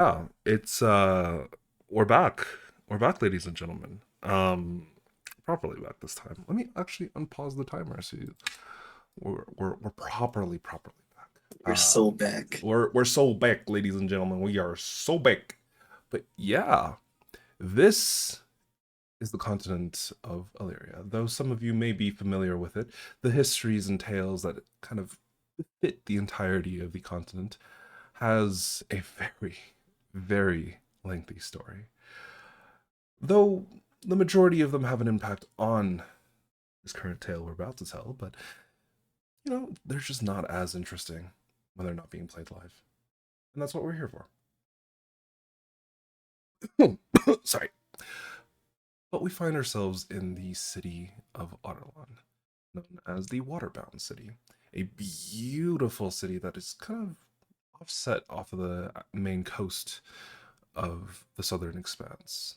Yeah, it's we're back. We're back, ladies and gentlemen. Properly back this time. Let me actually unpause the timer so we're properly back. We're so back. We're so back, ladies and gentlemen. We are so back. But yeah, this is the continent of Illyria. Though some of you may be familiar with it, the histories and tales that kind of fit the entirety of the continent has a very lengthy story. Though the majority of them have an impact on this current tale we're about to tell, but they're just not as interesting when they're not being played live. And that's what we're here for. Sorry. But we find ourselves in the city of Ardalan, known as the Waterbound City. A beautiful city that is kind of offset off of the main coast of the southern expanse.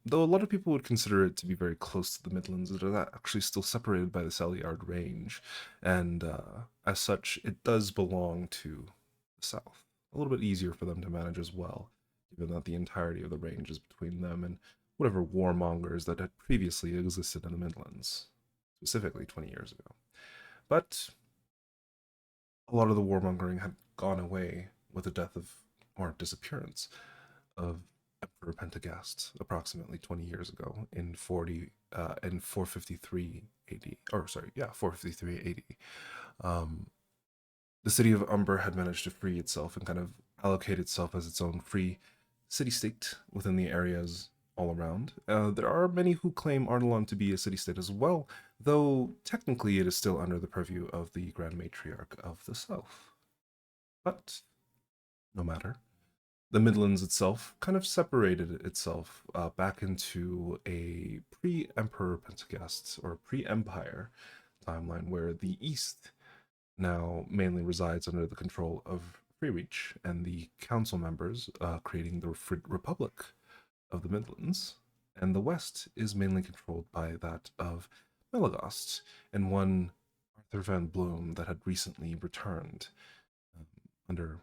Though a lot of people would consider it to be very close to the Midlands, it is actually still separated by the Saliard Range, and as such, it does belong to the south. A little bit easier for them to manage as well, given that the entirety of the range is between them and whatever warmongers that had previously existed in the Midlands, specifically 20 years ago. But a lot of the warmongering had gone away with the death of, or disappearance of Emperor Pentagast approximately 20 years ago in 453 AD, or sorry, yeah, 453 AD. The city of Umber had managed to free itself and kind of allocate itself as its own free city state within the areas all around. There are many who claim Ardalan to be a city state as well, though technically it is still under the purview of the Grand Matriarch of the South. But no matter. The Midlands itself kind of separated itself back into a pre-Emperor Pentagast or pre-Empire timeline, where the East now mainly resides under the control of Freereach and the council members, creating the Republic of the Midlands, and the West is mainly controlled by that of Melagast and one Arthur Van Bloom that had recently returned um, under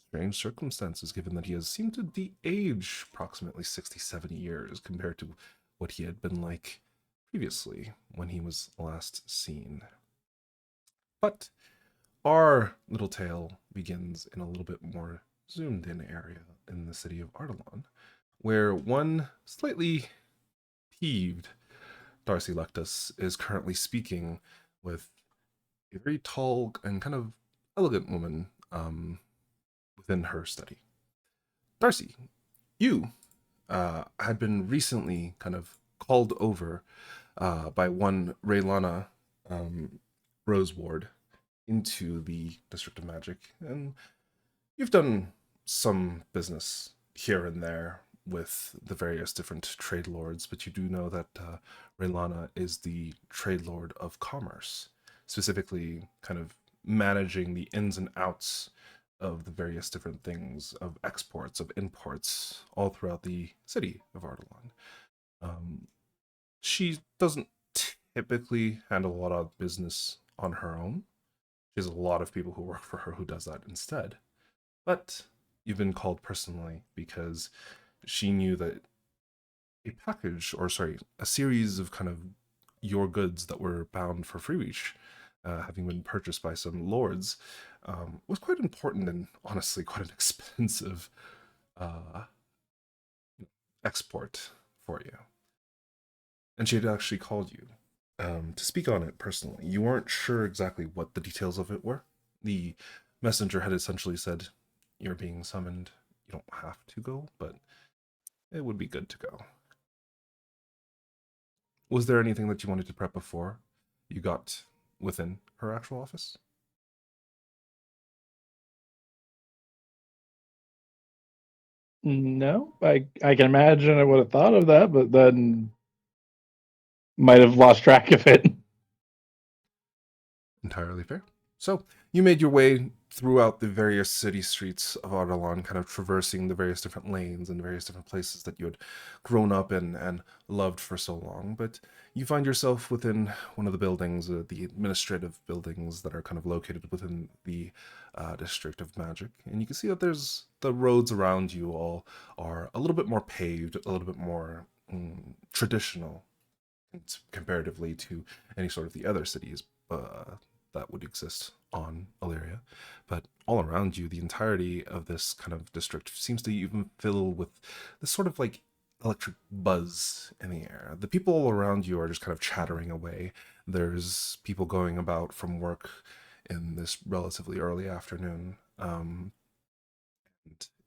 strange circumstances, given that he has seemed to de-age approximately 60, 70 years compared to what he had been like previously when he was last seen. But our little tale begins in a little bit more zoomed in area in the city of Ardalan, where one slightly peeved Darcy Lectus is currently speaking with a very tall and kind of elegant woman within her study. Darcy, you had been recently kind of called over by one Raylana Roseward into the District of Magic, and you've done some business here and there with the various different trade lords, but you do know that Raylana is the trade lord of commerce, specifically kind of managing the ins and outs of the various different things of exports, of imports, all throughout the city of Ardalan. Um, she doesn't typically handle a lot of business on her own. She has a lot of people who work for her who does that instead. But you've been called personally because she knew that a package, or sorry, a series of kind of your goods that were bound for free reach, having been purchased by some lords, was quite important and honestly quite an expensive uh, export for you. And she had actually called you to speak on it personally. You weren't sure exactly what the details of it were. The messenger had essentially said, "You're being summoned. You don't have to go, but it would be good to go." Was there anything that you wanted to prep before you got within her actual office? No, I can imagine I would have thought of that, but then might have lost track of it. Entirely fair. So you made your way throughout the various city streets of Ardalan, kind of traversing the various different lanes and various different places that you had grown up in and loved for so long. But you find yourself within one of the buildings, the administrative buildings that are kind of located within the district of magic. And you can see that there's the roads around you all are a little bit more paved, a little bit more traditional comparatively to any sort of the other cities that would exist on Illyria. But all around you, the entirety of this kind of district seems to even fill with this sort of like electric buzz in the air. The people all around you are just kind of chattering away. There's people going about from work in this relatively early afternoon. And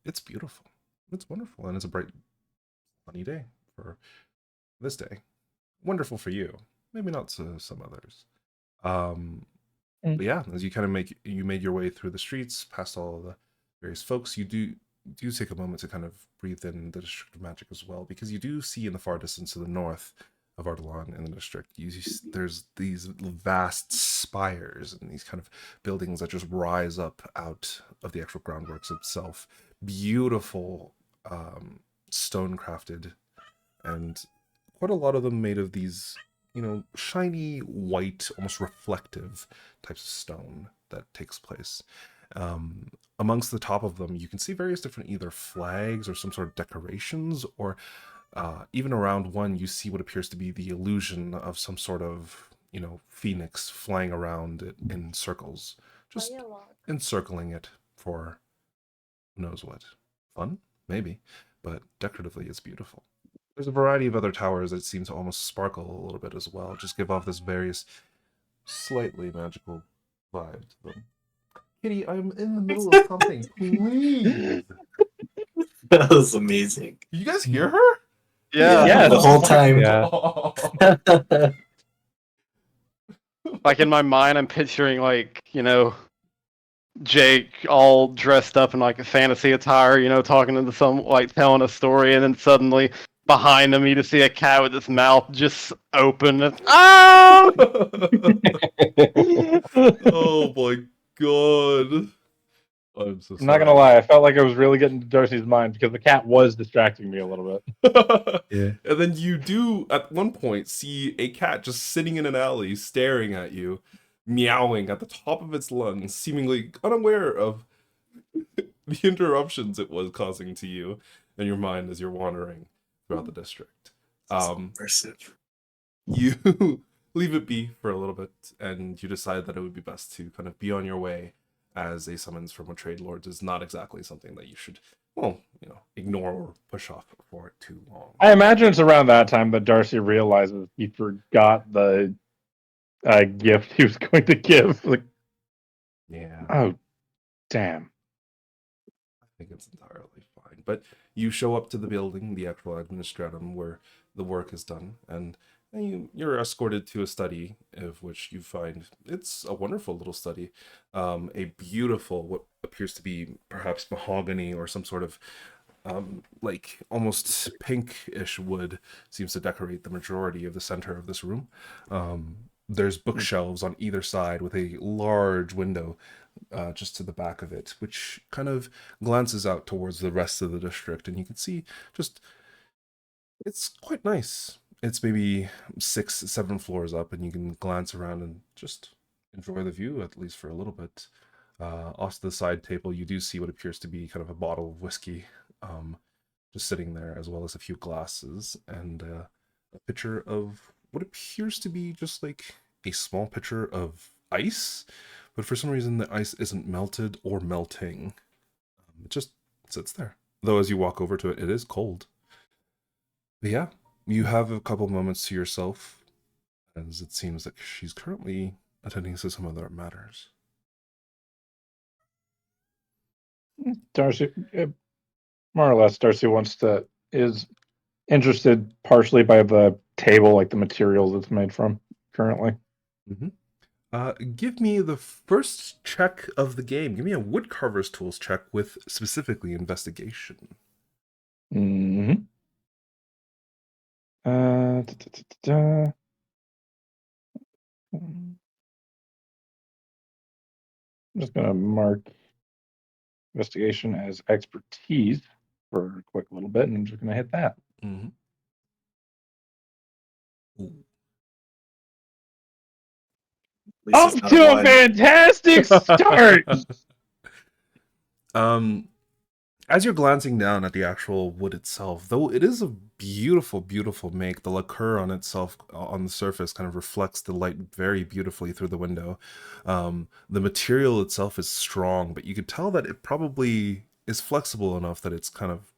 it's beautiful. It's wonderful. And it's a bright, sunny day for this day. Wonderful for you. Maybe not to some others. Um, Mm. but yeah, as you kind of made your way through the streets, past all the various folks, you do take a moment to kind of breathe in the district of magic as well, because you do see in the far distance to the north of Ardalan in the district, there's these vast spires and these kind of buildings that just rise up out of the actual groundworks itself. Beautiful, stone crafted, and quite a lot of them made of these, shiny white, almost reflective types of stone that takes place. Amongst the top of them, you can see various different either flags or some sort of decorations, or even around one, you see what appears to be the illusion of some sort of, phoenix flying around it in circles, just encircling it for who knows what. Fun? Maybe. But decoratively, it's beautiful. There's a variety of other towers that seem to almost sparkle a little bit as well, just give off this various slightly magical vibe to them. Kitty, I'm in the middle of something. Please. That was amazing. Did you guys hear her? Yeah. Yeah, the whole time. Yeah. Like in my mind, I'm picturing Jake all dressed up in like a fantasy attire, talking to some like telling a story, and then suddenly behind him you just see a cat with its mouth just open. Ah! Oh my god. I'm so I'm not gonna lie, I felt like I was really getting to Darcy's mind because the cat was distracting me a little bit. Yeah. And then you do, at one point, see a cat just sitting in an alley staring at you, meowing at the top of its lungs, seemingly unaware of the interruptions it was causing to you and your mind as you're wandering throughout the district. Immersive. You leave it be for a little bit, and you decide that it would be best to kind of be on your way, as a summons from a trade lord is not exactly something that you should, ignore or push off for too long. I imagine it's around that time that Darcy realizes he forgot the gift he was going to give. Like, Yeah, oh, damn. I think it's entirely fine. But you show up to the building, the actual administratum, where the work is done, and you're escorted to a study, of which you find it's a wonderful little study. A beautiful, what appears to be perhaps mahogany or some sort of like almost pinkish wood seems to decorate the majority of the center of this room. There's bookshelves on either side with a large window just to the back of it, which kind of glances out towards the rest of the district, and you can see just it's quite nice. It's maybe 6, 7 floors up, and you can glance around and just enjoy the view, at least for a little bit. Off to the side table, you do see what appears to be kind of a bottle of whiskey, just sitting there, as well as a few glasses and a pitcher of what appears to be just like a small pitcher of ice, but for some reason the ice isn't melted or melting. It just sits there. Though as you walk over to it, it is cold. But yeah, you have a couple moments to yourself, as it seems that she's currently attending to some other matters. Darcy, more or less, Darcy is interested partially by the table, like the materials it's made from currently. Give me the first check of the game. Give me a woodcarver's tools check with specifically investigation. Mm-hmm. Da, da, da, da. I'm just gonna mark investigation as expertise for a quick little bit, and I'm just gonna hit that. Mm-hmm. Ooh. At least Off it's not to a one. fantastic start. As you're glancing down at the actual wood itself, though it is a beautiful, beautiful make, the lacquer on itself, on the surface, kind of reflects the light very beautifully through the window. The material itself is strong, but you could tell that it probably is flexible enough that it's kind of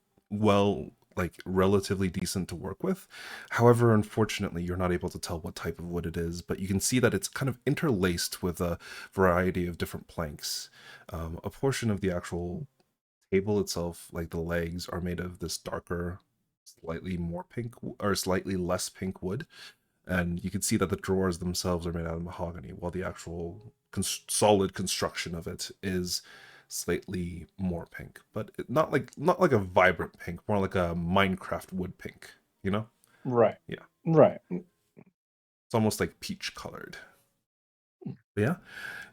like relatively decent to work with. However, unfortunately, you're not able to tell what type of wood it is, but you can see that it's kind of interlaced with a variety of different planks. A portion of the actual table itself, like the legs, are made of this darker, slightly more pink or slightly less pink wood, and you can see that the drawers themselves are made out of mahogany, while the actual solid construction of it is slightly more pink, but not like a vibrant pink, more like a Minecraft wood pink, you know? Right. Yeah. Right. It's almost like peach colored. But yeah,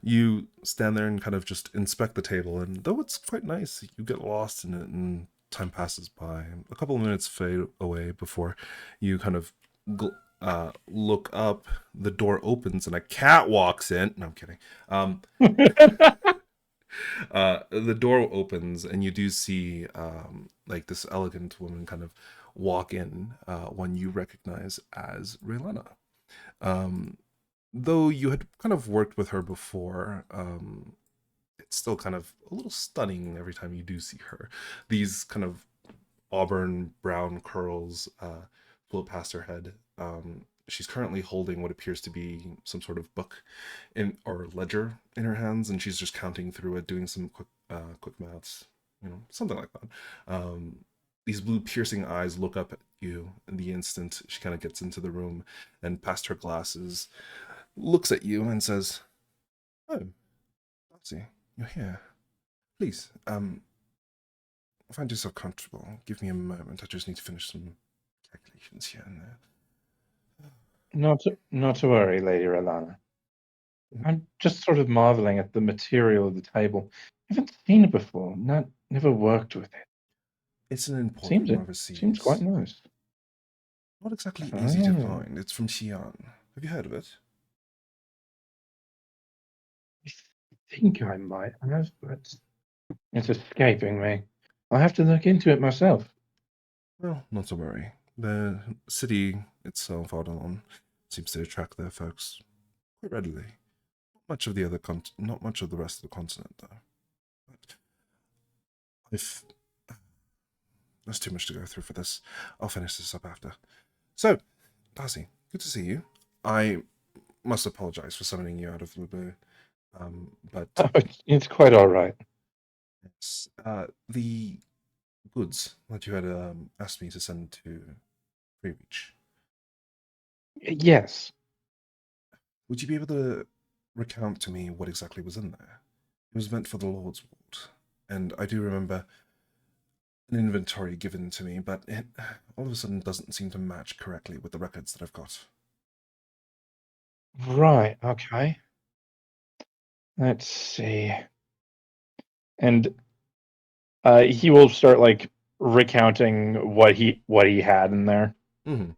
you stand there and kind of just inspect the table, and though it's quite nice, you get lost in it, and time passes by. A couple of minutes fade away before you kind of look up. The door opens, and a cat walks in. No, I'm kidding. The door opens, and you do see like this elegant woman kind of walk in, one you recognize as Raylena. Though you had kind of worked with her before, it's still kind of a little stunning every time you do see her. These kind of auburn brown curls float past her head. She's currently holding what appears to be some sort of book or ledger in her hands, and she's just counting through it, doing some quick maths, something like that. These blue piercing eyes look up at you in the instant she kind of gets into the room, and past her glasses looks at you and says, "Oh, Darcy, you're here. Please, find yourself comfortable. Give me a moment. I just need to finish some calculations here and there." Not to worry, Lady Rolana. I'm just sort of marveling at the material of the table. I haven't seen it before. Never worked with it. It's an import Seems from it overseas. seems quite nice. Not exactly easy to Oh. find. It's from Xi'an. Have you heard of it? I think I might have, but it's escaping me. I'll have to look into it myself. Well, not to worry. The city itself, Ardalon, seems to attract their folks quite readily. Not much of the rest of the continent, though. But if there's too much to go through for this, I'll finish this up after. So, Darcy, good to see you. I must apologize for summoning you out of the blue, but Oh, it's quite all right. it's, the goods that you had asked me to send to Free Reach. Yes. Would you be able to recount to me what exactly was in there? It was meant for the Lord's Vault, and I do remember an inventory given to me, but it all of a sudden doesn't seem to match correctly with the records that I've got. Right. Okay. Let's see. And he will start like recounting what he had in there. Mm-hmm.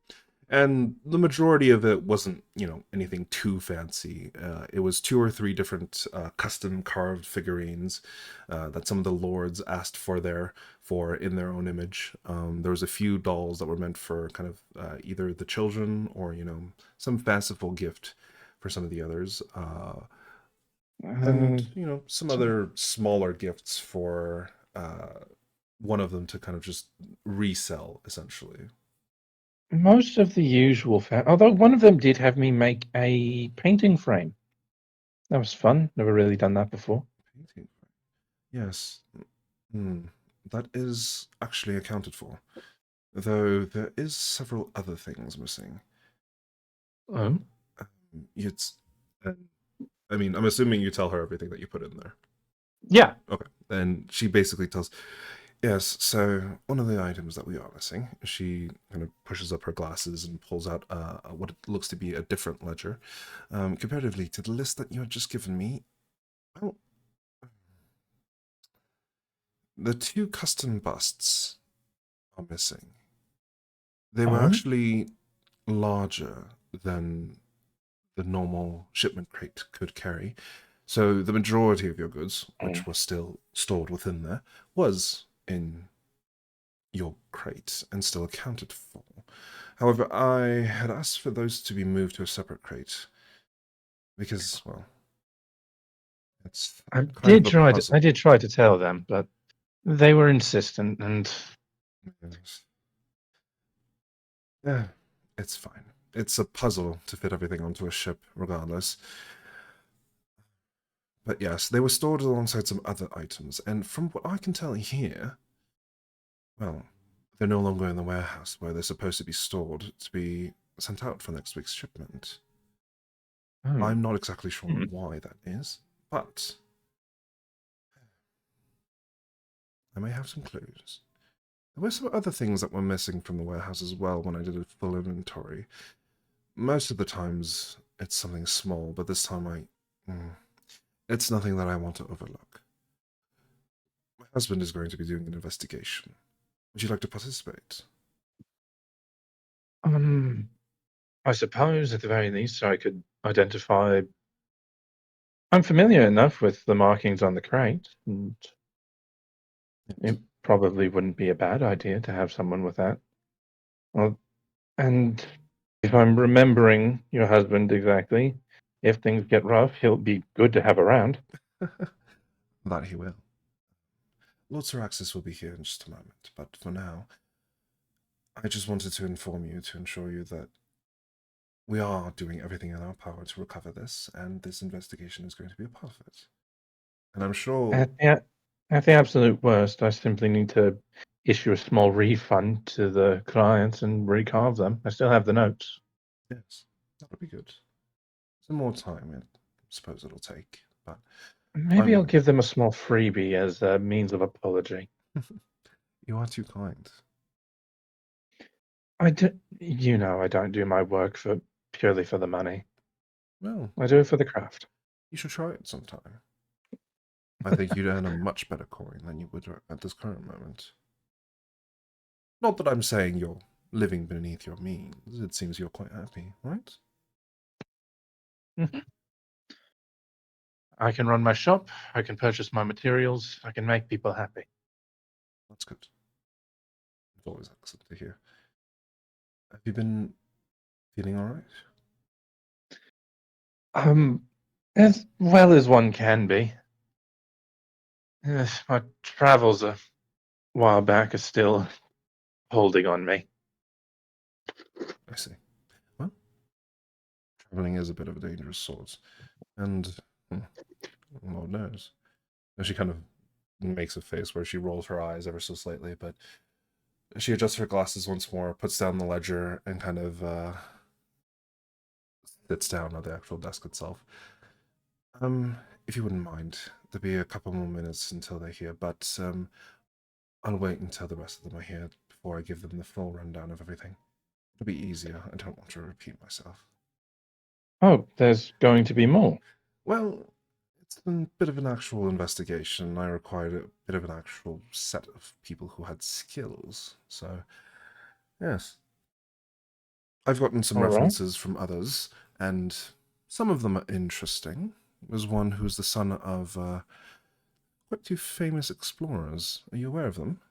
And the majority of it wasn't, anything too fancy. It was 2 or 3 different custom carved figurines that some of the lords asked for in their own image. There was a few dolls that were meant for kind of either the children or, some fanciful gift for some of the others. And, some other smaller gifts for one of them to kind of just resell, essentially. Most of the usual, although one of them did have me make a painting frame. That was fun. Never really done that before. Painting. Yes. That is actually accounted for. Though there is several other things missing. It's... I'm assuming you tell her everything that you put in there. Yeah. Okay. And she basically tells... Yes, so one of the items that we are missing, she kind of pushes up her glasses and pulls out what looks to be a different ledger. Comparatively to the list that you had just given me, well, the 2 custom busts are missing. They were Oh? actually larger than the normal shipment crate could carry. So the majority of your goods, which were still stored within there, was in your crate and still accounted for. However, I had asked for those to be moved to a separate crate because, well, it's I kind of a puzzle. I did try to tell them, but they were insistent, and Yes. Yeah, it's fine. It's a puzzle to fit everything onto a ship, regardless. But yes, they were stored alongside some other items, and from what I can tell here, well, they're no longer in the warehouse where they're supposed to be stored to be sent out for next week's shipment. oh, I'm not exactly sure Hmm. why that is, but I may have some clues. There were some other things that were missing from the warehouse as well when I did a full inventory. Most of the times it's something small, but this time it's nothing that I want to overlook. My husband is going to be doing an investigation. Would you like to participate? I suppose at the very least I could identify. I'm familiar enough with the markings on the crate, and Yes. it probably wouldn't be a bad idea to have someone with that. Well, and if I'm remembering your husband exactly, if things get rough, he'll be good to have around. That he will. Lord Syraxis will be here in just a moment, but for now, I just wanted to inform you to ensure you that we are doing everything in our power to recover this, and this investigation is going to be a part of it. And I'm sure. At the absolute worst, I simply need to issue a small refund to the clients and recarve them. I still have the notes. Yes, that would be good. Some more time, I suppose it'll take, but Maybe I'll I'm- give them a small freebie as a means of apology. you are too kind. I don't do my work for purely for the money. Well, I do it for the craft. you should try it sometime. I think you'd earn a much better coin than you would at this current moment. Not that I'm saying you're living beneath your means. It seems you're quite happy, right? Mhm. I can run my shop. I can purchase my materials. I can make people happy. That's good. It's always excellent to hear. Have you been feeling all right? As well as one can be. My travels a while back are still holding on me. I see. Well, traveling is a bit of a dangerous sort, and Lord knows. And she kind of makes a face where she rolls her eyes ever so slightly, but she adjusts her glasses once more, puts down the ledger, and kind of sits down at the actual desk itself. If you wouldn't mind, there'll be a couple more minutes until they're here, but I'll wait until the rest of them are here before I give them the full rundown of everything. It'll be easier. I don't want to repeat myself. Oh, there's going to be more. Well, it's been a bit of an actual investigation. I required a bit of an actual set of people who had skills. So, yes. I've gotten some All right. references from others, and some of them are interesting. There's one who's the son of quite 2 famous explorers. Are you aware of them?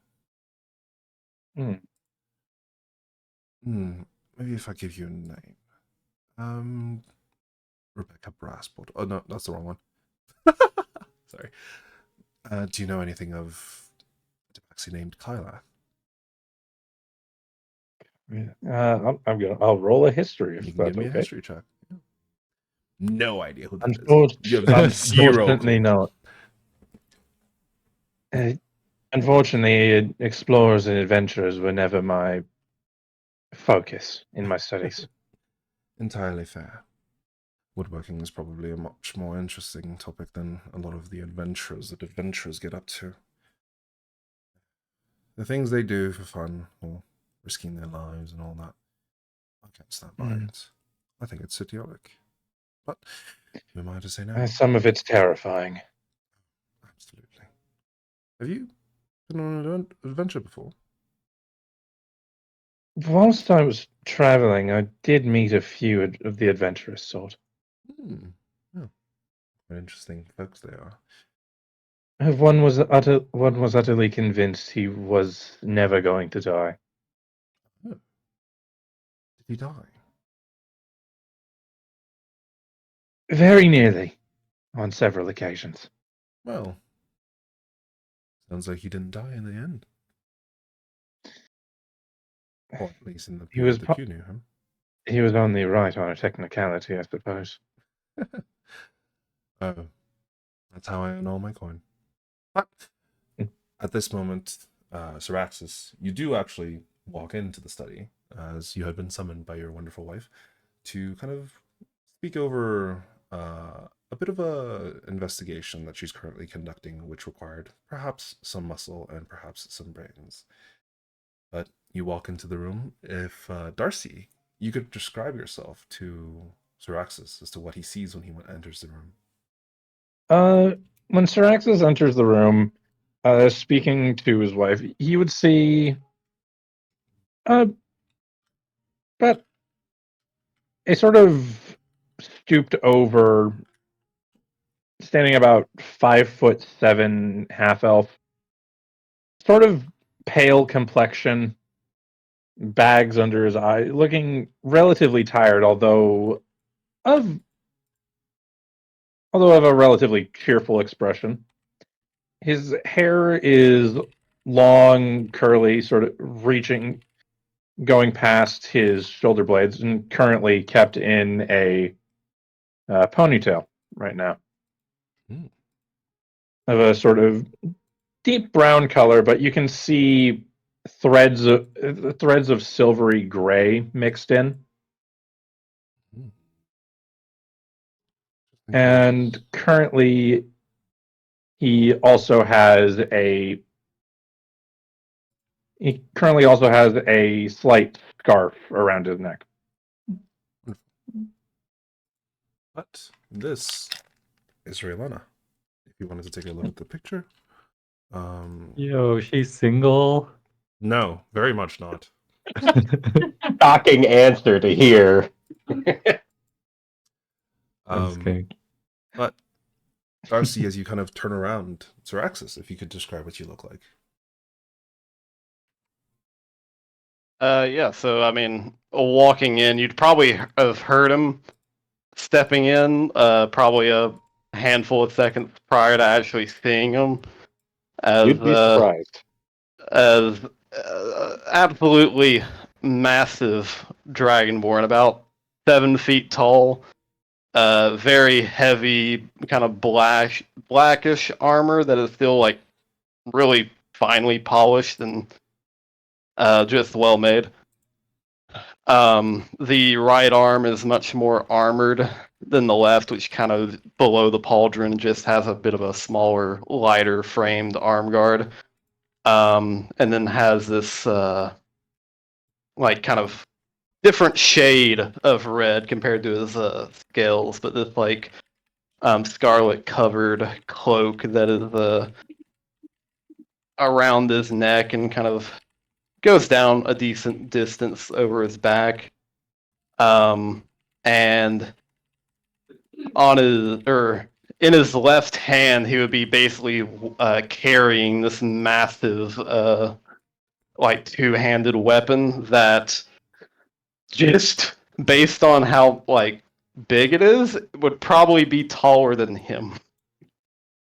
Maybe if I give you a name. Rebecca Brassport. Oh, no, that's the wrong one. Sorry. Do you know anything of a tabaxi named Kyla? I'll roll a history You if can give that's me a okay. history check. No idea who that is. You have Unfortunately, clue. not. Unfortunately, explorers and adventurers were never my focus in my studies. Entirely fair. Woodworking is probably a much more interesting topic than a lot of the adventures that adventurers get up to. The things they do for fun, or risking their lives and all that, I can't stand by it. I think it's idiotic. But who am I to say no? Some of it's terrifying. Absolutely. Have you been on an adventure before? Whilst I was traveling, I did meet a few of the adventurous sort. Hmm. Oh, what interesting folks they are. One was utterly convinced he was never going to die. Oh. Did he die? Very nearly, on several occasions. Well, sounds like he didn't die in the end. Or at least in the He was period that you knew him. he was only right on a technicality, I suppose. Oh, that's how I earn all my coin. But at this moment, Syraxis, you do actually walk into the study as you had been summoned by your wonderful wife to kind of speak over a bit of a investigation that she's currently conducting, which required perhaps some muscle and perhaps some brains. But you walk into the room. If Darcy, you could describe yourself to Syraxis as to what he sees when he enters the room. When Syraxis enters the room, speaking to his wife, he would see but a sort of stooped over, standing about 5'7" half elf, sort of pale complexion, bags under his eye, looking relatively tired, of of a relatively cheerful expression. His hair is long, curly, sort of going past his shoulder blades, and currently kept in a ponytail right now, Mm. of a sort of deep brown color, but you can see threads of silvery gray mixed in. Mm. And currently, he also has a slight scarf around his neck. But this is Raylena. If you wanted to take a look at the picture. Yo, she's single. No, very much not. Shocking answer to hear. I'm just Um, kidding. but Darcy, as you kind of turn around, Syraxis, if you could describe what you look like. Yeah, so I mean, walking in, you'd probably have heard him stepping in, probably a handful of seconds prior to actually seeing him, You'd be surprised. as absolutely massive dragonborn, about 7 feet tall, very heavy, kind of blackish armor that is still like really finely polished and just well made. The right arm is much more armored than the left, which kind of below the pauldron just has a bit of a smaller, lighter framed arm guard. And then has this like kind of different shade of red compared to his scales, but this like scarlet covered cloak that is around his neck and kind of goes down a decent distance over his back. And on his in his left hand, he would be basically carrying this massive like two-handed weapon that just based on how like big it is, would probably be taller than him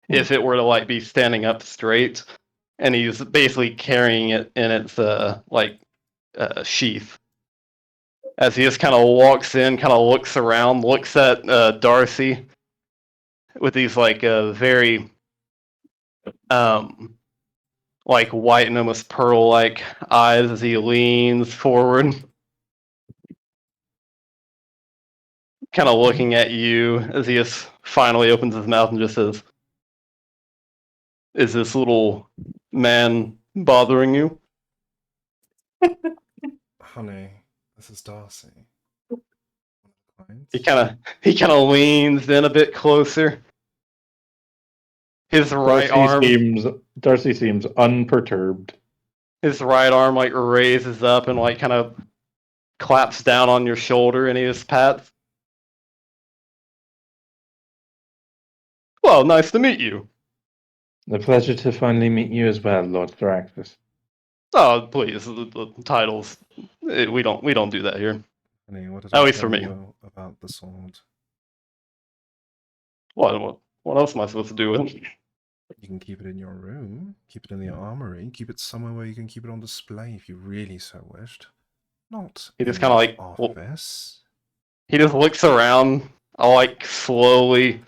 if it were to like be standing up straight. And he's basically carrying it in its sheath. As he just kind of walks in, kind of looks around, looks at Darcy with these like very like white and almost pearl-like eyes as he leans forward, kind of looking at you as he just finally opens his mouth and just says, "Is this little man bothering you?" Honey, this is Darcy. He kind of leans in a bit closer. His right arm, Darcy seems unperturbed. his right arm like raises up and like kind of claps down on your shoulder, and he just pats. Well, nice to meet you. A pleasure to finally meet you as well, Lord Thraxus. Oh, please, the titles. We don't do that here. Honey, what did At I least tell for me. you about the sword? What else am I supposed to do with it? You can keep it in your room, keep it in the armory, keep it somewhere where you can keep it on display if you really so wished. Not He just in kinda, this like, office. He just looks around. I'll like slowly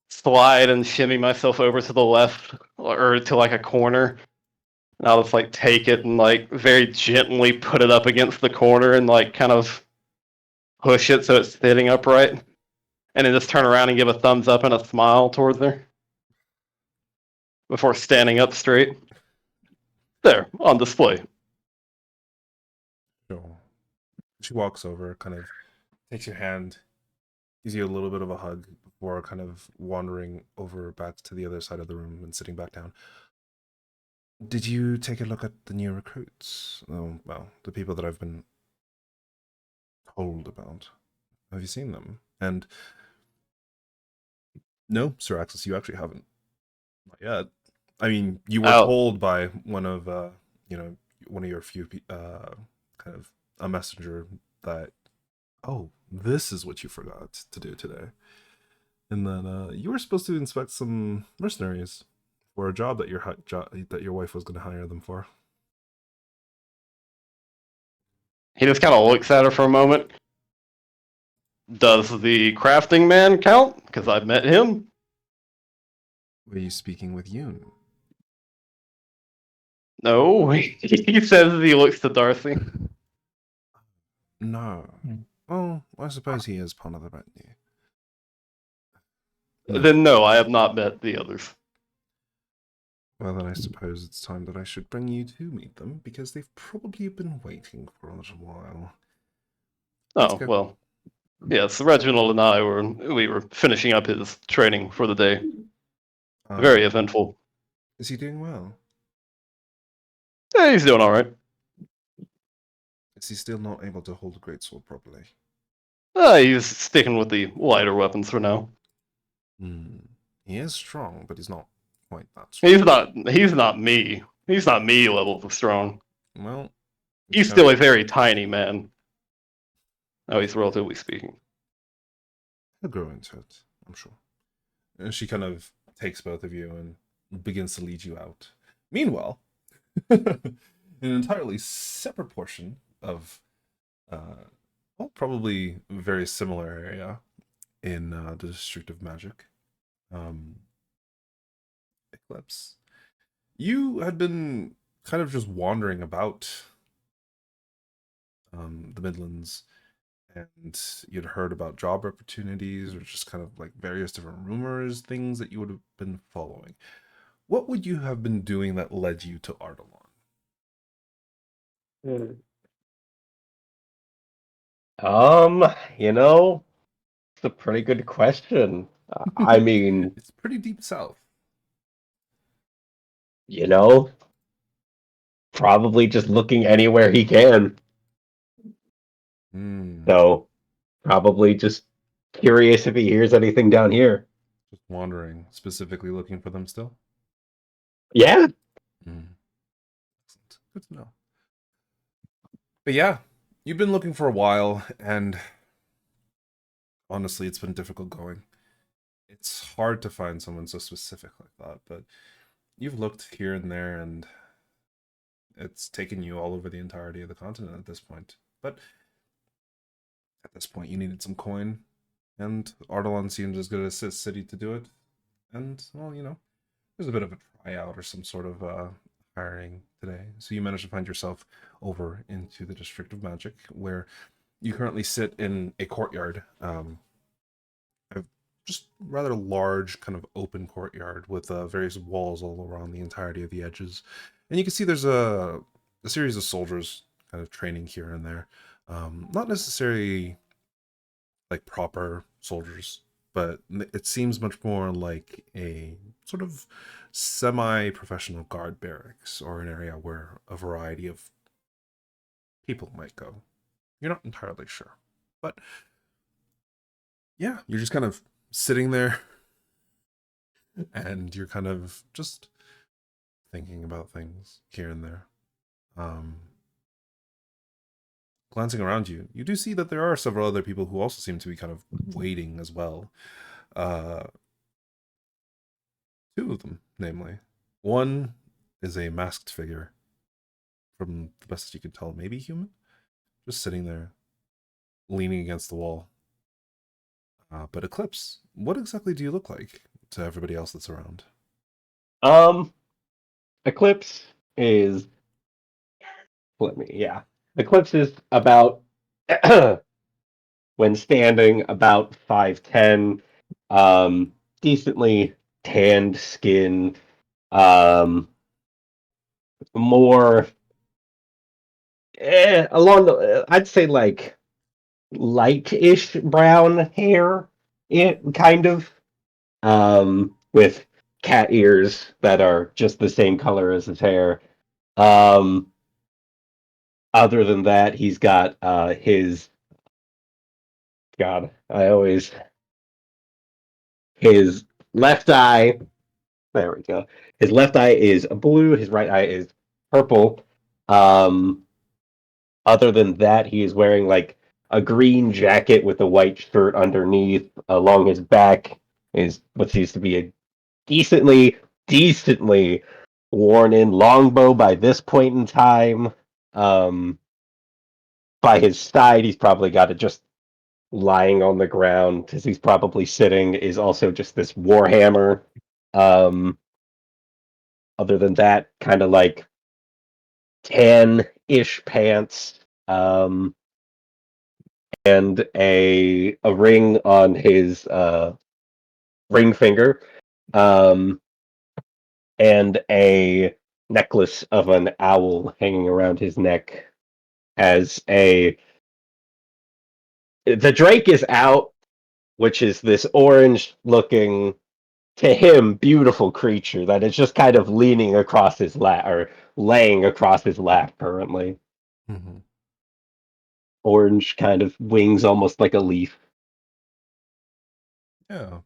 slide and shimmy myself over to the left or to like a corner. And I'll just like take it and like very gently put it up against the corner and like kind of push it so it's sitting upright. And then just turn around and give a thumbs up and a smile towards her before standing up straight. There, on display. Sure. She walks over, kind of takes your hand, gives you a little bit of a hug before kind of wandering over back to the other side of the room and sitting back down. Did you take a look at the new recruits? Oh, well, the people that I've been told about. Have you seen them? And no, Sir Axis, you actually haven't. Not yet. I mean, you were told by one of one of your few kind of a messenger that, oh, this is what you forgot to do today. And then you were supposed to inspect some mercenaries for a job that your wife was going to hire them for. He just kind of looks at her for a moment. Does the crafting man count? Because I've met him. Were you speaking with Yoon? No, he says as he looks to Darcy. No. Well, I suppose he is part of the retinue. No. Then no, I have not met the others. Well, then I suppose it's time that I should bring you to meet them, because they've probably been waiting for a little while. Oh, well. Yes, Reginald and I we were finishing up his training for the day. Very eventful. Is he doing well? Yeah, he's doing all right. Is he still not able to hold a greatsword properly? He's sticking with the lighter weapons for now. He is strong, but he's not quite that strong. He's not me. He's not me level of strong. Well, he's still a very tiny man. Oh, he's relatively speaking. He'll grow into it, I'm sure. And she kind of takes both of you and begins to lead you out. Meanwhile, an entirely separate portion of, well, probably a very similar area in the District of Magic. Eclipse. You had been kind of just wandering about the Midlands, and you'd heard about job opportunities or just kind of like various different rumors, things that you would have been following. What would you have been doing that led you to Ardalon? It's a pretty good question. I mean, it's pretty deep south. Probably just looking anywhere he can. So, probably just curious if he hears anything down here. Just wandering, specifically looking for them still? Yeah. Excellent. Good to know. But yeah, you've been looking for a while, and honestly, it's been difficult going. It's hard to find someone so specific like that, but you've looked here and there, and it's taken you all over the entirety of the continent at this point. But at this point, you needed some coin, and Ardalon seems as good a city to do it. And, well, there's a bit of a tryout or some sort of hiring today. So you managed to find yourself over into the District of Magic, where you currently sit in a courtyard, a just rather large kind of open courtyard with various walls all around the entirety of the edges. And you can see there's a series of soldiers kind of training here and there. Not necessarily like proper soldiers, but it seems much more like a sort of semi-professional guard barracks or an area where a variety of people might go. You're not entirely sure. But yeah, you're just kind of sitting there and you're kind of just thinking about things here and there. Glancing around you, you do see that there are several other people who also seem to be kind of waiting as well. Two of them, namely. One is a masked figure, from the best you could tell, maybe human, just sitting there, leaning against the wall. But Eclipse, what exactly do you look like to everybody else that's around? Eclipse is Eclipse is about when standing about 5'10", decently tanned skin, more along the I'd say like light-ish brown hair, kind of, with cat ears that are just the same color as his hair. Um, Other than that, he's got his God. His left eye. There we go. His left eye is blue. His right eye is purple. Um, Other than that, he is wearing like a green jacket with a white shirt underneath. Along his back is what seems to be a decently worn in longbow by this point in time. Um, by his side, he's probably got it just lying on the ground because he's probably sitting, is also just this warhammer. Um, Other than that, kind of like tan-ish pants, and a ring on his ring finger, um, and a necklace of an owl hanging around his neck. As the Drake is out, which is this orange-looking, to him, beautiful creature that is just kind of leaning across his lap, or laying across his lap currently. Mm-hmm. Orange kind of wings, almost like a leaf. Yeah.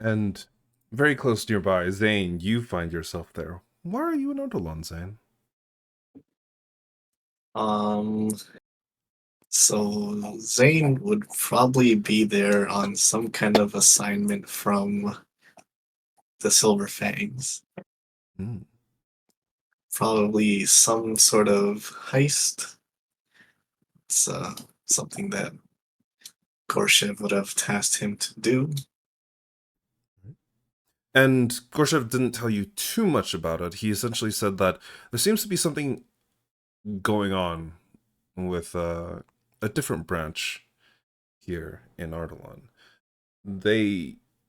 And very close nearby, Zane, you find yourself there. Why are you in Odalon, Zane? So Zane would probably be there on some kind of assignment from the Silver Fangs. Mm. Probably some sort of heist. It's something that Gorshev would have tasked him to do. And Gorshev didn't tell you too much about it. He essentially said that there seems to be something going on with a different branch here in Ardalon.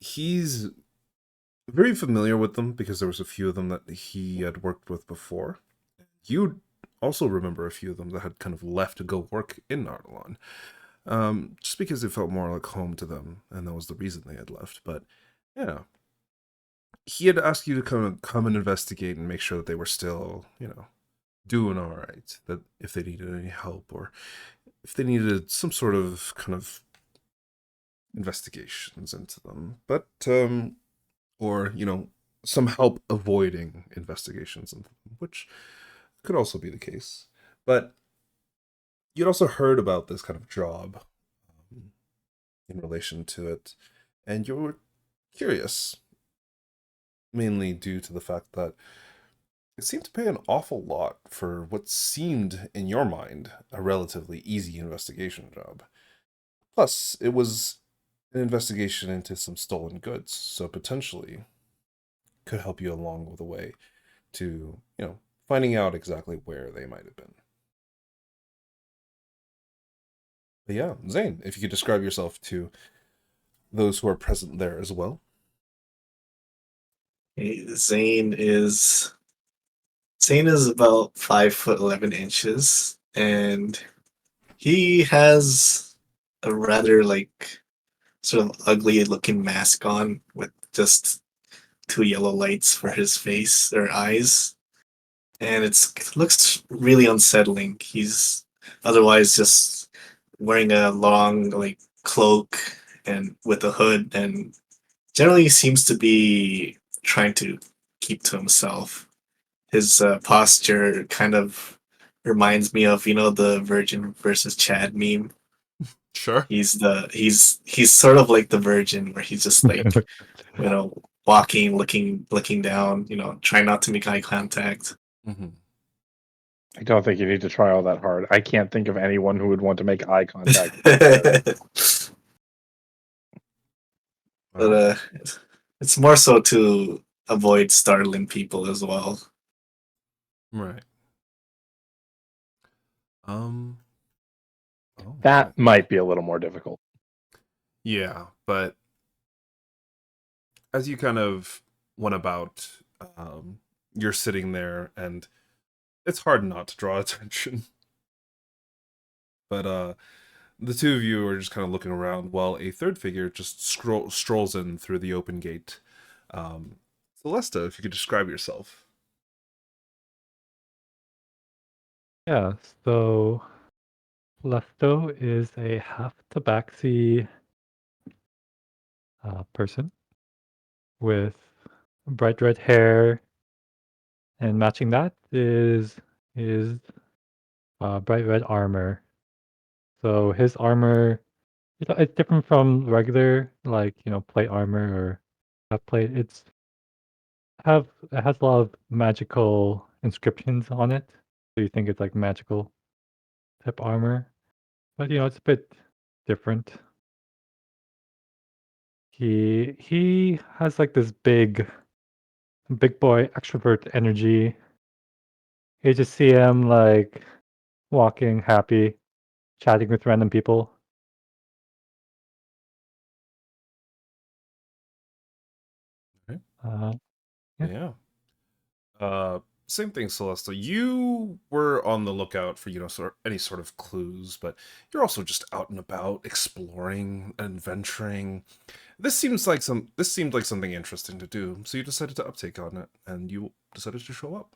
He's very familiar with them because there was a few of them that he had worked with before. You also remember a few of them that had kind of left to go work in Ardalon. Just because it felt more like home to them, and that was the reason they had left. But yeah, he had asked you to come and investigate and make sure that they were still, doing all right. That if they needed any help or if they needed some sort of kind of investigations into them, but or some help avoiding investigations into them, which could also be the case. But you'd also heard about this kind of job in relation to it, and you were curious, mainly due to the fact that it seemed to pay an awful lot for what seemed, in your mind, a relatively easy investigation job. Plus, it was an investigation into some stolen goods, so potentially could help you along the way to, finding out exactly where they might have been. But yeah, Zane, if you could describe yourself to those who are present there as well. Zane is about 5'11", and he has a rather sort of ugly looking mask on with just two yellow lights for his face or eyes. And it looks really unsettling. He's otherwise just wearing a long like cloak and with a hood, and generally seems to be trying to keep to himself. His posture kind of reminds me of the Virgin versus Chad meme. Sure. He's sort of like the Virgin, where he's just like walking, looking down, trying not to make eye contact. Mm-hmm. I don't think you need to try all that hard. I can't think of anyone who would want to make eye contact. But it's more so to avoid startling people as well. Right. Oh, That might be a little more difficult. yeah, but as you kind of went about, you're sitting there, and it's hard not to draw attention. But the two of you are just kind of looking around while a third figure just strolls in through the open gate. Celesta, if you could describe yourself. Yeah, so Lesto is a half tabaxi person with bright red hair, and matching that is bright red armor. So his armor, it's different from regular, like, plate armor or half plate. It has a lot of magical inscriptions on it. So you think it's like magical type armor. But it's a bit different. He has like this big boy extrovert energy. You just see him like walking happy, chatting with random people. Okay. Yeah. Yeah. Same thing, Celesta. You were on the lookout for, any sort of clues, but you're also just out and about, exploring and venturing. This seemed like something interesting to do, so you decided to uptake on it, and you decided to show up.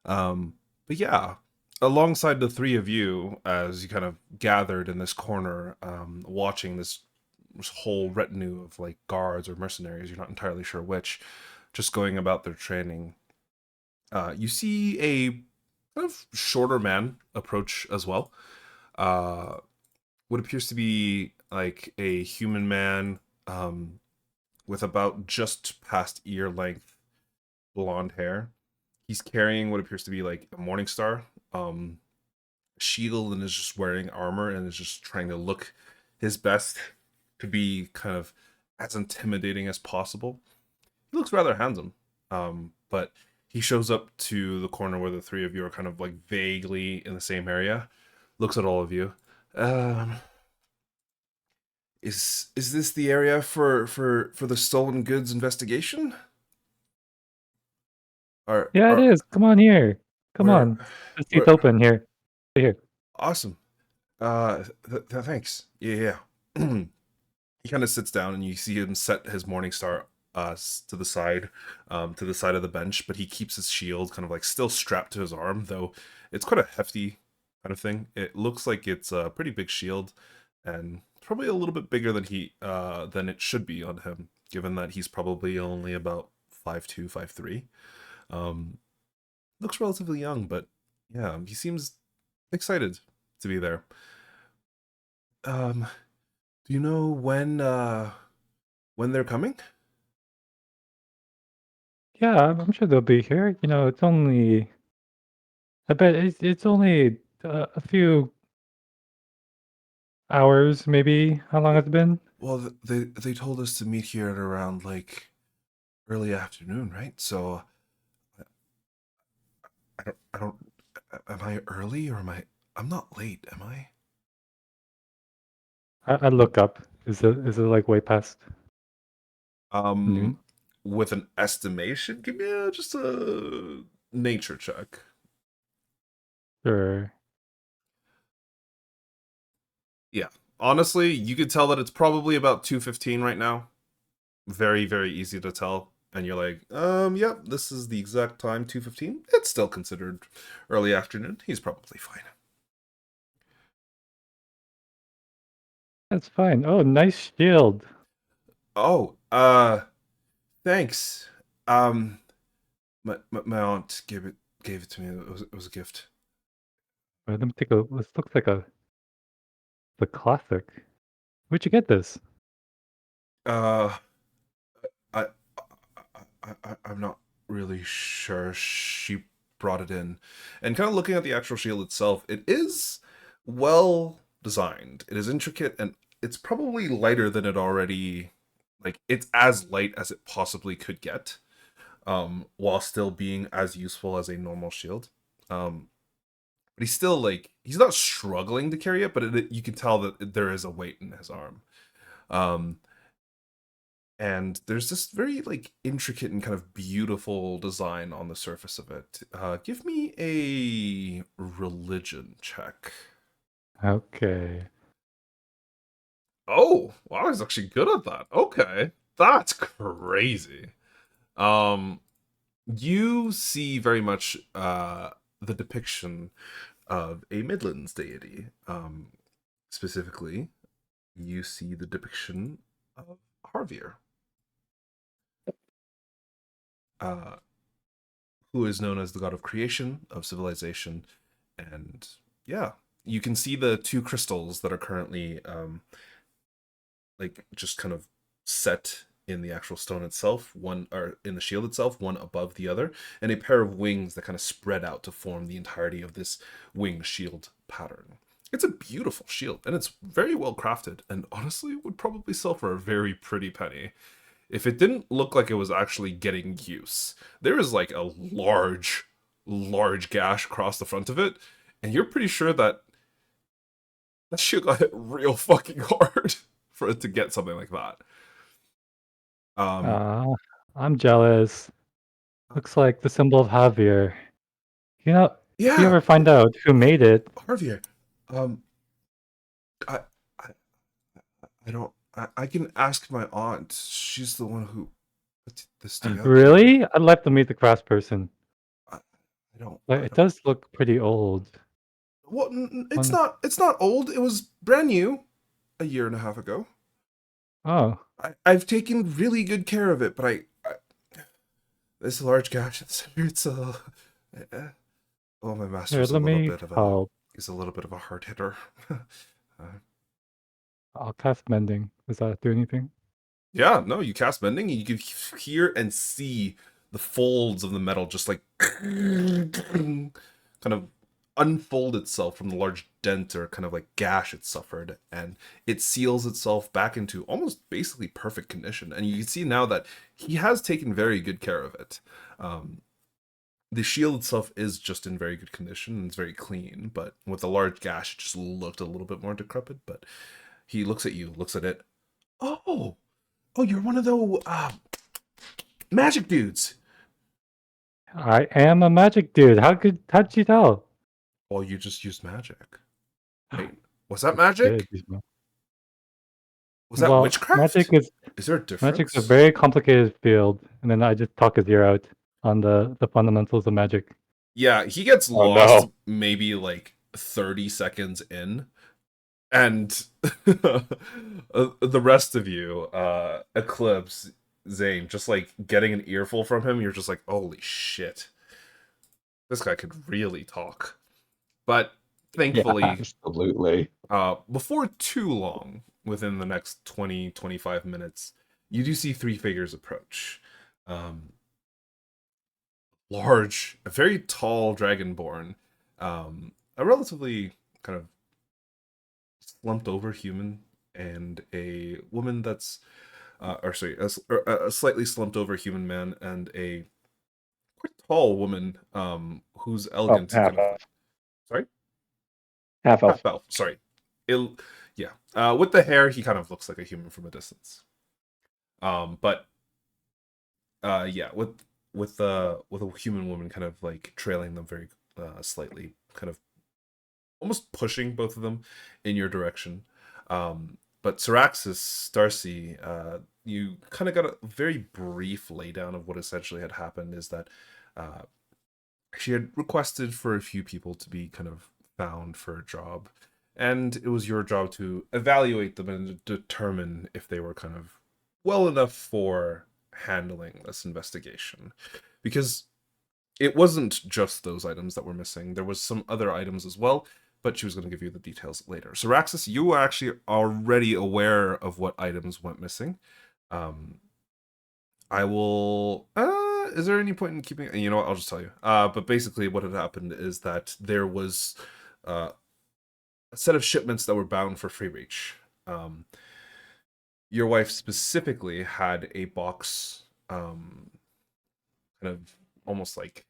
But yeah, alongside the three of you, as you kind of gathered in this corner, watching this whole retinue of like guards or mercenaries, you're not entirely sure which, just going about their training. You see a kind of shorter man approach as well. What appears to be like a human man, with about just past ear length blonde hair. He's carrying what appears to be like a morning star shield, and is just wearing armor, and is just trying to look his best to be kind of as intimidating as possible. He looks rather handsome, but he shows up to the corner where the three of you are kind of like vaguely in the same area, looks at all of you. Is this the area for the stolen goods investigation? Yeah, it is. Come on here. Come where on. The seat's open here. Right here. Awesome. Thanks. Yeah. He kind of sits down, and you see him set his morning star to the side of the bench, but he keeps his shield kind of like still strapped to his arm, though it's quite a hefty kind of thing. It looks like it's a pretty big shield, and probably a little bit bigger than it should be on him, given that he's probably only about 5'2", 5'3". Looks relatively young, but yeah, he seems excited to be there. Do you know when they're coming? Yeah, I'm sure they'll be here. It's only. I bet it's only a few hours, maybe. How long has it been? Well, they told us to meet here at around like early afternoon, right? So I don't. Am I early, or am I? I'm not late, am I? I look up. Is it like way past noon? With an estimation, give me just a nature check. Or Yeah. honestly, you could tell that it's probably about 2:15 right now. Very, very easy to tell. And you're like, yep, this is the exact time, 2:15. It's still considered early afternoon. He's probably fine. That's fine. Oh, nice shield. Oh, thanks. My aunt gave it to me. It was a gift. Let me take a. This looks like the classic. Where'd you get this? Uh, I, I'm not really sure. She brought it in, and kind of looking at the actual shield itself, it is well designed. It is intricate, and it's probably lighter than it already. Like it's as light as it possibly could get, while still being as useful as a normal shield. But he's still like he's not struggling to carry it, but you can tell that there is a weight in his arm. Um, and there's this very like intricate and kind of beautiful design on the surface of it. Give me a religion check. Okay. Oh, wow, I was actually good at that. Okay, that's crazy. You see very much the depiction of a Midlands deity. Specifically, you see the depiction of Harvier, who is known as the god of creation, of civilization, and yeah, you can see the two crystals that are currently like just kind of set in the actual stone itself, one or in the shield itself, one above the other, and a pair of wings that kind of spread out to form the entirety of this wing shield pattern. It's a beautiful shield, and it's very well crafted, and honestly would probably sell for a very pretty penny. If it didn't look like it was actually getting use, there is like a large gash across the front of it, and you're pretty sure that shit got hit real fucking hard for it to get something like that. Uh, I'm jealous. Looks like the symbol of Javier. If you Yeah, ever find out who made it, Harvier. Um, I, I, I don't. I can ask my aunt. She's the one who put this together. really? I'd like to meet the craftsperson. I don't. Like, it does look pretty old. Well, it's On- not. It's not old. It was brand new, a year and a half ago. Oh, I've taken really good care of it, but this large gash in the center. It's a. Well, my here, master's let me help. is a little bit of a hard hitter. I'll cast mending. Does that do anything? Yeah, no, you cast mending, and you can hear and see the folds of the metal just like kind of unfold itself from the large dent or kind of like gash it suffered, and it seals itself back into almost basically perfect condition. And you can see now that he has taken very good care of it. The shield itself is just in very good condition and it's very clean, but with the large gash, it just looked a little bit more decrepit. But he looks at you, looks at it. Oh, you're one of those magic dudes. I am a magic dude. How'd you tell? Oh, you just used magic. Wait, was that magic? Was that Well, witchcraft? Is there a difference? magic's a very complicated field, and then I just talk his ear out on the fundamentals of magic. Yeah, he gets Oh, lost no. maybe like 30 seconds in. And the rest of you, Eclipse, Zane, just like getting an earful from him, you're just like, holy shit. This guy could really talk. But thankfully, Absolutely. before too long, within the next 20-25 minutes, you do see three figures approach. Large, a very tall dragonborn, a relatively kind of slumped over human, and a woman that's a slightly slumped over human man, and a quite tall woman who's elegant half kind of, elf. sorry, Half elf. half elf, sorry. With the hair he kind of looks like a human from a distance, but with a human woman kind of like trailing them very slightly, kind of almost pushing both of them in your direction. But Syraxis, Darcy, you kind of got a very brief laydown of what essentially had happened. Is that she had requested for a few people to be kind of found for a job, and it was your job to evaluate them and determine if they were kind of well enough for handling this investigation. Because it wasn't just those items that were missing, there was some other items as well, but she was going to give you the details later. So Raxus, you were actually already aware of what items went missing. I will. Is there any point in keeping? You know what? I'll just tell you. But basically, what had happened is that there was a set of shipments that were bound for Free Reach. Your wife specifically had a box, kind of almost like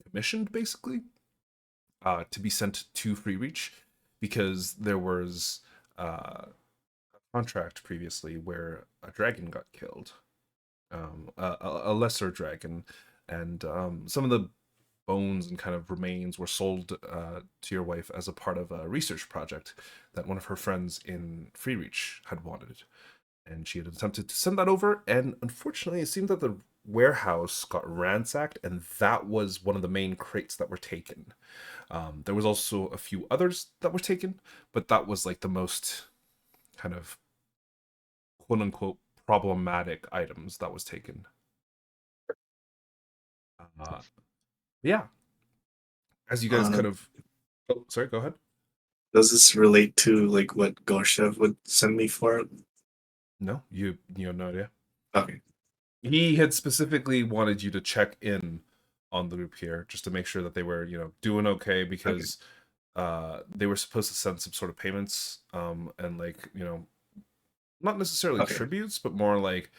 commissioned, basically, to be sent to Free Reach, because there was a contract previously where a dragon got killed. A lesser dragon, and some of the bones and kind of remains were sold to your wife as a part of a research project that one of her friends in Free Reach had wanted. And she had attempted to send that over, and unfortunately, it seemed that the warehouse got ransacked, and that was one of the main crates that were taken. There was also a few others that were taken, but that was like the most kind of quote-unquote problematic items that was taken. Yeah. As you guys kind of... Oh, sorry, go ahead. Does this relate to like what Gorshev would send me for? No, you have no idea. Okay. He had specifically wanted you to check in on the group here, just to make sure that they were, doing okay, because they were supposed to send some sort of payments, and like, not necessarily tributes, but more like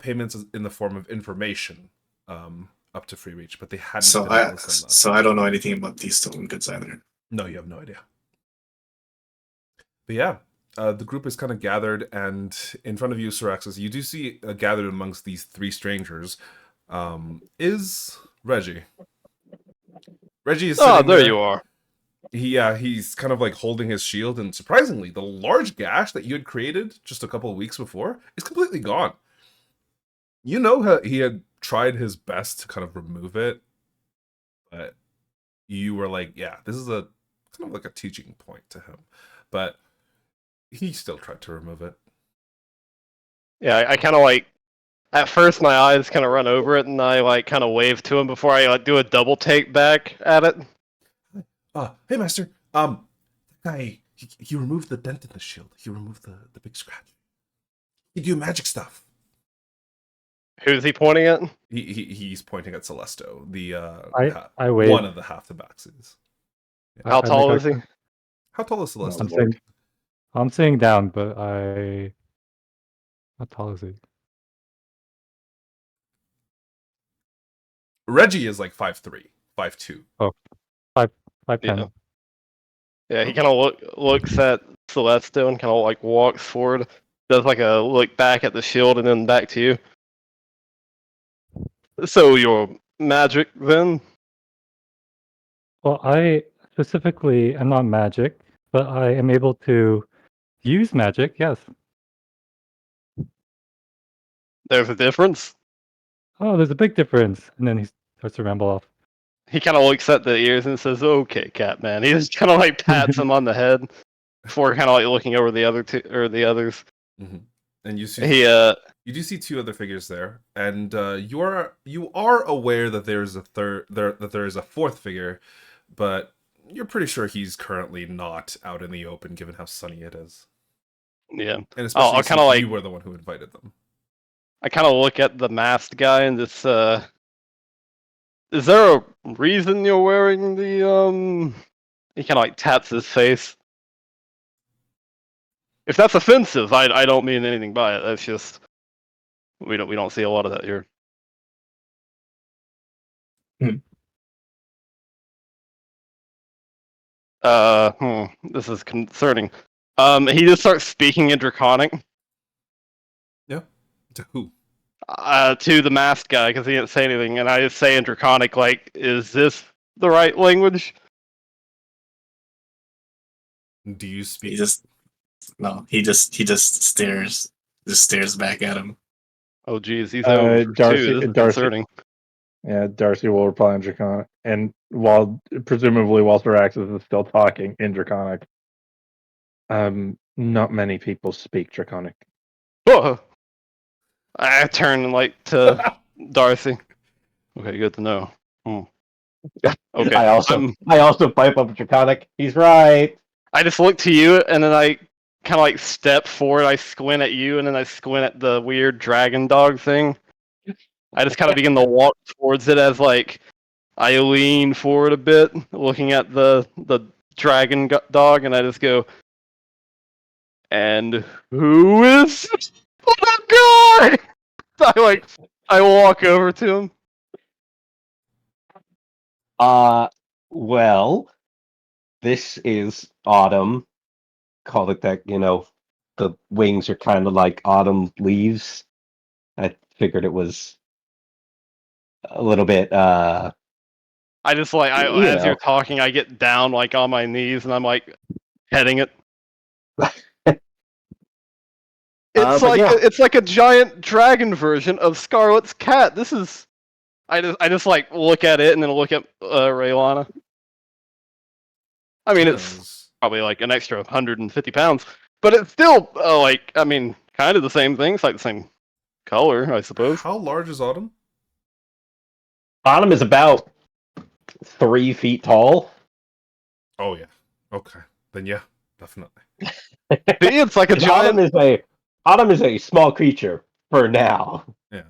payments in the form of information up to Free Reach, but they hadn't been able to send that. So I don't know anything about these stolen goods either. No, you have no idea. But yeah, the group is kind of gathered, and in front of you, Syraxis, you do see gathered amongst these three strangers is Reggie. Reggie is sitting there you are. He's kind of like holding his shield, and surprisingly, the large gash that you had created just a couple of weeks before is completely gone. You know how he had tried his best to kind of remove it, but you were like, yeah, this is a kind of like a teaching point to him. But he still tried to remove it. Yeah, I kind of like, at first my eyes kind of run over it, and I like kind of wave to him before I like do a double take back at it. Hey, Master. That guy, he removed the dent in the shield. He removed the big scratch. He do magic stuff. Who's he pointing at? He's pointing at Celesto, the I wave. one of the half the Baxes. I- How I tall make is he? How tall is Celesto? I'm sitting down, but how tall is he? Reggie is like 5'3", 5'2". 5'10". Yeah, he kind of looks at Celesto and kind of like walks forward, does like a look back at the shield, and then back to you. So you're magic then? Well, I specifically am not magic, but I am able to use magic. Yes. There's a difference. Oh, there's a big difference. And then he starts to ramble off. He kind of looks at the ears and says, "Okay, Catman." He just kind of like pats him on the head before kind of like looking over the other two or the others. Mm-hmm. And you see, you do see two other figures there, and you are aware that there's there is a fourth figure, but you're pretty sure he's currently not out in the open, given how sunny it is. Yeah, and especially I'll since kind of like you were the one who invited them. I kind of look at the masked guy and just is there a reason you're wearing the He kind of like taps his face. If that's offensive, I don't mean anything by it. That's just we don't see a lot of that here. This is concerning. He just starts speaking in Draconic. Yeah. To who? To the masked guy, because he didn't say anything, and I just say in Draconic, like, is this the right language? Do you speak? No, he just stares back at him. Oh, geez, he's over for Darcy- two. This is Darcy- concerning. Yeah, Darcy will reply in Draconic, and presumably while Syraxis is still talking in Draconic. Not many people speak Draconic. Whoa. I turn like to Darcy. Okay, good to know. Okay, I also pipe up Draconic. He's right. I just look to you, and then I kind of like step forward. I squint at you, and then I squint at the weird dragon dog thing. I just kind of begin to walk towards it as like I lean forward a bit, looking at the dragon dog, and I just go, "And who is this little guy?" I walk over to him. Well, this is Autumn. Call it that, the wings are kind of like autumn leaves. I figured it was a little bit, I just like as know. you're talking, I get down like on my knees, and I'm like petting it. It's but like yeah. it's like a giant dragon version of Scarlet's cat. This is. I just like look at it and then look at Raylana. I mean, it's Yes. probably like an extra 150 pounds, but it's still kind of the same thing. It's like the same color, I suppose. How large is Autumn? Autumn is about 3 feet tall. Oh yeah. Okay. Then yeah, definitely. See, it's like a And giant. Autumn is a small creature for now. Yeah.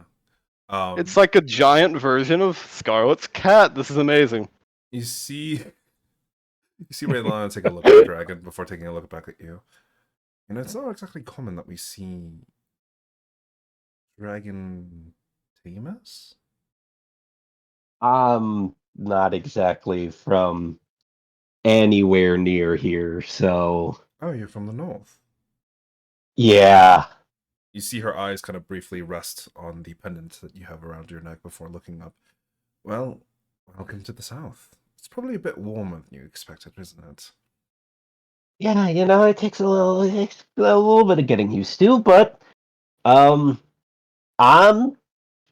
It's like a giant version of Scarlet's cat. This is amazing. you see Raylana take a look at the dragon before taking a look back at you. You know, it's not exactly common that we see dragon tamers. Not exactly from anywhere near here, so Oh, you're from the north. yeah. You see her eyes kind of briefly rest on the pendant that you have around your neck before looking up. Well, welcome to the south. It's probably a bit warmer than you expected, isn't it? Yeah, it takes a little bit of getting used to, but I'm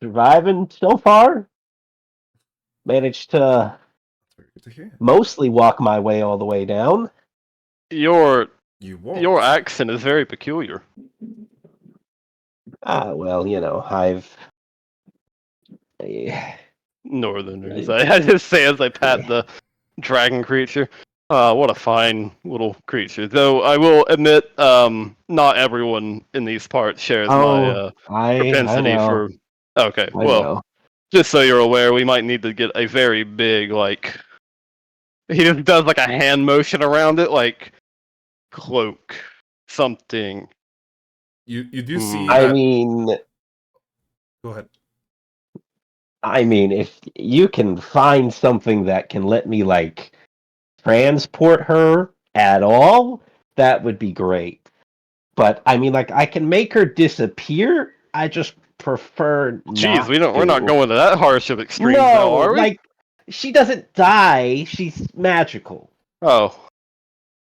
surviving so far. Managed to That's very good to hear. mostly walk my way all the way down. Your You walked. your accent is very peculiar. Well, I've Northerners. I just say as I pat the dragon creature. What a fine little creature. Though I will admit, not everyone in these parts shares my I propensity know. for. Okay, I well, know. just so you're aware, we might need to get a very big like. He just does like a hand motion around it, like cloak something. You do see I that. mean, Go ahead. if you can find something that can let me like transport her at all, that would be great. But I can make her disappear. I just prefer Jeez, not we're not to. going to that harsh of extremes No, now, are we? she doesn't die. She's magical. Oh,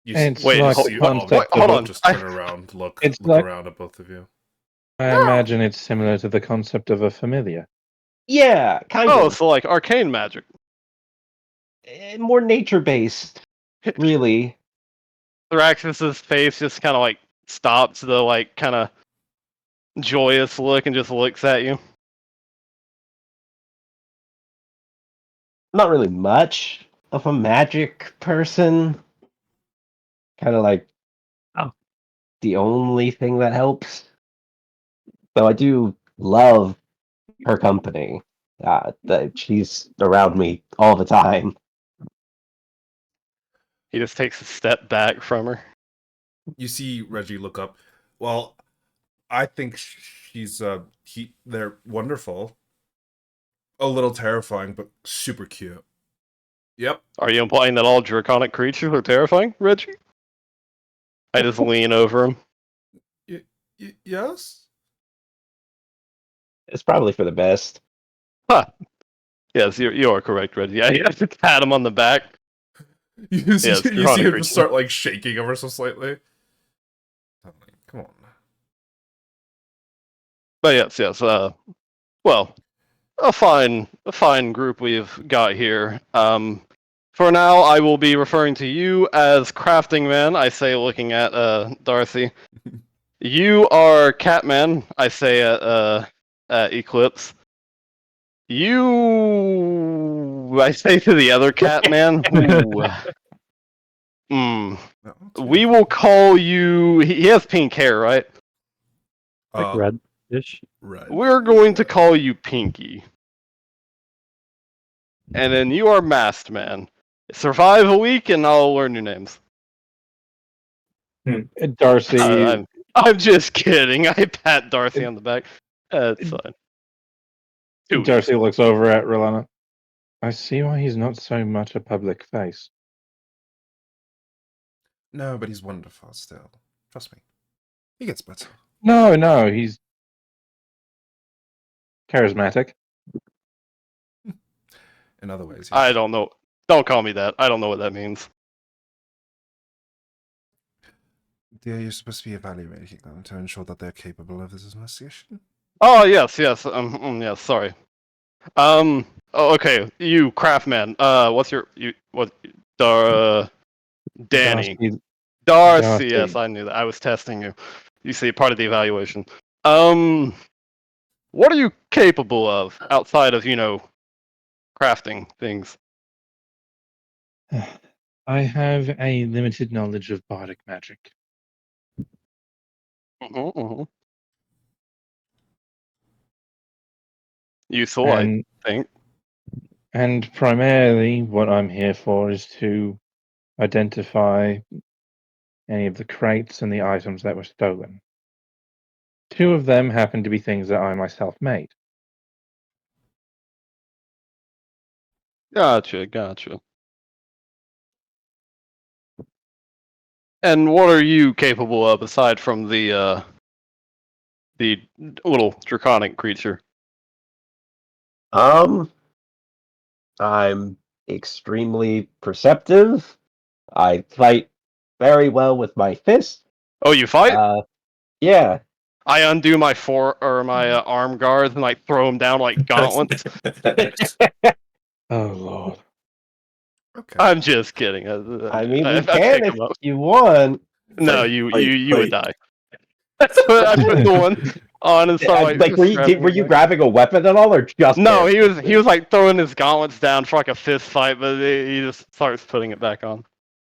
It's Wait, like hold- the what- concept hold of on. Just turn around, look It's like- around at both of you. I imagine it's similar to the concept of a familiar. Yeah, kind oh, of. so like arcane magic. More nature based, really. Thraxus's face just kind of like stops the like kind of joyous look and just looks at you. Not really much of a magic person. Kind of like the only thing that helps. Though I do love her company. That she's around me all the time. He just takes a step back from her. You see Reggie look up. Well, I think they're wonderful. A little terrifying, but super cute. Yep. Are you implying that all draconic creatures are terrifying, Reggie? I just lean over him. Yes. It's probably for the best. Huh. Yes, you are correct, Reggie. I have to pat him on the back. You see Yes, him draconic just creature. start like shaking ever so slightly. But yes. Well, a fine group we've got here. For now, I will be referring to you as Crafting Man. I say, looking at Darcy. You are Catman. I say at Eclipse. You, I say to the other Catman. Oh, that's We beautiful. will call you. He has pink hair, right? Like Uh, red-ish. Red. We're going to call you Pinky. And then you are Masked Man. Survive a week, and I'll learn your names. Darcy, I'm just kidding. I pat Darcy on the back. That's fine. 2 weeks. Darcy looks over at Rolana. I see why he's not so much a public face. No, but he's wonderful still. Trust me. He gets better. No, he's charismatic. In other ways, I yes. don't know. Don't call me that. I don't know what that means. Dear, you're supposed to be evaluating them to ensure that they're capable of this investigation. Oh yes. Yes. Sorry. Oh, okay. You Craftman. What's your Danny. Darcy, Darcy. Yes, I knew that. I was testing you. You see, part of the evaluation. What are you capable of outside of crafting things? I have a limited knowledge of bardic magic. Useful, I think. And primarily, what I'm here for is to identify any of the crates and the items that were stolen. 2 of them happen to be things that I myself made. Gotcha. And what are you capable of aside from the little draconic creature? I'm extremely perceptive. I fight very well with my fist. Oh, you fight? Yeah. I undo my arm guards and like throw them down like gauntlets. Oh lord! Okay. I'm just kidding. I mean, I you pick can 'em if up. you want. No, Fight, you fight, would fight. die. I put the one on and start like. Like, were you grabbing a weapon at all, or just? No, he was like throwing his gauntlets down for like a fist fight, but he just starts putting it back on.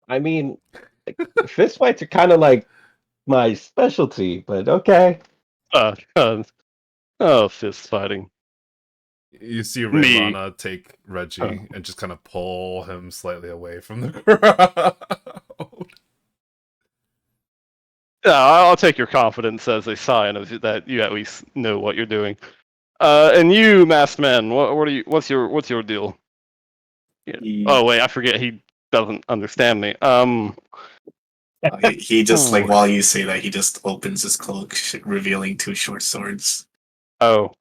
I mean, like, fist fights are kind of like my specialty, but okay. Fist fighting. You see Me. Raylana take Reggie and just kind of pull him slightly away from the crowd. Yeah, I'll take your confidence as a sign of that you at least know what you're doing. And you, Masked Man, what are you? What's your deal? Oh wait, I forget. He doesn't understand me. He just like while you say that, he just opens his cloak, revealing 2 short swords. Oh.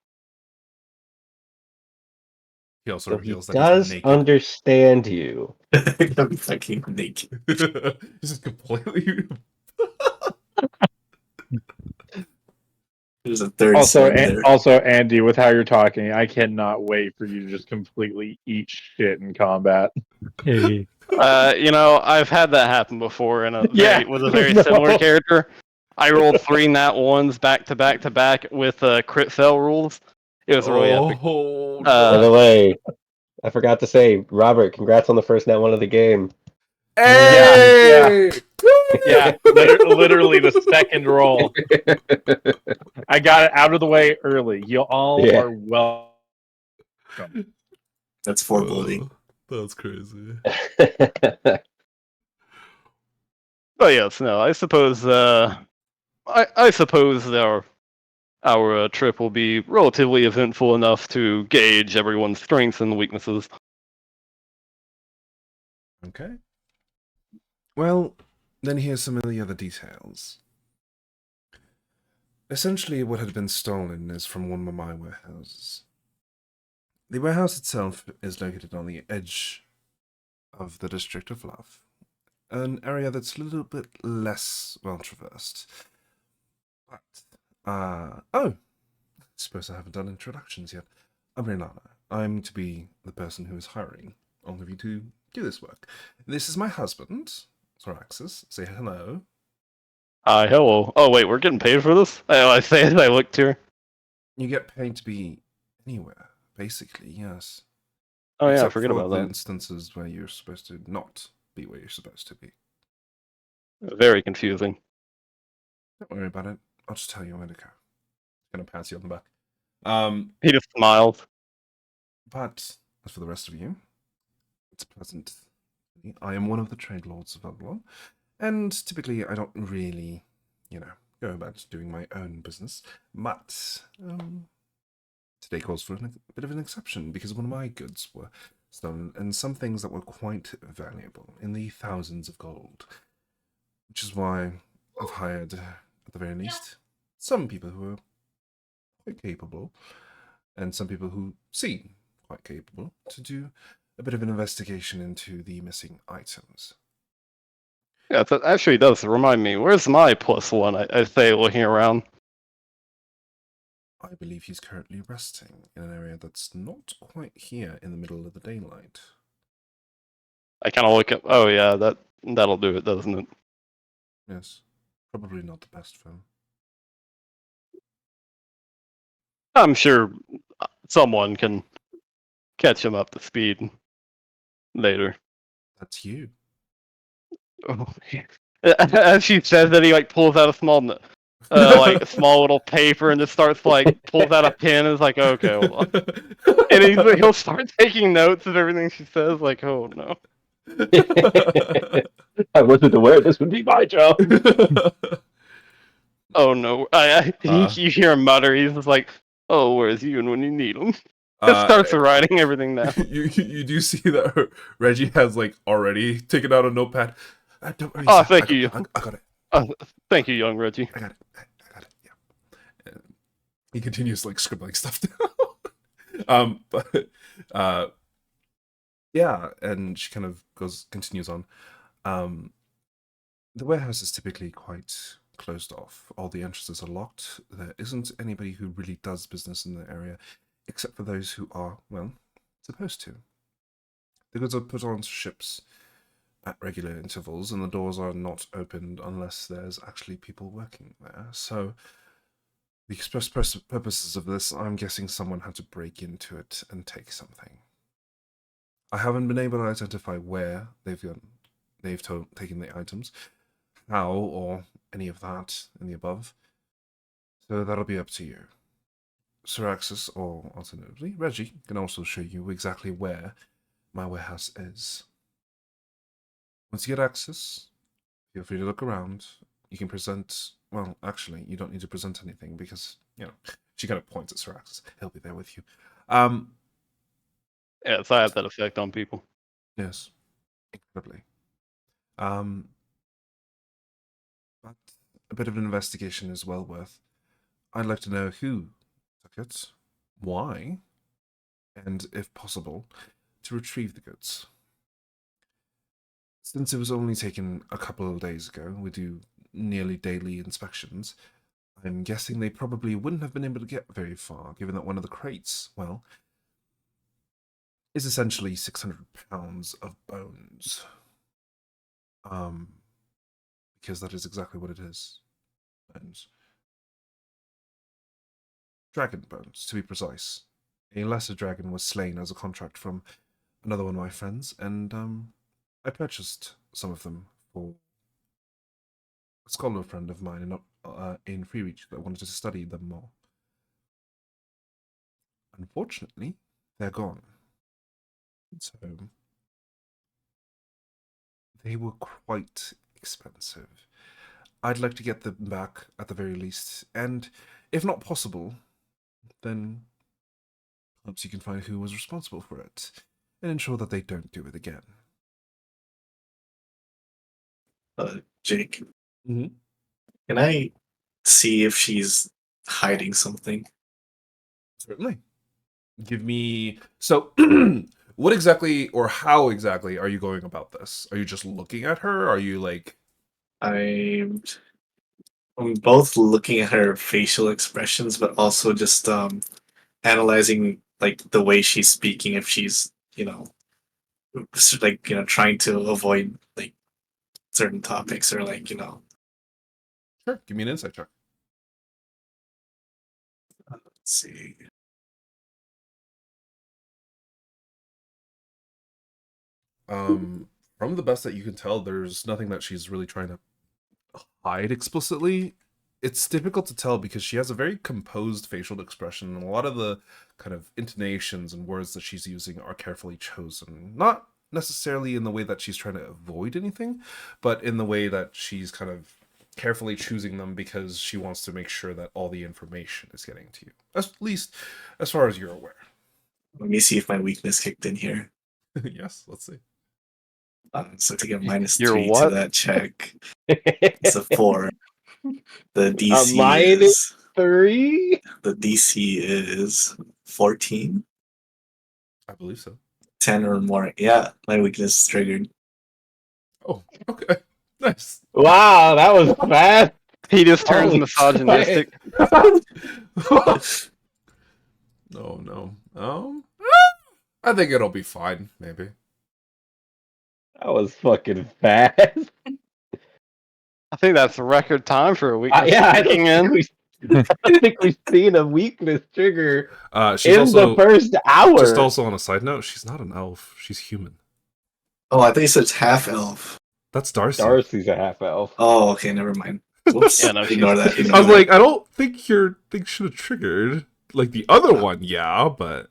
He also So he reveals that does he's naked. understand you. I'm fucking naked. He's just completely. There's a third sword there. Also, Andy, with how you're talking, I cannot wait for you to just completely eat shit in combat. Hey. I've had that happen before with a very No. similar character. I rolled 3 nat ones back to back with crit fail rules. It was really epic. By the way, I forgot to say, Robert, congrats on the first net 1 of the game. Hey! Yeah, literally the second roll. I got it out of the way early. You all are welcome. That's foreboding. That's crazy. But yes, no, I suppose I suppose our trip will be relatively eventful enough to gauge everyone's strengths and weaknesses. Okay. Well, then here's some of the other details. Essentially, what had been stolen is from one of my warehouses. The warehouse itself is located on the edge of the District of Love, an area that's a little bit less well traversed. But, suppose I haven't done introductions yet. I'm Renana. I'm to be the person who is hiring all of you to do this work. This is my husband, Soraxis. Say hello. Hi, hello. Oh wait, we're getting paid for this? I say as I look to her. You get paid to be anywhere, basically, yes. Oh yeah, I Except forget for about the that. instances where you're supposed to not be where you're supposed to be. Very confusing. Don't worry about it. I'll just tell you when to go. Gonna pat you on the back. He just smiles. But as for the rest of you, it's pleasant. I am one of the trade lords of Avalon, and typically I don't really, go about doing my own business. But today calls for a bit of an exception because one of my goods were stolen, and some things that were quite valuable, in the thousands of gold. Which is why I've hired, at the very least, some people who are quite capable, and some people who seem quite capable, to do a bit of an investigation into the missing items. Yeah, that actually does remind me. Where's my +1? I say, looking around. I believe he's currently resting in an area that's not quite here in the middle of the daylight. I kind of look up. Oh yeah, that'll do it, doesn't it? Yes, probably not the best for him. I'm sure someone can catch him up to speed later. That's you. Oh, as she says that, he like pulls out a small, like a small little paper and just starts like pulls out a pen and is like, okay, hold on. And he'll start taking notes of everything she says. Like, oh no. I wasn't aware this would be my job. Oh no. You hear him mutter. He's just like, oh, where's Ewan when you need him? Just starts writing everything down. You do see that Reggie has like already taken out a notepad. Don't worry. Oh, sir. thank you. I got it. Thank you, young Reggie. I got it. Yeah. And he continues like scribbling stuff down. Yeah, and she kind of continues on. The warehouse is typically quite closed off. All the entrances are locked. There isn't anybody who really does business in the area, except for those who are, well, supposed to. The goods are put onto ships at regular intervals, and the doors are not opened unless there's actually people working there. So, the express purposes of this, I'm guessing someone had to break into it and take something. I haven't been able to identify where they've taken the items, how, or any of that in the above. So that'll be up to you. Soraxis, or alternatively, Reggie, can also show you exactly where my warehouse is. Once you get access, feel free to look around. You can present... Well, actually, you don't need to present anything because, she kind of points at Soraxis. He'll be there with you. Yeah, it's had that effect on people. Yes. Incredibly. But a bit of an investigation is well worth. I'd like to know who took it, why, and, if possible, to retrieve the goods. Since it was only taken a couple of days ago, we do nearly daily inspections. I'm guessing they probably wouldn't have been able to get very far, given that one of the crates, well, is essentially 600 pounds of bones. Because that is exactly what it is. Bones. Dragon bones, to be precise. A lesser dragon was slain as a contract from another one of my friends, and I purchased some of them for a scholar friend of mine in Free Reach that wanted to study them more. Unfortunately, they're gone. So they were quite expensive. I'd like to get them back at the very least, and if not possible, then perhaps you can find who was responsible for it and ensure that they don't do it again. Jake, Mm-hmm. can I see if she's hiding something? Certainly. Give me... So, what exactly or how exactly are you going about this? Are you just looking at her? Are you like... I'm I'm both looking at her facial expressions, but also just analyzing like the way she's speaking. If she's trying to avoid like certain topics or Sure. Give me an insight check. let's see. From the best that you can tell, there's nothing that she's really trying to hide explicitly. It's difficult to tell because she has a very composed facial expression, and a lot of the kind of intonations and words that she's using are carefully chosen. Not necessarily in the way that she's trying to avoid anything, but in the way that she's kind of carefully choosing them because she wants to make sure that all the information is getting to you. At least as far as you're aware. Let me see if my weakness kicked in here. Yes, let's see. So to get minus Your 3 what? to that check, it's a 4. The DC minus is 3? the DC is 14, I believe so. 10 or more. Yeah, my weakness is triggered. Oh, okay. Nice. Wow, that was fast. He just turns Holy misogynistic. No, no. I think it'll be fine, maybe. That was fucking fast. I think that's record time for a weakness Yeah, I kicking don't, in. I think we've seen a weakness trigger She's in also the first hour. just also on a side note, she's not an elf. She's human. Oh, I thought you said it's half elf. That's Darcy. Darcy's a half elf. Oh, okay, never mind. Whoops. Yeah, no, Ignore that. I Ignore was that. like, I don't think your thing should have triggered. Like the other one, yeah, but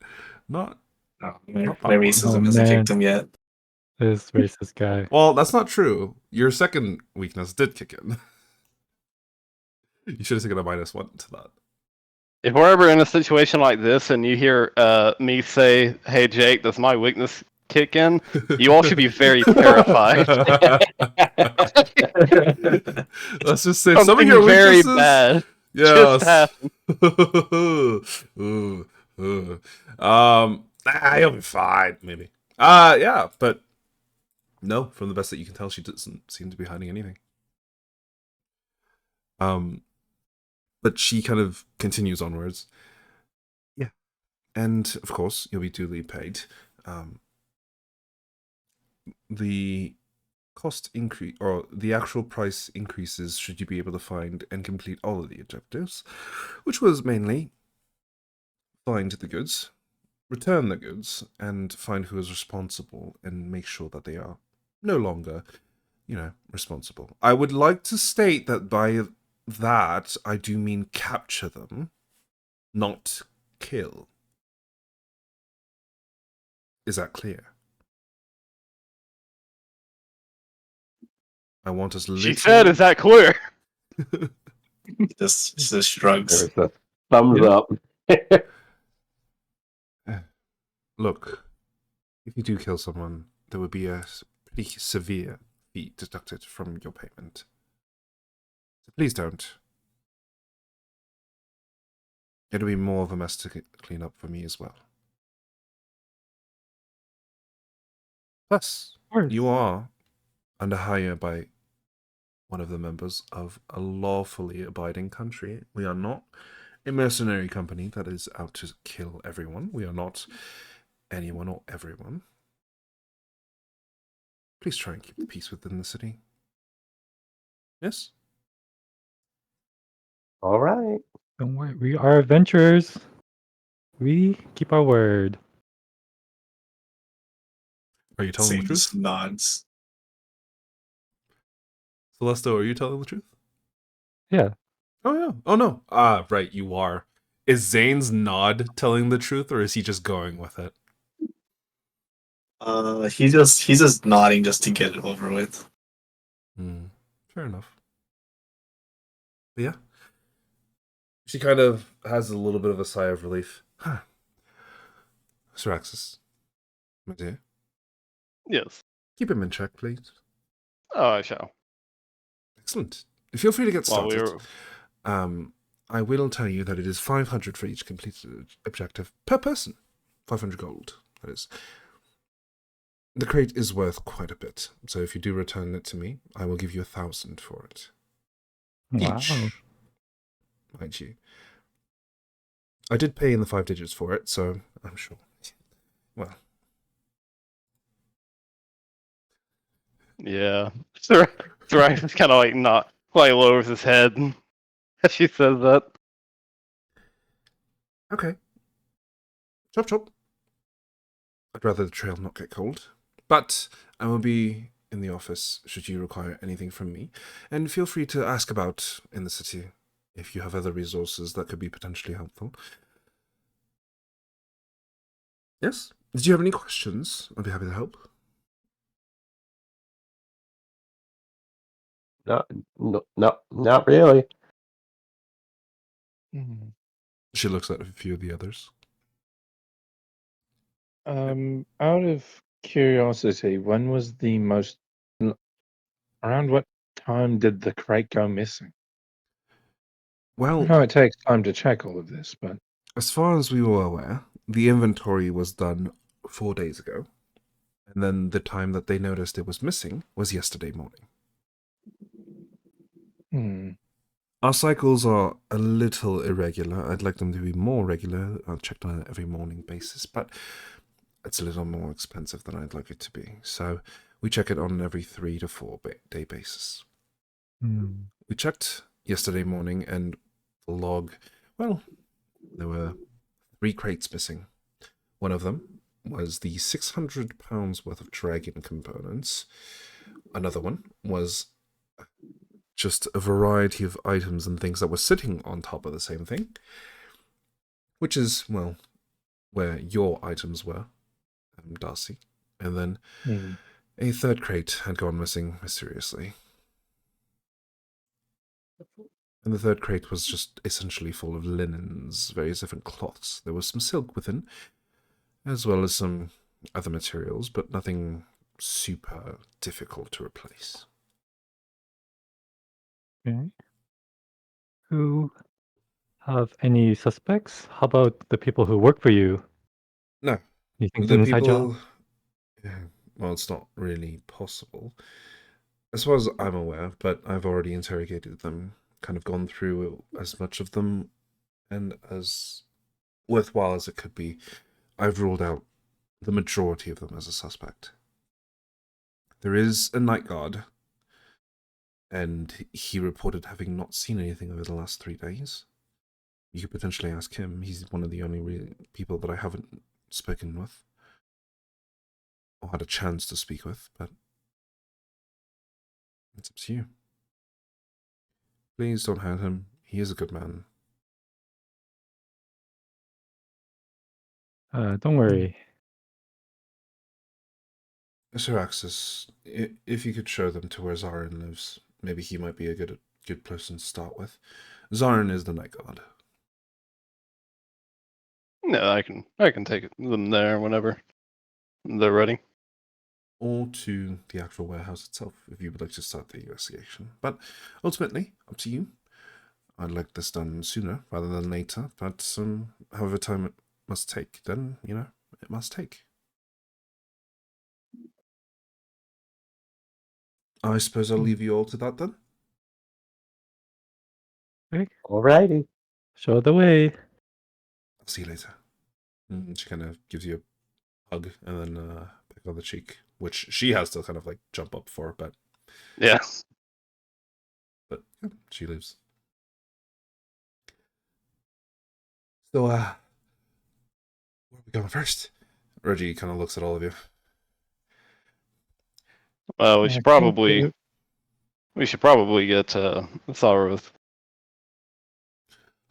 not. Oh, Not my that one. racism Oh, hasn't man. kicked him yet. This racist guy. Well, that's not true. Your second weakness did kick in. You should have taken a -1 to that. If we're ever in a situation like this and you hear me say, "Hey Jake, does my weakness kick in?" You all should be very terrified. Let's just say some of Something your very weaknesses. bad Yes. just happened. You'll be fine, maybe. Yeah, but no, from the best that you can tell, she doesn't seem to be hiding anything. But she kind of continues onwards. Yeah. And of course, you'll be duly paid. The cost increase or the actual price increases should you be able to find and complete all of the objectives, which was mainly find the goods, return the goods, and find who is responsible and make sure that they are no longer, responsible. I would like to state that by that I do mean capture them, not kill. Is that clear? I want us She said, "Is that clear?" Just shrugs. There's a thumbs up. Look, if you do kill someone, there would be a pretty severe fee deducted from your payment. So please don't. It'll be more of a mess to clean up for me as well. Plus, you are under hire by one of the members of a lawfully abiding country. We are not a mercenary company that is out to kill everyone. We are not anyone or everyone. Please try and keep the peace within the city. Yes? All right. Don't worry, we are adventurers. We keep our word. Are you telling the Seems truth? nods. Celesto, are you telling the truth? Yeah. Oh, yeah. Oh, no. Right, you are. Is Zane's nod telling the truth, or is he just going with it? He's just nodding just to get it over with. Fair enough. But yeah. She kind of has a little bit of a sigh of relief. Huh. Sir Axis, my dear, Yes. keep him in check, please. Oh, I shall. Excellent. Feel free to get While started. I will tell you that it is 500 for each completed objective per person. 500 gold, that is. The crate is worth quite a bit, so if you do return it to me, I will give you 1,000 for it. Wow. each, mind you. I did pay in the 5 digits for it, so I'm sure. Well, Yeah. Thrive is kind of like not like lowers his head as she says that. okay. Chop chop. I'd rather the trail not get cold. But I will be in the office should you require anything from me. And feel free to ask about in the city if you have other resources that could be potentially helpful. Yes? Did you have any questions? I'd be happy to help. Not really. She looks at a few of the others. Out of curiosity, when was the most around what time did the crate go missing? I Well, know it takes time to check all of this, but as far as we were aware, the inventory was done 4 days ago. And then the time that they noticed it was missing was yesterday morning. Our cycles are a little irregular. I'd like them to be more regular. I'll check on an every morning basis, but it's a little more expensive than I'd like it to be. So we check it on an every 3 to 4 day basis. We checked yesterday morning and the log, well, there were 3 crates missing. One of them was the 600 pounds worth of dragon components. Another one was just a variety of items and things that were sitting on top of the same thing, which is, well, where your items were, Darcy. And then a 3rd crate had gone missing mysteriously. And the 3rd crate was just essentially full of linens, various different cloths. There was some silk within, as well as some other materials, but nothing super difficult to replace. Okay. Who have any suspects? How about the people who work for you? No. You think it's The an inside job? well, it's not really possible. As far as I'm aware, but I've already interrogated them, kind of gone through as much of them, and as worthwhile as it could be, I've ruled out the majority of them as a suspect. There is a night guard, and he reported having not seen anything over the last 3 days. You could potentially ask him. He's one of the only people that I haven't spoken with, or had a chance to speak with, but it's up to you. Please don't hurt him. He is a good man. Don't worry. Sir Axis, if you could show them to where Zarin lives, maybe he might be a good person to start with. Zarin is the night guard. No, I can take them there whenever they're ready. Or to the actual warehouse itself, if you would like to start the investigation. But ultimately, up to you. I'd like this done sooner rather than later, but however time it must take, then, it must take. I suppose I'll leave you all to that then? Alrighty. Show the way. I'll see you later. And she kind of gives you a hug and then pick on the cheek, which she has to kind of like jump up for, but Yeah. yeah, she leaves. So, where are we going first? Reggie kind of looks at all of you. Well, we I should think probably get Saros.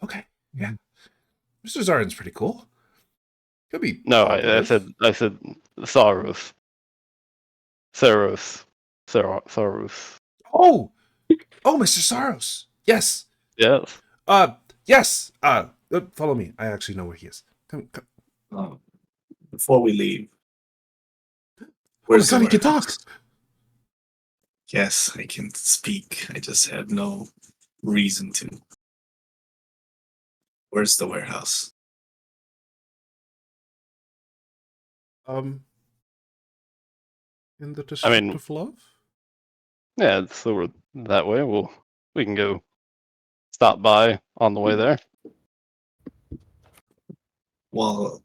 Okay, yeah. Mr. Zarin's pretty cool. Could be. No, I said Saros. Saros. Oh, Mr. Saros. Yes. Yes. Yes. Follow me. I actually know where he is. Come. Before we leave, Oh my where's God, the he can talk. warehouse? Yes, I can speak. I just have no reason to. Where's the warehouse? In the District mean- of Love? Yeah, so we're that way. We can go stop by on the way there. While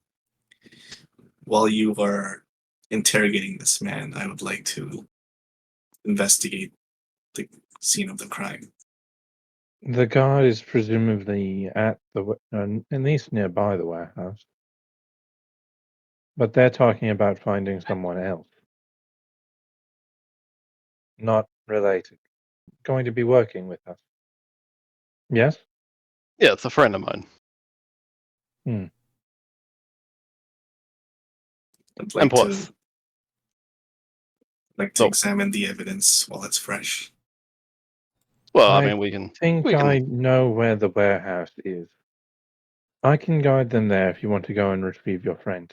you are interrogating this man, I would like to investigate the scene of the crime. The guard is presumably at at least nearby the warehouse. But they're talking about finding someone else. Not related. Going to be working with us. Yes? Yeah, it's a friend of mine. I'd And like plus, to Oh. examine the evidence while it's fresh. well, I I mean, we can. think We can- I know where the warehouse is. I can guide them there if you want to go and retrieve your friend.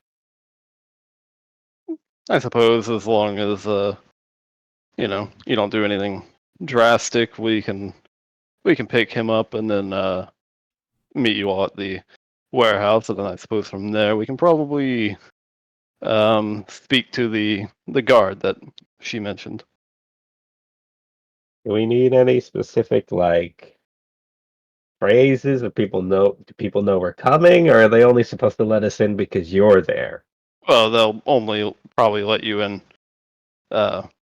I suppose as long as you don't do anything drastic, we can pick him up and then meet you all at the warehouse, and then I suppose from there we can probably speak to the guard that she mentioned. Do we need any specific like phrases that people know? Do people know we're coming, or are they only supposed to let us in because you're there? Well, they'll only probably let you in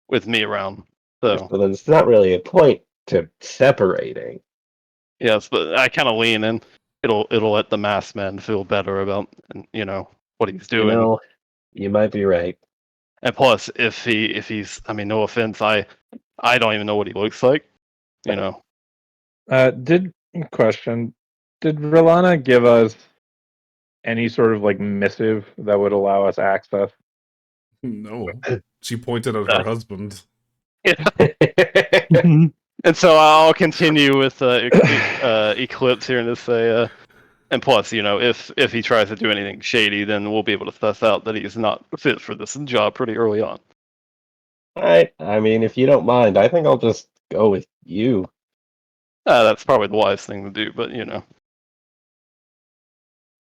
with me around. So So then it's not really a point to separating. yes, but I kind of lean in. It'll let the masked man feel better about what he's You doing. know, you might be right. And plus, if he's, I mean, no offense, I don't even know what he looks like. Did Rolana give us any sort of like missive that would allow us access? No. She pointed at her husband. And so I'll continue with Eclipse here and just say, and plus, if he tries to do anything shady, then we'll be able to suss out that he's not fit for this job pretty early on. Alright, I mean, if you don't mind, I think I'll just go with you. That's probably the wise thing to do, but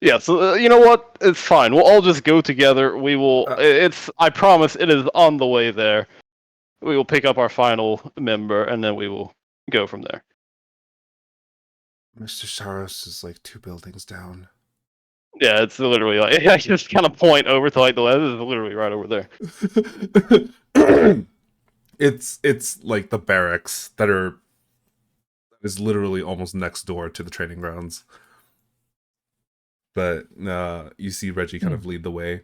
Yeah, so you know what? It's fine. We'll all just go together. We will. I promise. It is on the way there. We will pick up our final member, and then we will go from there. Mr. Saros is like 2 buildings down. Yeah, it's literally like I just kind of point over to like the left. It's literally right over there. It's like the barracks that is literally almost next door to the training grounds. But you see Reggie kind of lead the way,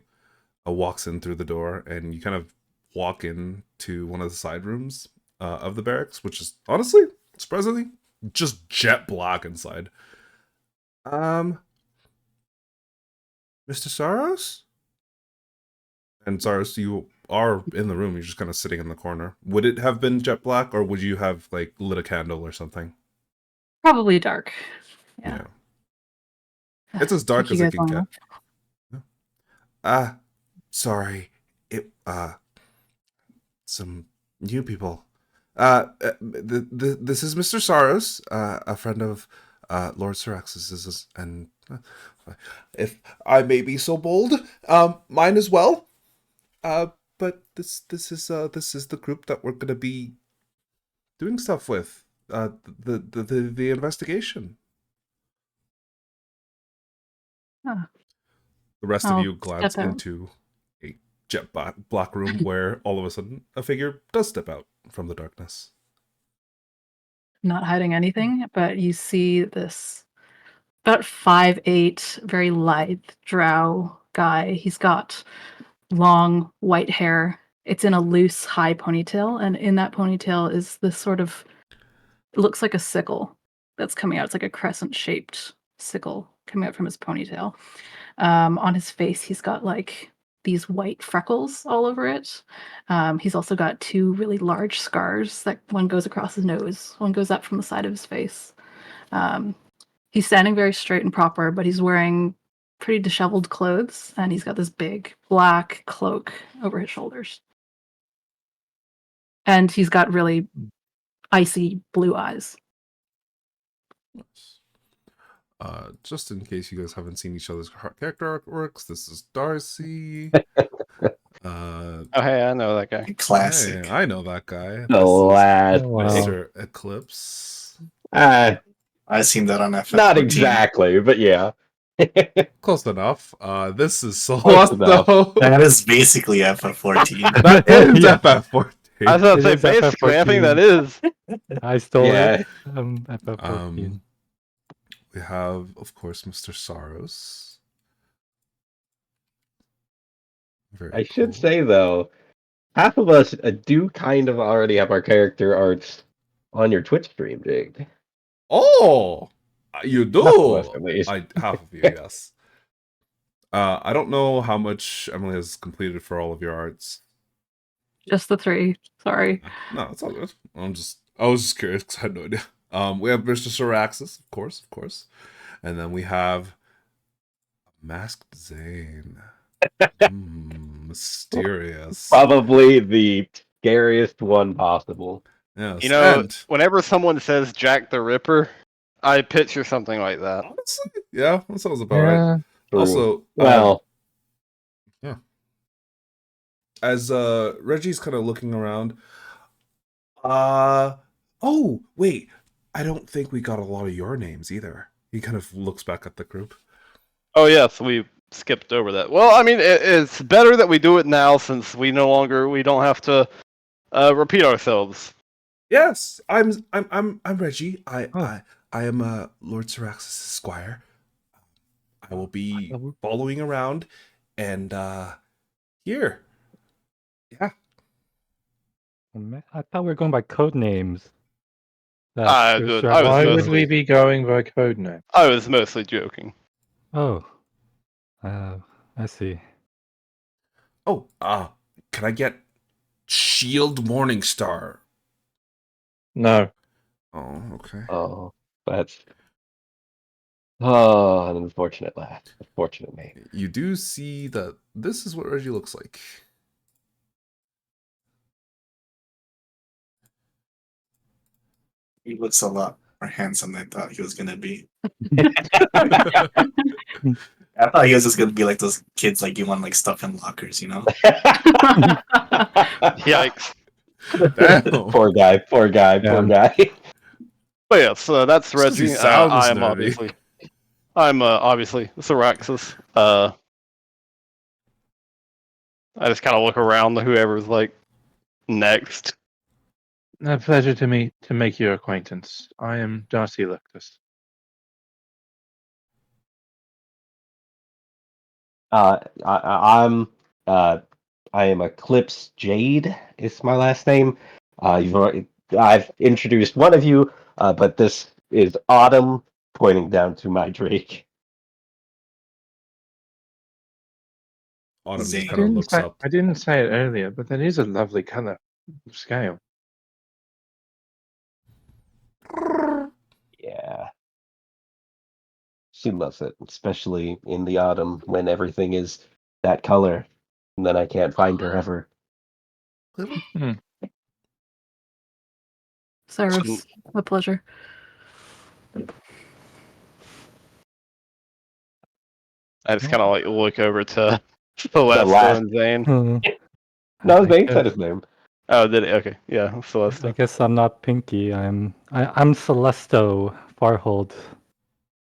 walks in through the door, and you kind of walk in to one of the side rooms of the barracks, which is honestly, surprisingly, just jet black inside. Mr. Saros? And Saros, you are in the room, you're just kind of sitting in the corner. Would it have been jet black, or would you have like lit a candle or something? Probably dark. Yeah. It's as dark Think as you it guys can wanna get. Sorry. Some new people. This is Mr. Saros, a friend of Lord Syrax's, and if I may be so bold, mine as well. But this is the group that we're gonna be doing stuff with. The investigation. Huh. The rest of I'll you glance step out. into a jet black room where all of a sudden a figure does step out from the darkness. Not hiding anything, but you see this about 5'8", very lithe drow guy. He's got long white hair. It's in a loose high ponytail, and in that ponytail is this sort of, it looks like a sickle that's coming out. It's like a crescent shaped sickle coming out from his ponytail. On his face, he's got like these white freckles all over it. He's also got 2 really large scars. That one goes across his nose, one goes up from the side of his face. He's standing very straight and proper, but he's wearing pretty disheveled clothes, and he's got this big black cloak over his shoulders. And he's got really icy blue eyes. Just in case you guys haven't seen each other's character artworks, this is Darcy. Oh, hey, I know that guy. Classic. Hey, I know that guy. The last Oh, wow. Mr. Eclipse. I've seen that on FF14. Not exactly, but yeah. Close enough. This is Close enough. Celeste. That is basically FF14. That is Yeah. FF14. I was about It to is say, basically, I think that is. I stole Yeah. it from FF14. We have, of course, Mr. Saros. Very I should cool. say though, half of us do kind of already have our character arts on your Twitch stream, Jake. Oh, you do. Half of us, at least. Half of you, yes. I don't know how much Emily has completed for all of your arts. Just the 3. Sorry. No, it's all good. I was just curious because I had no idea. We have Mr. Siraxis, of course, and then we have Masked Zane. Mysterious. Probably the scariest one possible. Yes. You know, and whenever someone says Jack the Ripper, I picture something like that. honestly, yeah, that sounds about right. True. Also, well, as Reggie's kind of looking around, oh wait, I don't think we got a lot of your names either. He kind of looks back at the group. Oh yes, we skipped over that. Well, I mean, it's better that we do it now since we don't have to repeat ourselves. Yes, I'm Reggie. I Oh. I am Lord Siraxis' squire. I will be following around, and here. Yeah. Oh, man, I thought we were going by code names. Good. I was Why would mostly- we be going by code name? I was mostly joking. Oh. I see. Oh, can I get Shield Morningstar? No. Oh, okay. that's an unfortunate name. You do see that this is what Reggie looks like. He looks a lot more handsome than I thought he was gonna be. I thought he was just gonna be like those kids like you want like stuff in lockers, you know? Yikes. Damn. Poor guy. But yeah, so that's Just 'cause he Reggie. sounds I am nerdy. obviously Siraxis. I just kind of look around to whoever's like next. A pleasure to make your acquaintance. I am Darcy Lectus. I am Eclipse Jade. Is my last name. I've introduced one of you, but this is Autumn, pointing down to my Drake. Autumn Zane. just kind of looks up. I didn't say it earlier, but that is a lovely color scale. Yeah. She loves it, especially in the autumn when everything is that color, and then I can't find her ever. Cyrus, a pleasure. I just kind of like look over to Celeste last- and Zane. No, I Zane guess- said his name. Oh, did it? Okay, yeah, I Celeste. guess I'm not Pinky. I'm Celesto Farhold,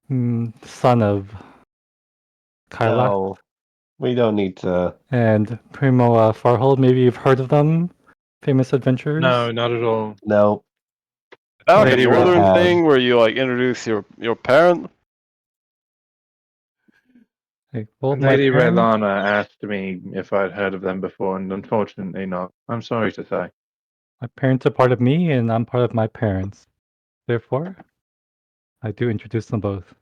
son of Kyla No, we don't need to. and Primo Farhold. Maybe you've heard of them. Famous adventurers. No, not at all. No. Oh, like a Lady northern Red. thing where you like introduce your parent. Like, well, my Lady parents- Relana asked me if I'd heard of them before, and unfortunately not. I'm sorry to say. My parents are part of me, and I'm part of my parents. Therefore, I do introduce them both.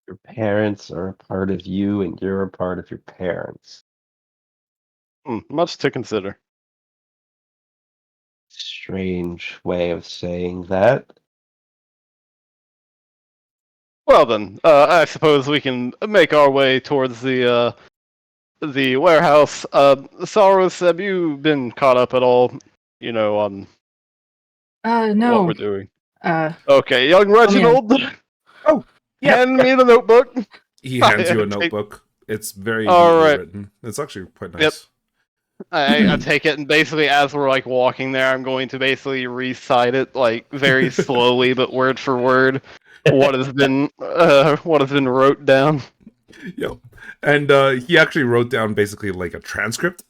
Your parents are a part of you, and you're a part of your parents. Much to consider. Strange way of saying that. Well then, I suppose we can make our way towards the warehouse. Saros, have you been caught up at all? You know, on what No. we're doing. Come Okay, young in. Reginald. Oh, yeah. Hand me the notebook. He hands you a Okay. notebook. It's very All neatly right. written. It's actually quite nice. Yep. I take it, and basically, as we're like walking there, I'm going to basically recite it like very slowly, but word for word, what has been wrote down. Yep. And he actually wrote down basically like a transcript.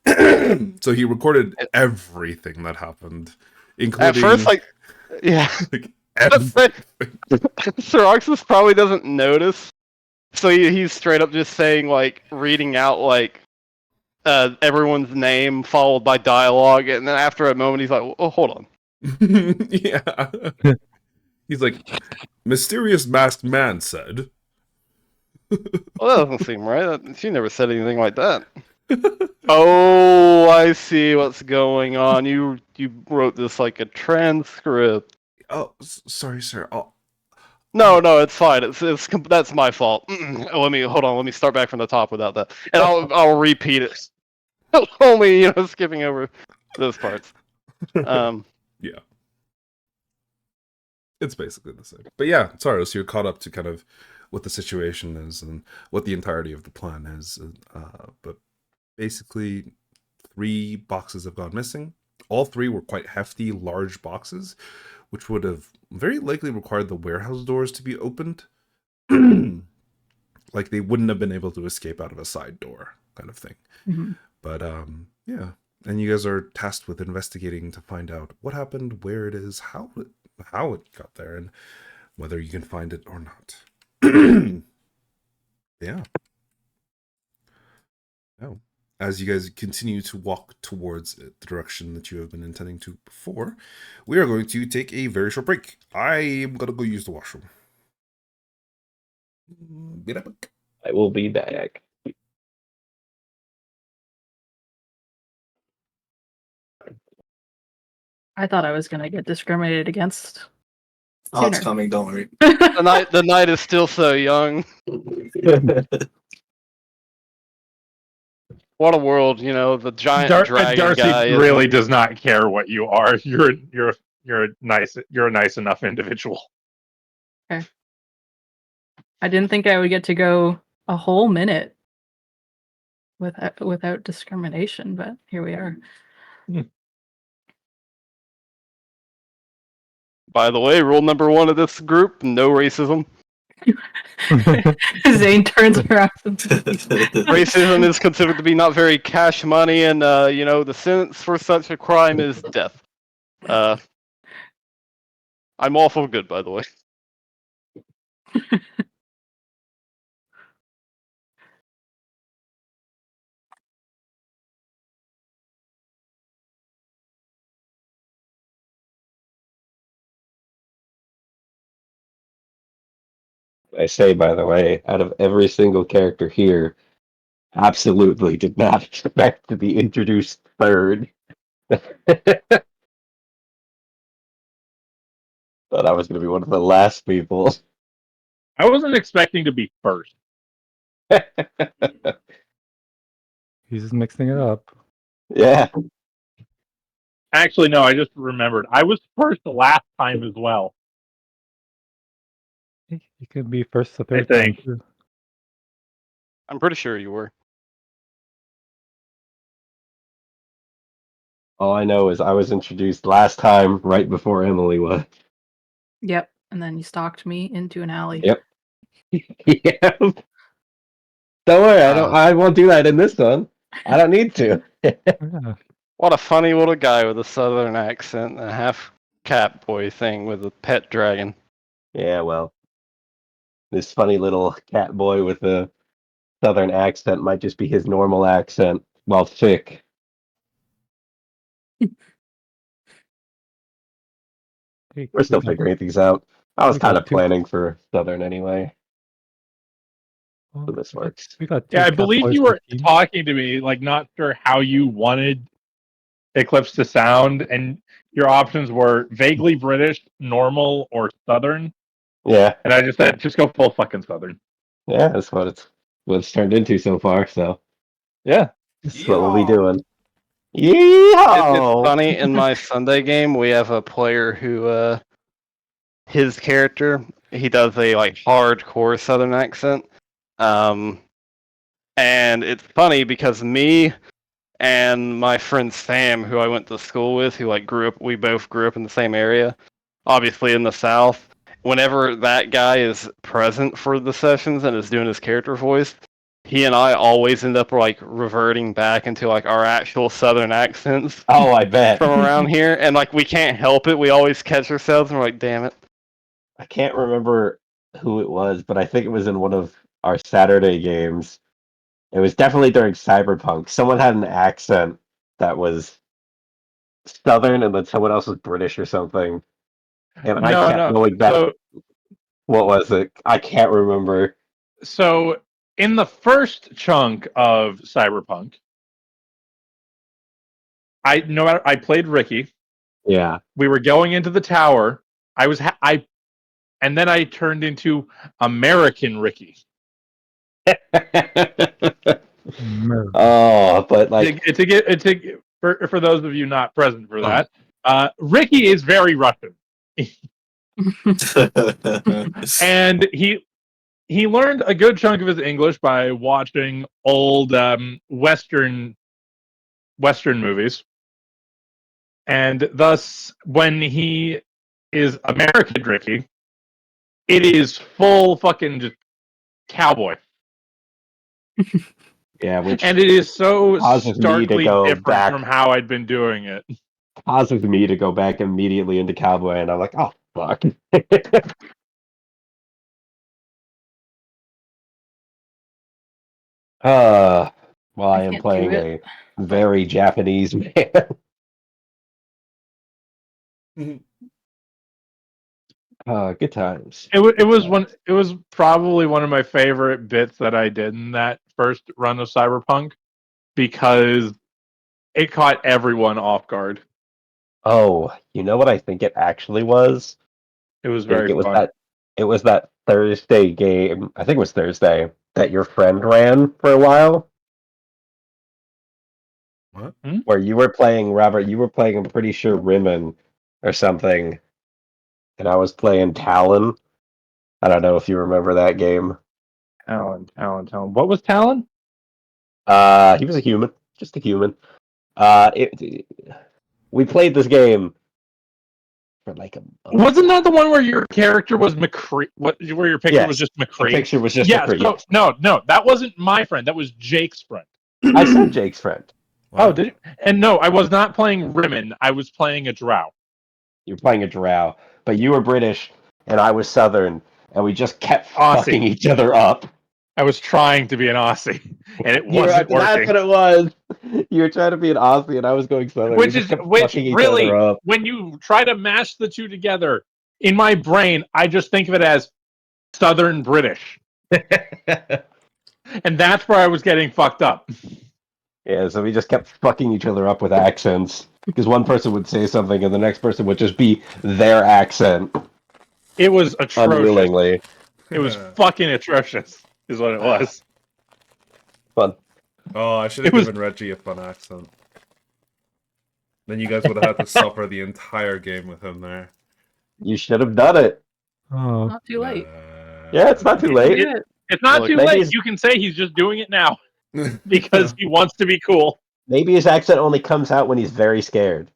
So he recorded everything that happened, including At first, like, yeah, like Let's say- everything. Sir probably doesn't notice, so he's straight up just saying like reading out like everyone's name followed by dialogue, and then after a moment he's like, "Oh, hold on." Yeah. He's like, mysterious masked man said. Well, that doesn't seem right. She never said anything like that. Oh, I see what's going on. You wrote this like a transcript. Oh, sorry, sir. No, it's fine. It's that's my fault. Let me start back from the top without that, and I'll repeat it. Only skipping over those parts. Yeah. It's basically the same. But yeah, sorry, so you're caught up to kind of what the situation is and what the entirety of the plan is. But basically, 3 boxes have gone missing. All 3 were quite hefty, large boxes, which would have very likely required the warehouse doors to be opened. Like they wouldn't have been able to escape out of a side door, kind of thing. Mhm. But yeah. And you guys are tasked with investigating to find out what happened, where it is, how it got there, and whether you can find it or not. Yeah. Now, as you guys continue to walk towards the direction that you have been intending to before, we are going to take a very short break. I am going to go use the washroom. Be right back. I will be back. I thought I was gonna get discriminated against. Oh, it's Sooner. coming. Don't worry. The night is still so young. What a world, the giant dragon Darcy guy. really does not care what you are. You're a nice enough individual. I didn't think I would get to go a whole minute without discrimination, but here we are. By the way, rule number 1 of this group: no racism. Zane turns around. Racism is considered to be not very cash money, and the sentence for such a crime is death. I'm awful good, by the way. I say, by the way, out of every single character here, absolutely did not expect to be introduced third. Thought I was going to be one of the last people. I wasn't expecting to be first. He's just mixing it up. Yeah. Actually, no, I just remembered. I was first the last time as well. He could be first the third think. time too. I'm pretty sure you were. All I know is I was introduced last time right before Emily was. Yep, and then you stalked me into an alley. Yep. Yeah. Don't worry, I won't do that in this one. I don't need to. Yeah. What a funny little guy with a southern accent and a half cat boy thing with a pet dragon. Yeah, well, this funny little cat boy with a southern accent might just be his normal accent, while thick. We're still figuring things out. I was we got kind of two- planning for southern anyway, Well, so this works. We got two Yeah, I cat believe boys you per were team. talking to me, like not sure how you wanted Eclipse to sound, and your options were vaguely British, normal, or Southern. Yeah, And I just said, just go full fucking Southern. yeah, that's what it's turned into so far. So Yeah. this is what we'll be doing. It's Yeehaw! funny, in my Sunday game, we have a player who, his character, he does a like hardcore Southern accent. And it's funny because me and my friend Sam, who I went to school with, who like we both grew up in the same area, obviously in the South. Whenever that guy is present for the sessions and is doing his character voice, he and I always end up like reverting back into like our actual Southern accents Oh, I bet. from around here, and like we can't help it. We always catch ourselves and we're like, damn it. I can't remember who it was, but I think it was in one of our Saturday games. It was definitely during Cyberpunk. Someone had an accent that was Southern, and then someone else was British or something. And I kept going back. So, What was it? I can't remember. so in the first chunk of Cyberpunk, I played Ricky. Yeah. We were going into the tower. And then I turned into American Ricky. Oh, but like For those of you not present for that, Ricky is very Russian, and he learned a good chunk of his English by watching old Western movies, and thus when he is American Ricky, it is full fucking just cowboy. yeah, which And it is so causes me to starkly go different back. from how I'd been doing it. Causes me to go back immediately into cowboy, and I'm like, oh fuck. Well, I am can't playing do a it. very Japanese man. Good times. It was probably one of my favorite bits that I did in that first run of Cyberpunk because it caught everyone off guard. Oh, you know what I think it actually was? It was I think very fun. it was that Thursday game. I think it was Thursday that your friend ran for a while. What? Where you were playing, Robert, you were playing, I'm pretty sure, Rimmon or something. And I was playing Talon. I don't know if you remember that game. Talon. What was Talon? He was a human. Just a human. We played this game for like a Wasn't that the one where your character was McCree? Where your picture was just the McCree? picture was just Yeah. McCree. No, that wasn't my friend. That was Jake's friend. I said Jake's friend. Wow. Oh, did you? And no, I was not playing Rimmon. I was playing a drow. You're playing a drow, but you were British and I was Southern, and we just kept Aussie. fucking each other up. I was trying to be an Aussie, and it wasn't That's working. what it was. You were trying to be an Aussie, and I was going Southern. Which we just kept which fucking each really, other up. when you try to mash the two together, in my brain, I just think of it as Southern British, and that's where I was getting fucked up. Yeah, so we just kept fucking each other up with accents because one person would say something and the next person would just be their accent It was atrocious. unwillingly. It was fucking atrocious, is what it was. Fun. Oh, I should have given Reggie a fun accent. Then you guys would have had to suffer the entire game with him there. You should have done it. Oh, Not too late. Yeah, it's not too late. It's not too maybe late. it's- You can say he's just doing it now because he wants to be cool. Maybe his accent only comes out when he's very scared.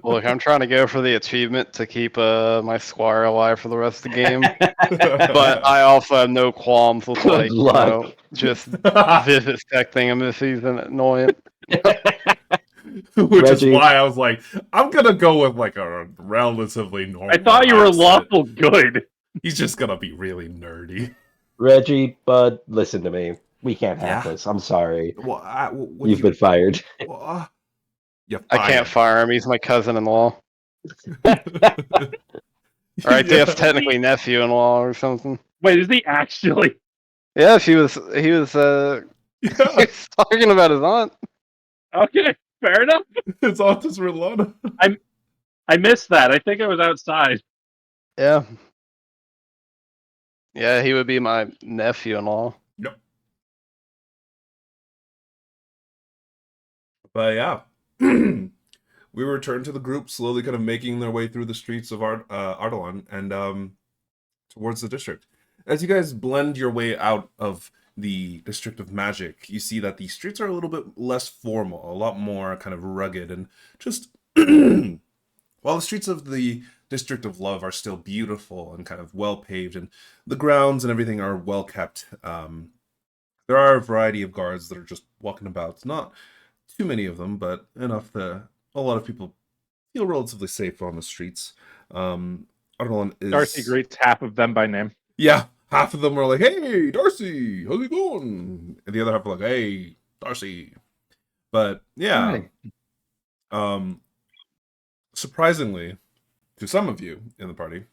Look, I'm trying to go for the achievement to keep my squire alive for the rest of the game. But I also have no qualms with Good like luck. just vivisecting him if he's an annoyance. Which Reggie. is why I was like, I'm gonna go with like a relatively normal. I thought you were accent. lawful good. He's just gonna be really nerdy. Reggie, bud, listen to me. We can't have Yeah. this. I'm sorry. Well, You've been fired. Well, you're I can't fire him. He's my cousin-in-law. fired. Or I guess technically nephew-in-law or something. Wait, is he actually? Yeah, he was he was Yeah, talking about his aunt. Okay, fair enough. his aunt is Rilana. I missed that. I think I was outside. Yeah. Yeah, he would be my nephew-in-law. But yeah, we returned to the group, slowly kind of making their way through the streets of Ardalan and towards the district. As you guys blend your way out of the District of Magic, you see that the streets are a little bit less formal, a lot more kind of rugged, and just while the streets of the District of Love are still beautiful and kind of well paved, and the grounds and everything are well kept, there are a variety of guards that are just walking about. Not too many of them, but enough that a lot of people feel relatively safe on the streets. Arnold is Darcy greets half of them by name. yeah, half of them are like, "Hey, Darcy, how's it going?" And the other half are like, "Hey, Darcy." But yeah, surprisingly, to some of you in the party,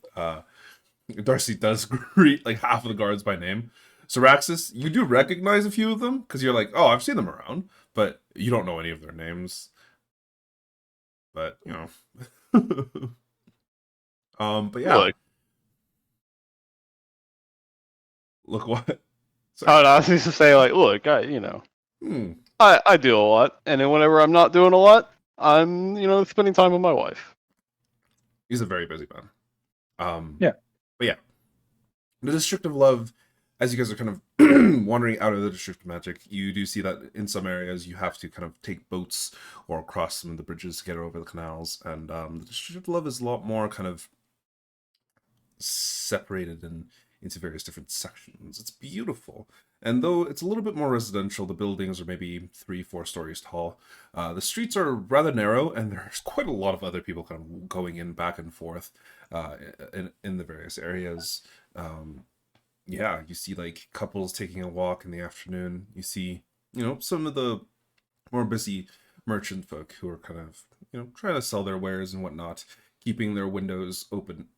Darcy does greet like half of the guards by name. Syraxis, you do recognize a few of them because you're like, "Oh, I've seen them around," but you don't know any of their names. But you know, but yeah, look what. Oh, no, I was just to say, like, look, I do a lot, and then whenever I'm not doing a lot, I'm, spending time with my wife. He's a very busy man. Yeah. But yeah, the District of Love, as you guys are kind of wandering out of the District of Magic, you do see that in some areas you have to kind of take boats or cross some of the bridges to get over the canals, and the District of Love is a lot more kind of separated into various different sections. It's beautiful. And though it's a little bit more residential, the buildings are maybe 3-4 stories tall. The streets are rather narrow, and there's quite a lot of other people kind of going in back and forth in the various areas. Yeah, you see like couples taking a walk in the afternoon. You see, some of the more busy merchant folk who are kind of, trying to sell their wares and whatnot, keeping their windows open.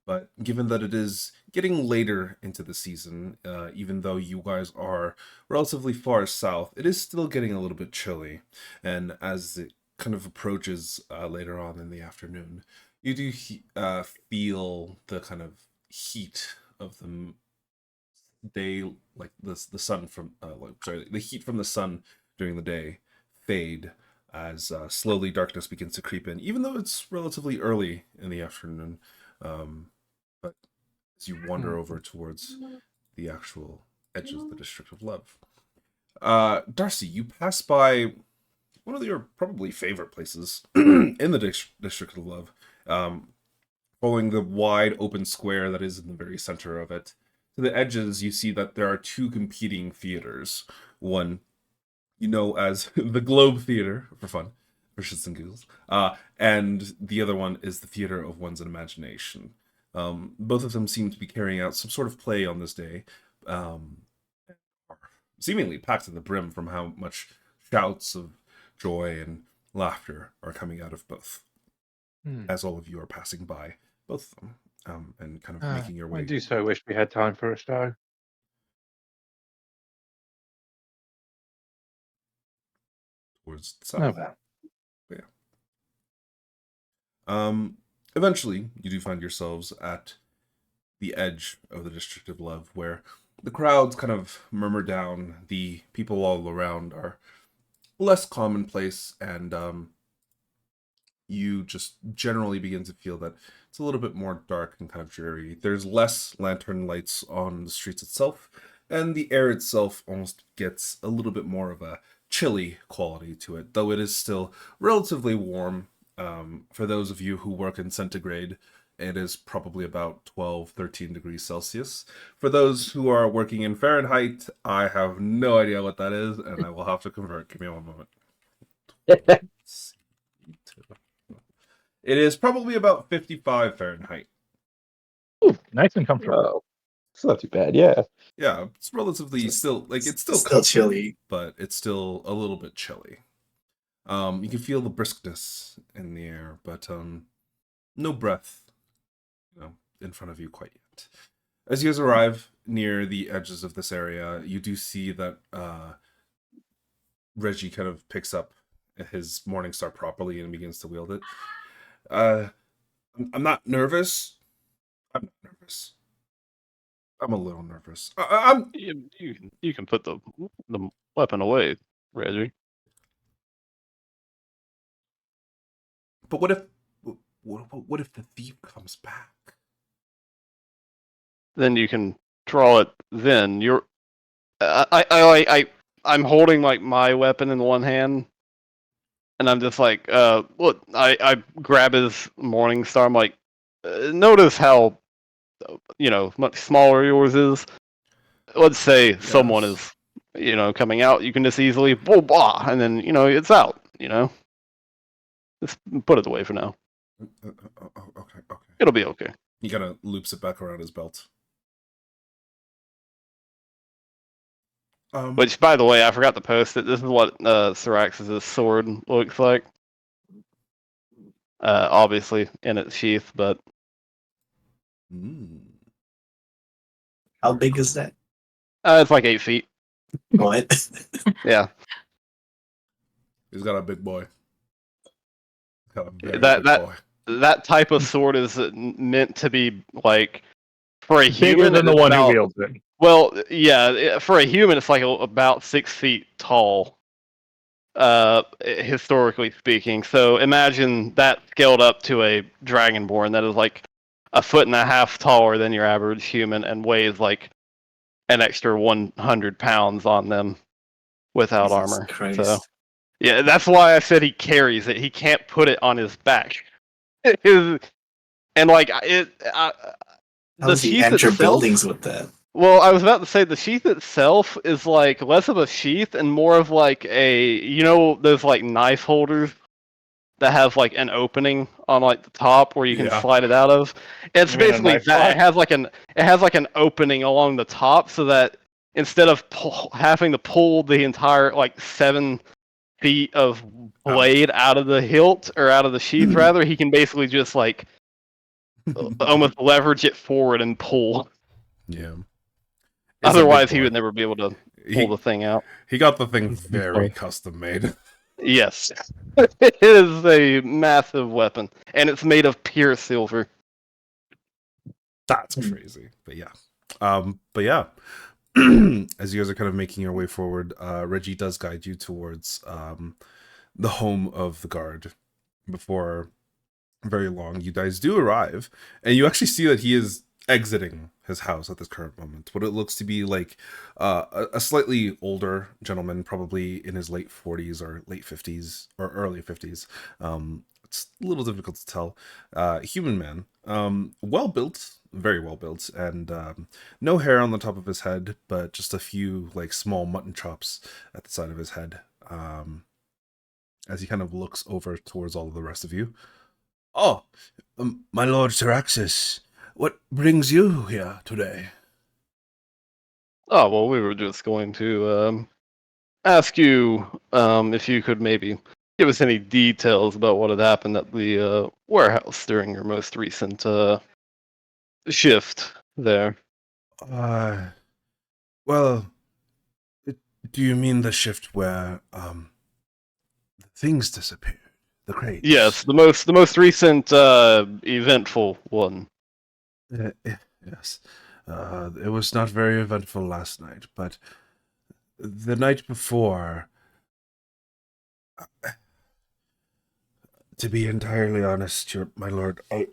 But given that it is getting later into the season, even though you guys are relatively far south, it is still getting a little bit chilly. And as it kind of approaches later on in the afternoon, you do feel the kind of heat of the day, like the sun from, the heat from the sun during the day fade as slowly darkness begins to creep in, even though it's relatively early in the afternoon. But as you wander over towards the actual edges of the District of Love, Darcy, you pass by one of your probably favorite places in the District of Love, following the wide open square that is in the very center of it. To the edges, you see that there are two competing theaters. One, as the Globe Theater, for fun, for shits and giggles, and the other one is the Theater of One's Imagination. Both of them seem to be carrying out some sort of play on this day, seemingly packed to the brim from how much shouts of joy and laughter are coming out of both, as all of you are passing by both of them, and kind of making your way. I do so wish we had time for a show. Towards the south. Oh well. Yeah. Eventually, you do find yourselves at the edge of the District of Love, where the crowds kind of murmur down. The people all around are less commonplace, and you just generally begin to feel that it's a little bit more dark and kind of dreary. There's less lantern lights on the streets itself, and the air itself almost gets a little bit more of a chilly quality to it, though it is still relatively warm. For those of you who work in centigrade, it is probably about 12, 13 degrees Celsius. For those who are working in Fahrenheit, I have no idea what that is, and I will have to convert. Give me one moment. It is probably about 55 Fahrenheit. Ooh, nice and comfortable. Oh, it's not too bad. Yeah. Yeah, it's relatively still, like, it's still Still chilly. but it's still a little bit chilly. You can feel the briskness in the air, but no breath, in front of you quite yet. As you guys arrive near the edges of this area, you do see that Reggie kind of picks up his Morningstar properly and begins to wield it. I'm not nervous. I'm not nervous. I'm a little nervous. I'm. You can put the weapon away, Reggie. But what if the thief comes back? Then you can draw it then. I'm holding like my weapon in one hand, and I'm just like, look, I grab his morning star. I'm like, notice how, much smaller yours is. Let's say someone Yes. is, coming out. You can just easily blah blah, and then it's out. Just put it away for now. Okay. It'll be okay. He kind of loops it back around his belt. Which, by the way, I forgot to post it. This is what Syrax's sword looks like. Obviously in its sheath, but How big is that? it's like 8 feet. What? Yeah. He's got a big boy. Got a very That- big boy. That type of sword is meant to be like for a Bigger human. than the it's one who about- wields it. Well, yeah, for a human, it's like about 6 feet tall, historically speaking. So imagine that scaled up to a dragonborn that is like 1.5 feet taller than your average human and weighs like an extra 100 pounds on them without Jesus armor. Christ. So yeah, that's why I said he carries it. He can't put it on his back. And like it. How The does he sheath enter itself, buildings with that? well, I was about to say the sheath itself is like less of a sheath and more of like those like knife holders that have like an opening on like the top where you can Yeah. slide it out of. It's You mean a basically knife that. slot? It has like an opening along the top so that instead of having to pull the entire like 7 feet of blade out of the hilt or out of the sheath, rather, he can basically just like almost leverage it forward and pull. Yeah. It's a big Otherwise, he boy. would never be able to pull the thing out. He got the thing It's a big very boy. custom made. Yes, it is a massive weapon, and it's made of pure silver. That's crazy. But yeah. As you guys are kind of making your way forward, Reggie does guide you towards the home of the guard. Before very long, you guys do arrive, and you actually see that he is exiting his house at this current moment. What it looks to be like a slightly older gentleman, probably in his late 40s or late 50s or early 50s. It's a little difficult to tell. Human man, well built, very well built, and no hair on the top of his head, but just a few like small mutton chops at the side of his head. As he kind of looks over towards all of the rest of you. Oh, my lord Syraxis, what brings you here today? Oh well, we were just going to ask you if you could maybe give us any details about what had happened at the warehouse during your most recent shift there. Well, do you mean the shift where things disappeared? The crates? Yes, the most recent eventful one. Yes. It was not very eventful last night, but the night before, to be entirely honest, my lord, I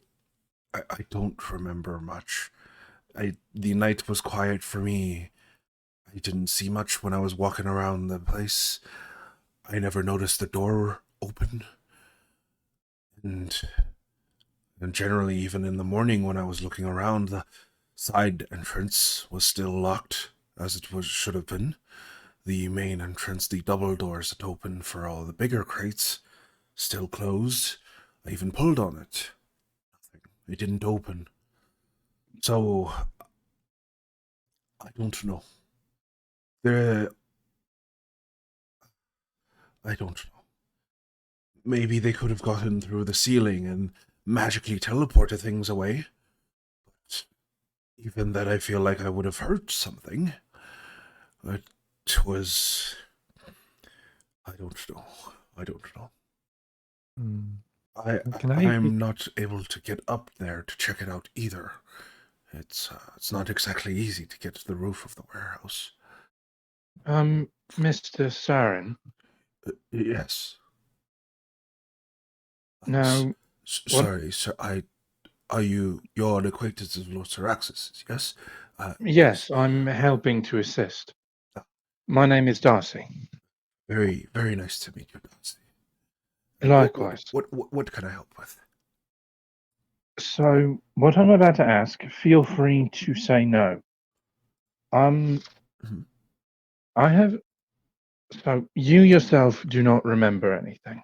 don't remember much. The night was quiet for me. I didn't see much when I was walking around the place. I never noticed the door open. And generally, even in the morning when I was looking around, the side entrance was still locked, as it should have been. The main entrance, the double doors that open for all the bigger crates, still closed. I even pulled on it. Nothing. It didn't open. So, I don't know. I don't know. Maybe they could have gotten through the ceiling and magically teleported things away. But even then, I feel like I would have heard something. It was... I don't know. I'm not able to get up there to check it out either. It's not exactly easy to get to the roof of the warehouse. Mr. Saren. Yes. Now, Sorry, sir. You're an acquaintance of Lord Syraxis, yes? Yes, I'm helping to assist. Ah. My name is Darcy. Very, very nice to meet you, Darcy. Likewise. What can I help with? So, what I'm about to ask, feel free to say no. Mhm. I have. So, you yourself do not remember anything,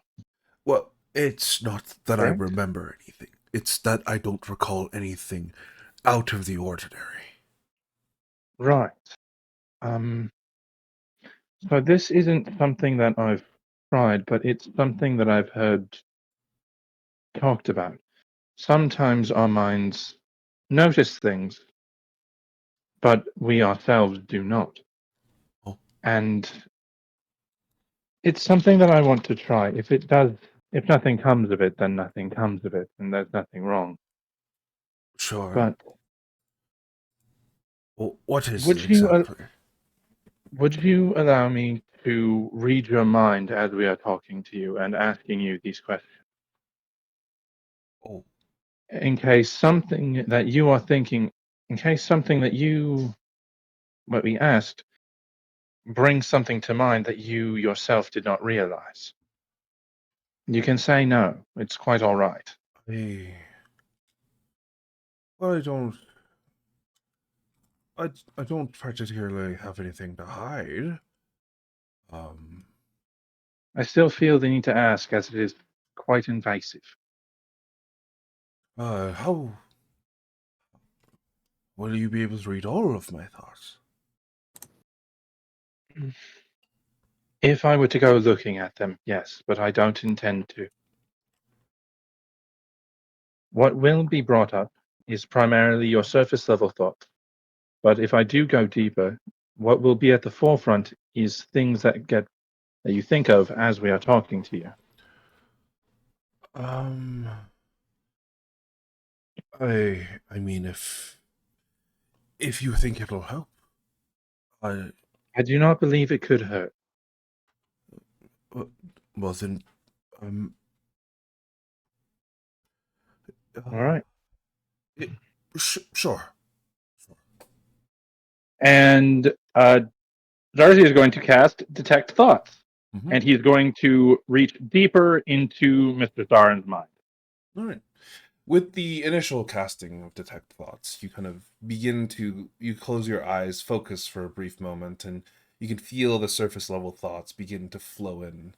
Well, it's not that I correct? remember anything. It's that I don't recall anything out of the ordinary. Right. Um. So, this isn't something that I've tried, but it's something that I've heard talked about. Sometimes our minds notice things, but we ourselves do not. Oh. And it's something that I want to try. If nothing comes of it, then nothing comes of it, and there's nothing wrong. Sure. But Well, what is would it you exactly? would you allow me to read your mind as we are talking to you and asking you these questions, Oh, in case something that you are thinking, in case something that you what we asked brings something to mind that you yourself did not realize? You can say no. It's quite all right. I. Well, I don't particularly have anything to hide. Um. I still feel the need to ask, as it is quite invasive. How will you be able to read all of my thoughts? If I were to go looking at them, yes, but I don't intend to. What will be brought up is primarily your surface level thoughts. But if I do go deeper, what will be at the forefront is things that you think of as we are talking to you. Um. I mean, if you think it'll help, I. I do not believe it could hurt. Well then, um. All right. It, sure. And Darcy is going to cast Detect Thoughts, Mm-hmm. and he's going to reach deeper into Mr. Zarin's mind. All right. With the initial casting of Detect Thoughts, you kind of you close your eyes, focus for a brief moment, and you can feel the surface level thoughts begin to flow in.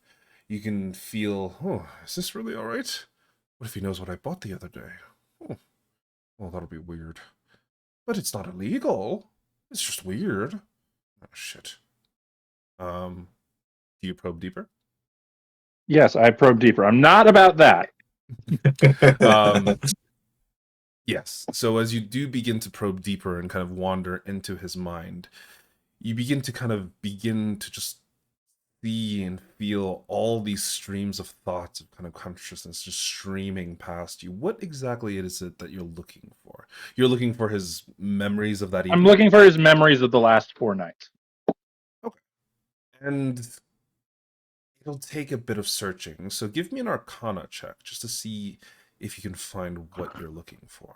You can feel, oh, is this really all right? What if he knows what I bought the other day? Oh, well, that'll be weird. But it's not illegal. It's just weird. Oh, shit. Do you probe deeper? Yes, I probe deeper. I'm not about that. um, yes. So as you do begin to probe deeper and kind of wander into his mind, you begin to just see and feel all these streams of thoughts of kind of consciousness just streaming past you. What exactly is it that you're looking for? You're looking for his memories of that evening? I'm looking for his memories of the last 4 nights. Okay. And it'll take a bit of searching. So give me an Arcana check just to see if you can find what you're looking for.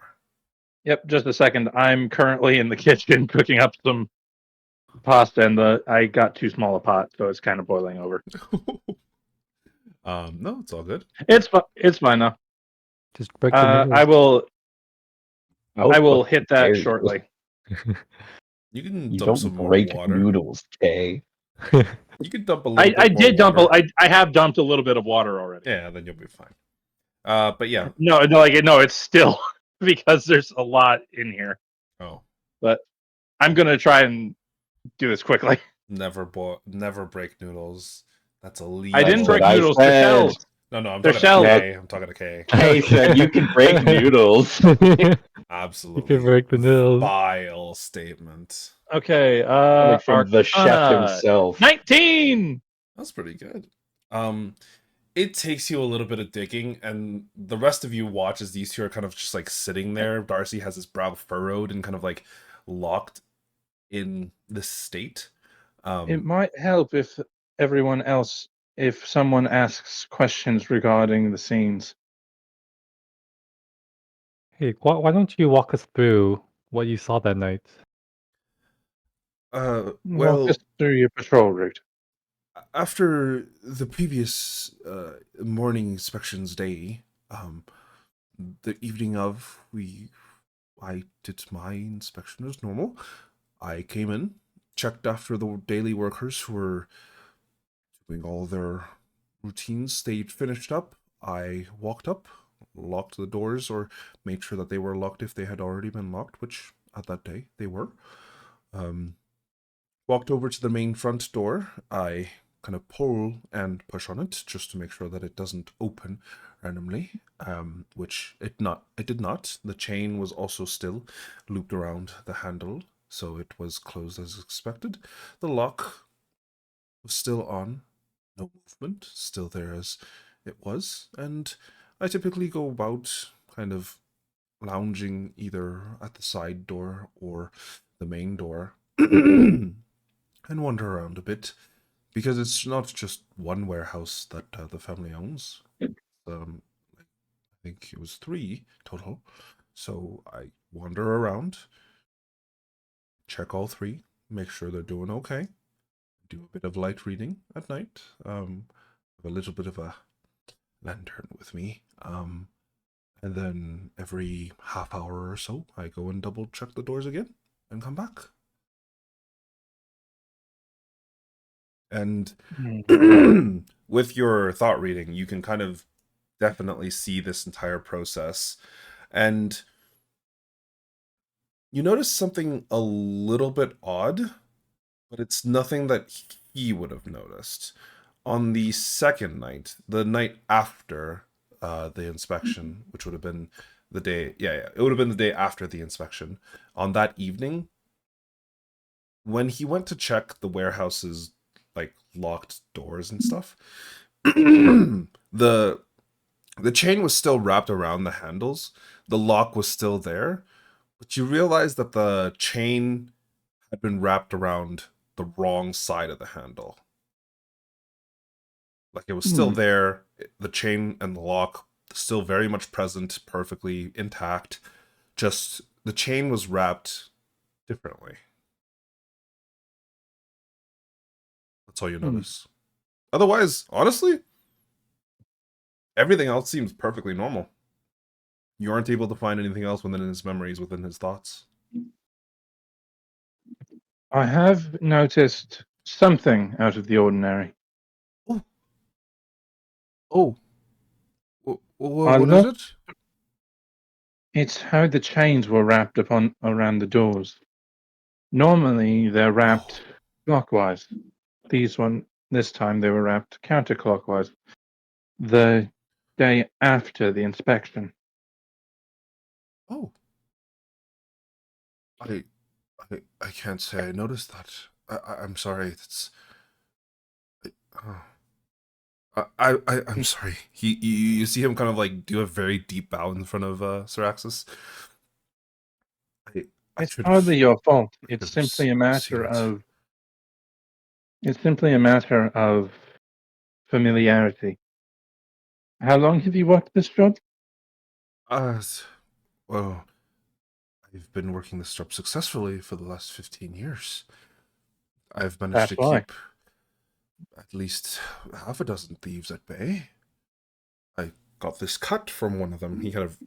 Yep, just a second. I'm currently in the kitchen cooking up some pasta, and I got too small a pot, so it's kind of boiling over. No, it's all good. It's fine though. Just break the noodles. I will hit that shortly. You can You dump don't some more break water. noodles, Tay. You can dump a little bit I more did dump. water. I have dumped a little bit of water already. Yeah, then you'll be fine. But yeah. No, it's still because there's a lot in here. Oh. But I'm gonna try and do this quickly. Never break noodles. That's illegal. I didn't break what I noodles. They're said. shells. No, I'm They're talking shells. to K. I'm talking to K. Tay said you can break noodles. Absolutely. You can break the noodles. Vile statement. Okay. Coming from the chef Arcana, himself. 19. That's pretty good. It takes you a little bit of digging, and the rest of you watch as these two are kind of just like sitting there. Darcy has his brow furrowed and kind of like locked in this state. It might help if someone asks questions regarding the scenes. Hey, why don't you walk us through what you saw that night? Walk Well, us through your patrol route. after the previous morning inspections day, the evening of, I did my inspection as normal. I came in, checked after the daily workers who were doing all their routines stayed finished up. I walked up, locked the doors, or made sure that they were locked if they had already been locked, which at that day they were. Walked over to the main front door. I kind of pull and push on it just to make sure that it doesn't open randomly, which it did not. The chain was also still looped around the handle, so it was closed as expected. The lock was still on, no movement, still there as it was, and I typically go about kind of lounging either at the side door or the main door and wander around a bit because it's not just one warehouse that the family owns. I think it was 3 total. So I wander around, check all 3, make sure they're doing okay, do a bit of light reading at night. Have a little bit of a lantern with me. And then every half hour or so, I go and double check the doors again and come back. And with your thought reading, you can kind of definitely see this entire process. And you notice something a little bit odd, but it's nothing that he would have noticed. On the second night, the night after the inspection, which would have been the day, it would have been the day after the inspection. On that evening, when he went to check the warehouse's like locked doors and stuff, the chain was still wrapped around the handles. The lock was still there, but you realize that the chain had been wrapped around the wrong side of the handle. Like it was still there, the chain and the lock still very much present, perfectly intact. Just the chain was wrapped differently. That's all you notice. Otherwise, honestly, everything else seems perfectly normal. You aren't able to find anything else within his memories, within his thoughts. I have noticed something out of the ordinary. Oh. I What is it? It's how the chains were wrapped around the doors. Normally, they're wrapped clockwise. This time they were wrapped counterclockwise. The day after the inspection. Oh. I can't say I noticed that. I'm sorry. It's. I'm sorry. You see him kind of like do a very deep bow in front of Sir Axis. It's hardly your fault. It's simply a matter of familiarity. How long have you worked this job? Well, I've been working this job successfully for the last 15 years. I've managed to keep at least half a dozen thieves at bay. I got this cut from one of them. He kind of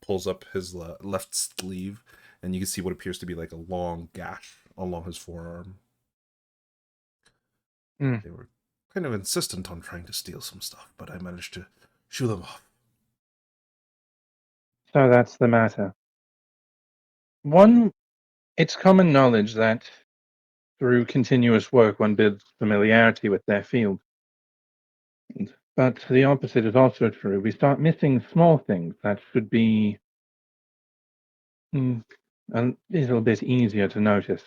pulls up his left sleeve, and you can see what appears to be like a long gash along his forearm. They were kind of insistent on trying to steal some stuff, but I managed to shoo them off. So that's the matter. It's common knowledge that through continuous work one builds familiarity with their field. But the opposite is also true. We start missing small things that should be a little bit easier to notice.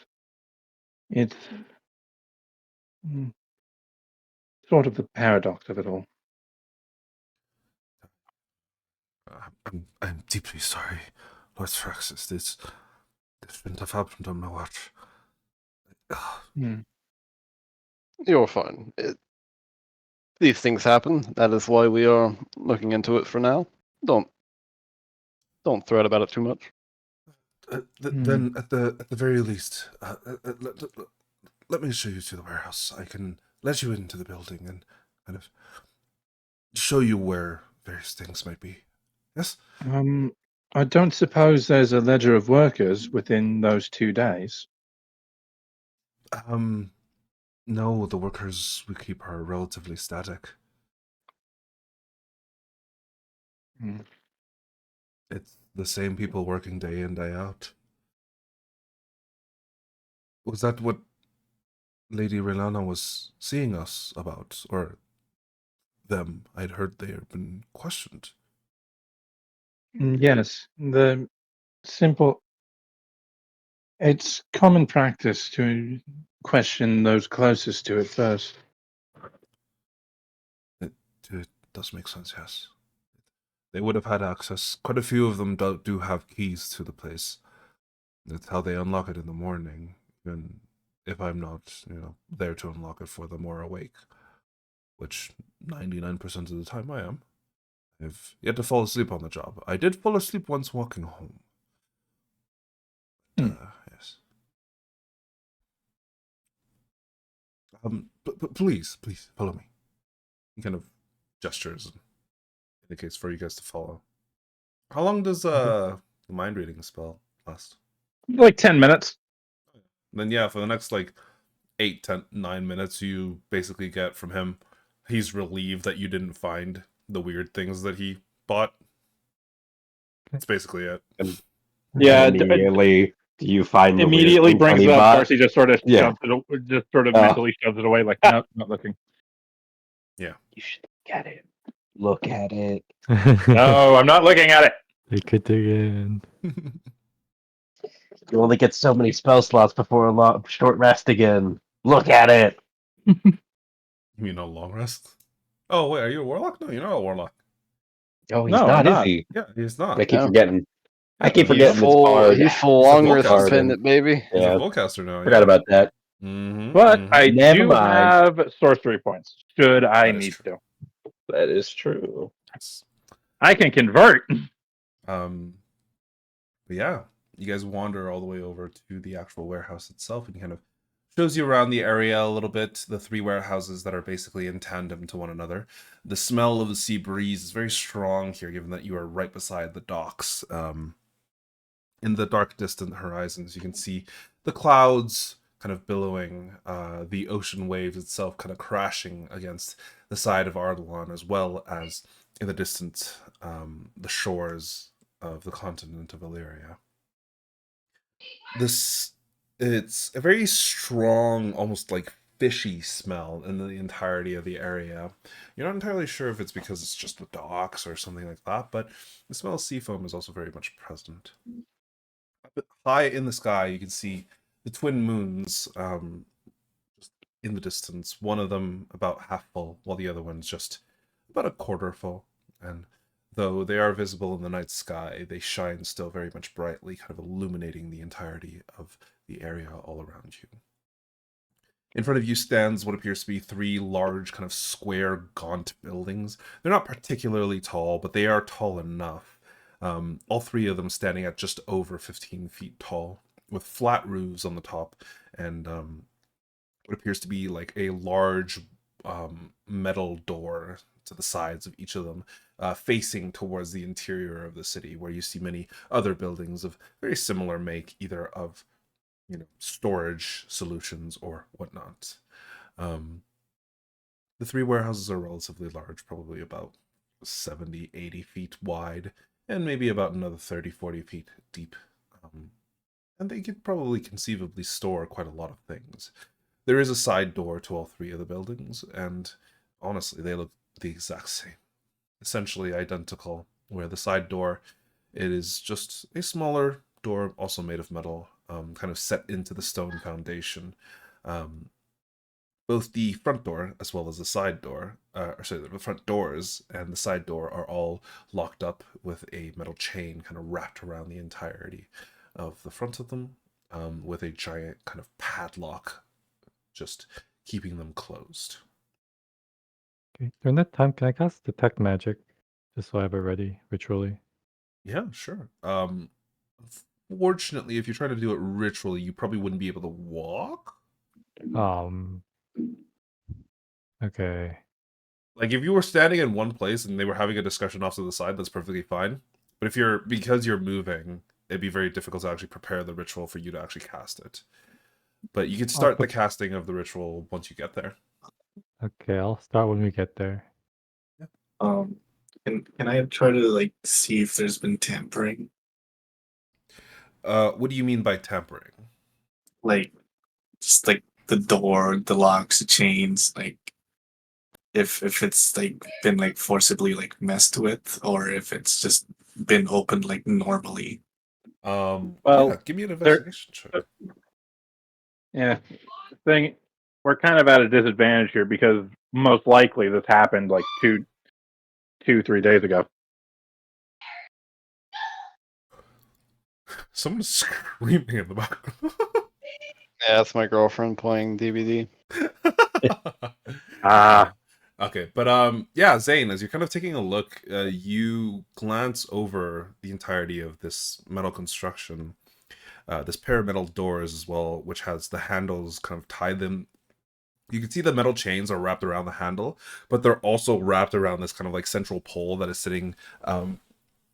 It's sort of the paradox of it all. I'm deeply sorry, Lord Thraxis. This shouldn't have happened on my watch. You're fine. These things happen. That is why we are looking into it for now. Don't fret about it too much. Then, at the very least, let me show you to the warehouse. I can let you into the building and kind of show you where various things might be. Yes? I don't suppose there's a ledger of workers within those 2 days. No, the workers we keep are relatively static. Hmm. It's the same people working day in, day out. Was that what Lady Relana was seeing us about? Or them? I'd heard they had been questioned. Yes, the simple. It's common practice to question those closest to it first. It does make sense, yes. They would have had access. Quite a few of them do have keys to the place. That's how they unlock it in the morning, even if I'm not, there to unlock it for them or awake, which 99% of the time I am. I've yet to fall asleep on the job. I did fall asleep once walking home. Yes. Please follow me. He kind of gestures and indicates for you guys to follow. How long does the mind reading spell last? Like 10 minutes. Then yeah, for the next like 8, 10, 9 minutes, you basically get from him. He's relieved that you didn't find the weird things that he bought. That's basically it. Yeah, Immediately, do you find the weird immediately things brings when he it up. bought? Darcy just sort of Yeah. shoves it, just sort of Oh. mentally shoves it away, like, no, not looking. Yeah. You should look at it. Look at it. No, I'm not looking at it. They could dig in. You only get so many spell slots before a short rest again. Look at it. You mean a long rest? Oh wait, are you a warlock? No, you're not a warlock. Oh, he's No, not, I'm is not. he? Yeah, he's not. I keep No. forgetting. I keep he's forgetting this card. He's full He's a long full rest card. dependent, baby. He's Yeah. a fullcaster now. Forgot about that. But I Never do mind. have sorcery points. Should I That is need true. to? That is true. Yes. I can convert. But yeah, you guys wander all the way over to the actual warehouse itself and kind of shows you around the area a little bit. The 3 warehouses that are basically in tandem to one another. The smell of the sea breeze is very strong here, given that you are right beside the docks. In the dark distant horizons, you can see the clouds kind of billowing, the ocean waves itself kind of crashing against the side of Ardalon, as well as in the distance, the shores of the continent of Illyria. It's a very strong, almost like fishy smell in the entirety of the area. You're not entirely sure if it's because it's just the docks or something like that, but the smell of sea foam is also very much present. High in the sky, you can see the twin moons just in the distance. One of them about half full, while the other one's just about a quarter full. And though they are visible in the night sky, they shine still very much brightly, kind of illuminating the entirety of the area all around you. In front of you stands what appears to be 3 large, kind of square, gaunt buildings. They're not particularly tall, but they are tall enough. All 3 of them standing at just over 15 feet tall, with flat roofs on the top, and what appears to be like a large metal door to the sides of each of them, facing towards the interior of the city, where you see many other buildings of very similar make, either of storage solutions or whatnot. The 3 warehouses are relatively large, probably about 70, 80 feet wide, and maybe about another 30, 40 feet deep. And they could probably conceivably store quite a lot of things. There is a side door to all 3 of the buildings, and honestly, they look the exact same. Essentially identical, where the side door, it is just a smaller door, also made of metal, kind of set into the stone foundation. Both the front door as well as the side door, the front doors and the side door are all locked up with a metal chain kind of wrapped around the entirety of the front of them, with a giant kind of padlock just keeping them closed. Okay. During that time, can I cast Detect Magic? Just so I have it ready ritually. Yeah, sure. Fortunately, if you're trying to do it ritually, you probably wouldn't be able to walk. Um. Okay. Like if you were standing in one place and they were having a discussion off to the side, that's perfectly fine. But if because you're moving, it'd be very difficult to actually prepare the ritual for you to actually cast it. But you could start the casting of the ritual once you get there. Okay, I'll start when we get there. Can I try to like see if there's been tampering? What do you mean by tampering? Like just like the door, the locks, the chains, like if it's like been like forcibly like messed with, or if it's just been opened like normally. Well, Yeah, give me an investigation check. Yeah. Thing, we're kind of at a disadvantage here because most likely this happened like 3 days ago. Someone's screaming in the background. Yeah, that's my girlfriend playing DVD. Okay, but yeah, Zane, as you're kind of taking a look, you glance over the entirety of this metal construction, this pair of metal doors as well, which has the handles kind of tied them. You can see the metal chains are wrapped around the handle, but they're also wrapped around this kind of like central pole that is sitting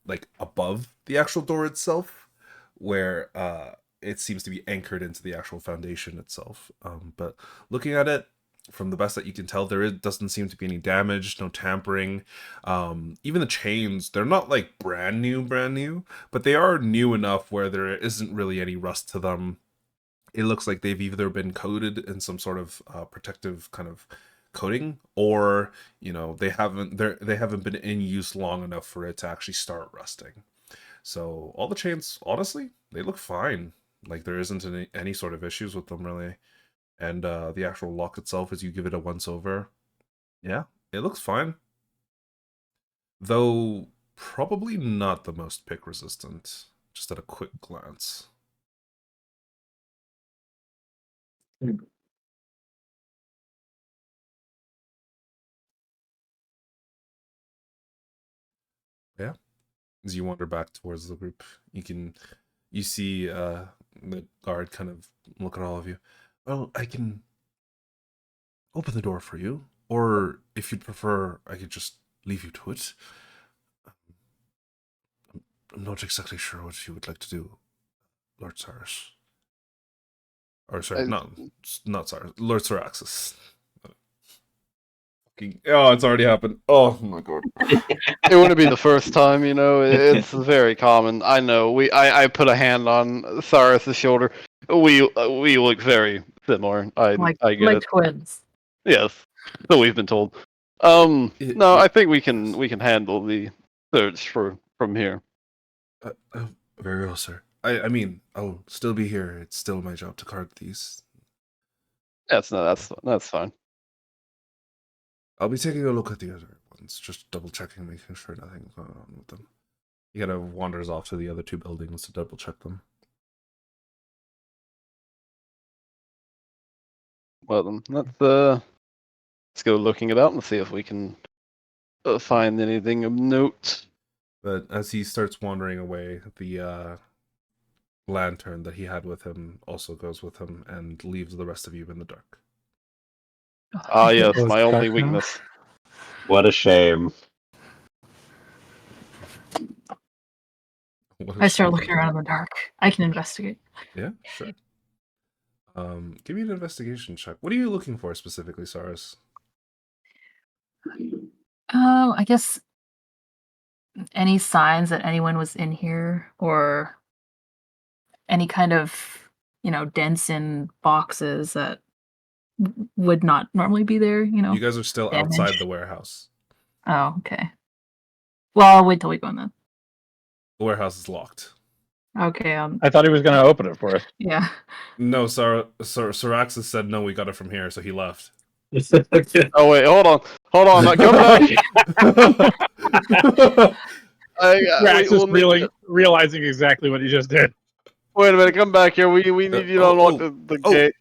like above the actual door itself, where it seems to be anchored into the actual foundation itself. But looking at it, from the best that you can tell, doesn't seem to be any damage, no tampering. Even the chains, they're not like brand new, but they are new enough where there isn't really any rust to them. It looks like they've either been coated in some sort of protective kind of coating, or they haven't been in use long enough for it to actually start rusting. So all the chains, honestly, they look fine. Like there isn't any sort of issues with them really. And the actual lock itself, as you give it a once over, yeah, it looks fine. Though probably not the most pick resistant, just at a quick glance. Yeah. As you wander back towards the group, you see the guard kind of look at all of you. Well, I can open the door for you, or if you'd prefer, I could just leave you to it. I'm not exactly sure what you would like to do, Lord Cyrus. Or sorry, not Cyrus, Lord Syraxis. Oh, it's already happened. Oh my god. It wouldn't be the first time, it's very common. I know. I put a hand on Cyrus's shoulder. We look very similar. I get like it. twins. Yes. So we've been told. No, I think we can handle the search from here. Very well, sir. I mean, I'll still be here. It's still my job to guard these. That's fine. I'll be taking a look at the other ones, just double checking, making sure nothing's going on with them. He kind of wanders off to the other two buildings to double check them. Well then, let's go looking about and see if we can find anything of note. But as he starts wandering away, the lantern that he had with him also goes with him and leaves the rest of you in the dark. Ah, yes, Oh, my it's only dark now? weakness. What a shame. I start looking around in the dark. I can investigate. Yeah, sure. Give me an investigation check. What are you looking for specifically, Cyrus? I guess any signs that anyone was in here, or any kind of dents in boxes that would not normally be there. You guys are still damage. outside the warehouse. Oh, okay. Well, I'll wait till we go in then. The warehouse is locked. Okay. I thought he was going to open it for us. Yeah. No, Syraxis said no, we got it from here, so he left. Oh wait, hold on, come back. Realizing exactly what he just did. Wait a minute, come back here. We need you to unlock the gate.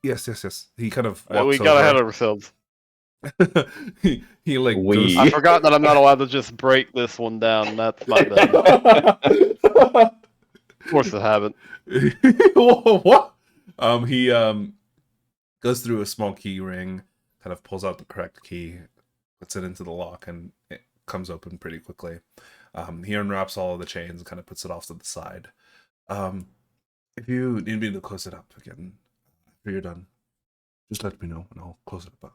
Yes. He kind of walks We got ahead over. of ourselves. he like We- goes. I forgot that I'm not allowed to just break this one down. That's my bad. Force of habit. What? He goes through a small key ring, kind of pulls out the correct key, puts it into the lock, and it comes open pretty quickly. He unwraps all of the chains and kind of puts it off to the side. If you need me to close it up again after you're done, just let me know and I'll close it up.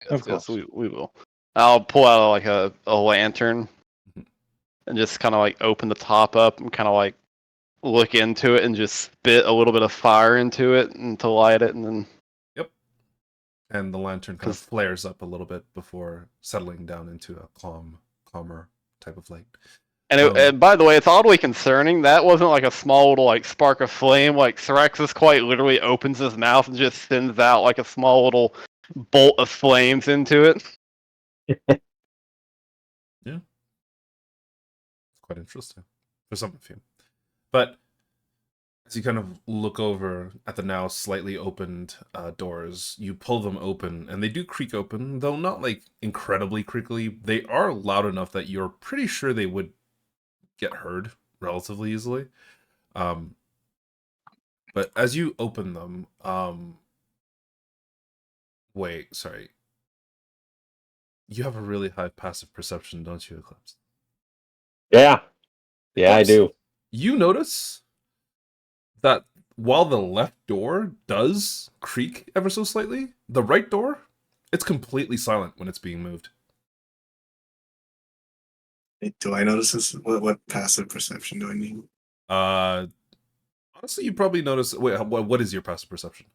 Of Yes, course. we will. I'll pull out like a lantern and just kind of like open the top up and kind of like look into it and just spit a little bit of fire into it and to light it, and then And the lantern kind of flares up a little bit before settling down into a calmer type of light. and by the way, it's oddly concerning. That wasn't like a small little like spark of flame. Like Thraxus quite literally opens his mouth and just sends out like a small little bolt of flames into it. Yeah, it's quite interesting for some of you. But as you kind of look over at the now slightly opened doors, you pull them open, and they do creak open, though not like incredibly creakily. They are loud enough that you're pretty sure they would get heard relatively easily. But as you open them, wait, sorry. You have a really high passive perception, don't you, Eclipse? Yeah. Yeah, I Eclipse, do. You notice that while the left door does creak ever so slightly, the right door, it's completely silent when it's being moved. Do I notice this? What passive perception do I need? Honestly, you probably notice. Wait, what is your passive perception?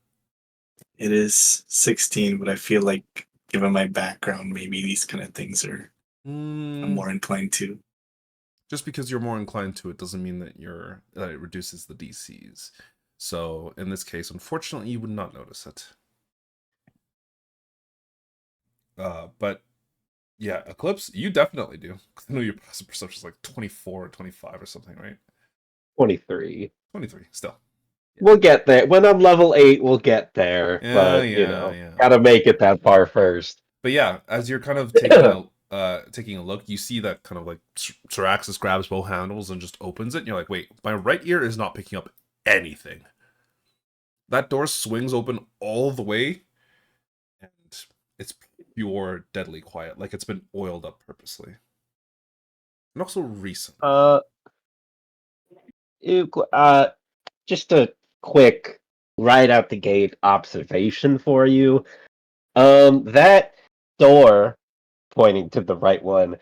It is 16, but I feel like given my background, maybe these kind of things are I'm more inclined to. Just because you're more inclined to it doesn't mean that it reduces the DCs. So in this case, unfortunately, you would not notice it. But yeah, Eclipse, you definitely do. I know your passive perception is like 24 or 25 or something, right? 23. 23, still. We'll get there. When I'm level 8, we'll get there. Yeah, but, yeah. gotta make it that far first. But yeah, as you're kind of taking a look, you see that kind of like Syraxis grabs both handles and just opens it, and you're like, wait, my right ear is not picking up anything. That door swings open all the way, and it's pure deadly quiet, like it's been oiled up purposely. And also recent. Just a quick right out the gate observation for you. That door, pointing to the right one,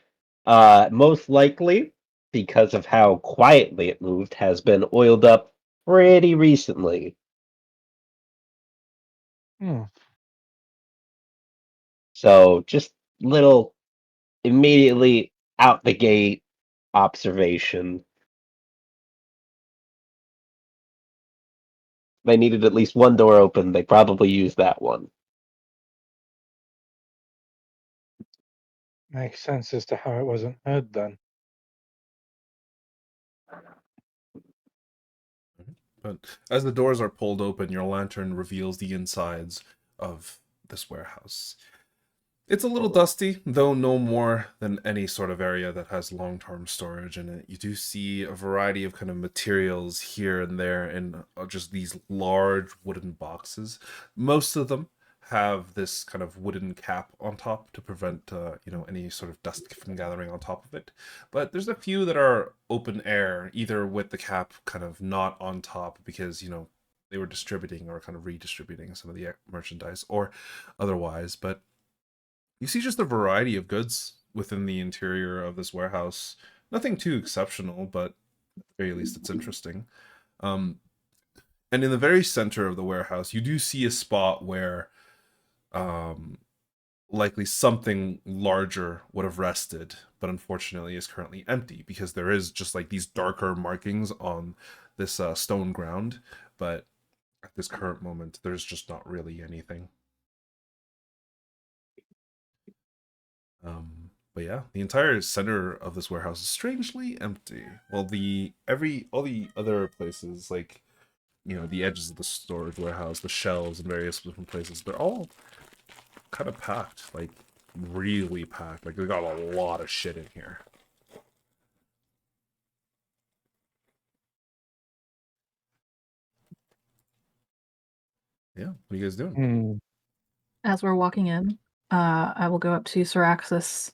most likely, because of how quietly it moved, has been oiled up pretty recently. So just little immediately out the gate observation. They needed at least one door open. They probably used that one. Makes sense as to how it wasn't heard then. But as the doors are pulled open, your lantern reveals the insides of this warehouse. It's a little dusty, though no more than any sort of area that has long-term storage in it. You do see a variety of kind of materials here and there in just these large wooden boxes. Most of them have this kind of wooden cap on top to prevent, any sort of dust from gathering on top of it. But there's a few that are open air, either with the cap kind of not on top because, they were distributing or kind of redistributing some of the merchandise or otherwise. But you see just a variety of goods within the interior of this warehouse. Nothing too exceptional, but at the very least it's interesting. And in the very center of the warehouse, you do see a spot where likely something larger would have rested, but unfortunately is currently empty because there is just like these darker markings on this stone ground. But at this current moment, there's just not really anything. But yeah, the entire center of this warehouse is strangely empty. Well, all the other places, like the edges of the storage warehouse, the shelves, and various different places, they're all kind of packed, like really packed. Like they got a lot of shit in here. Yeah. What are you guys doing? Hmm. As we're walking in, I will go up to Syraxis.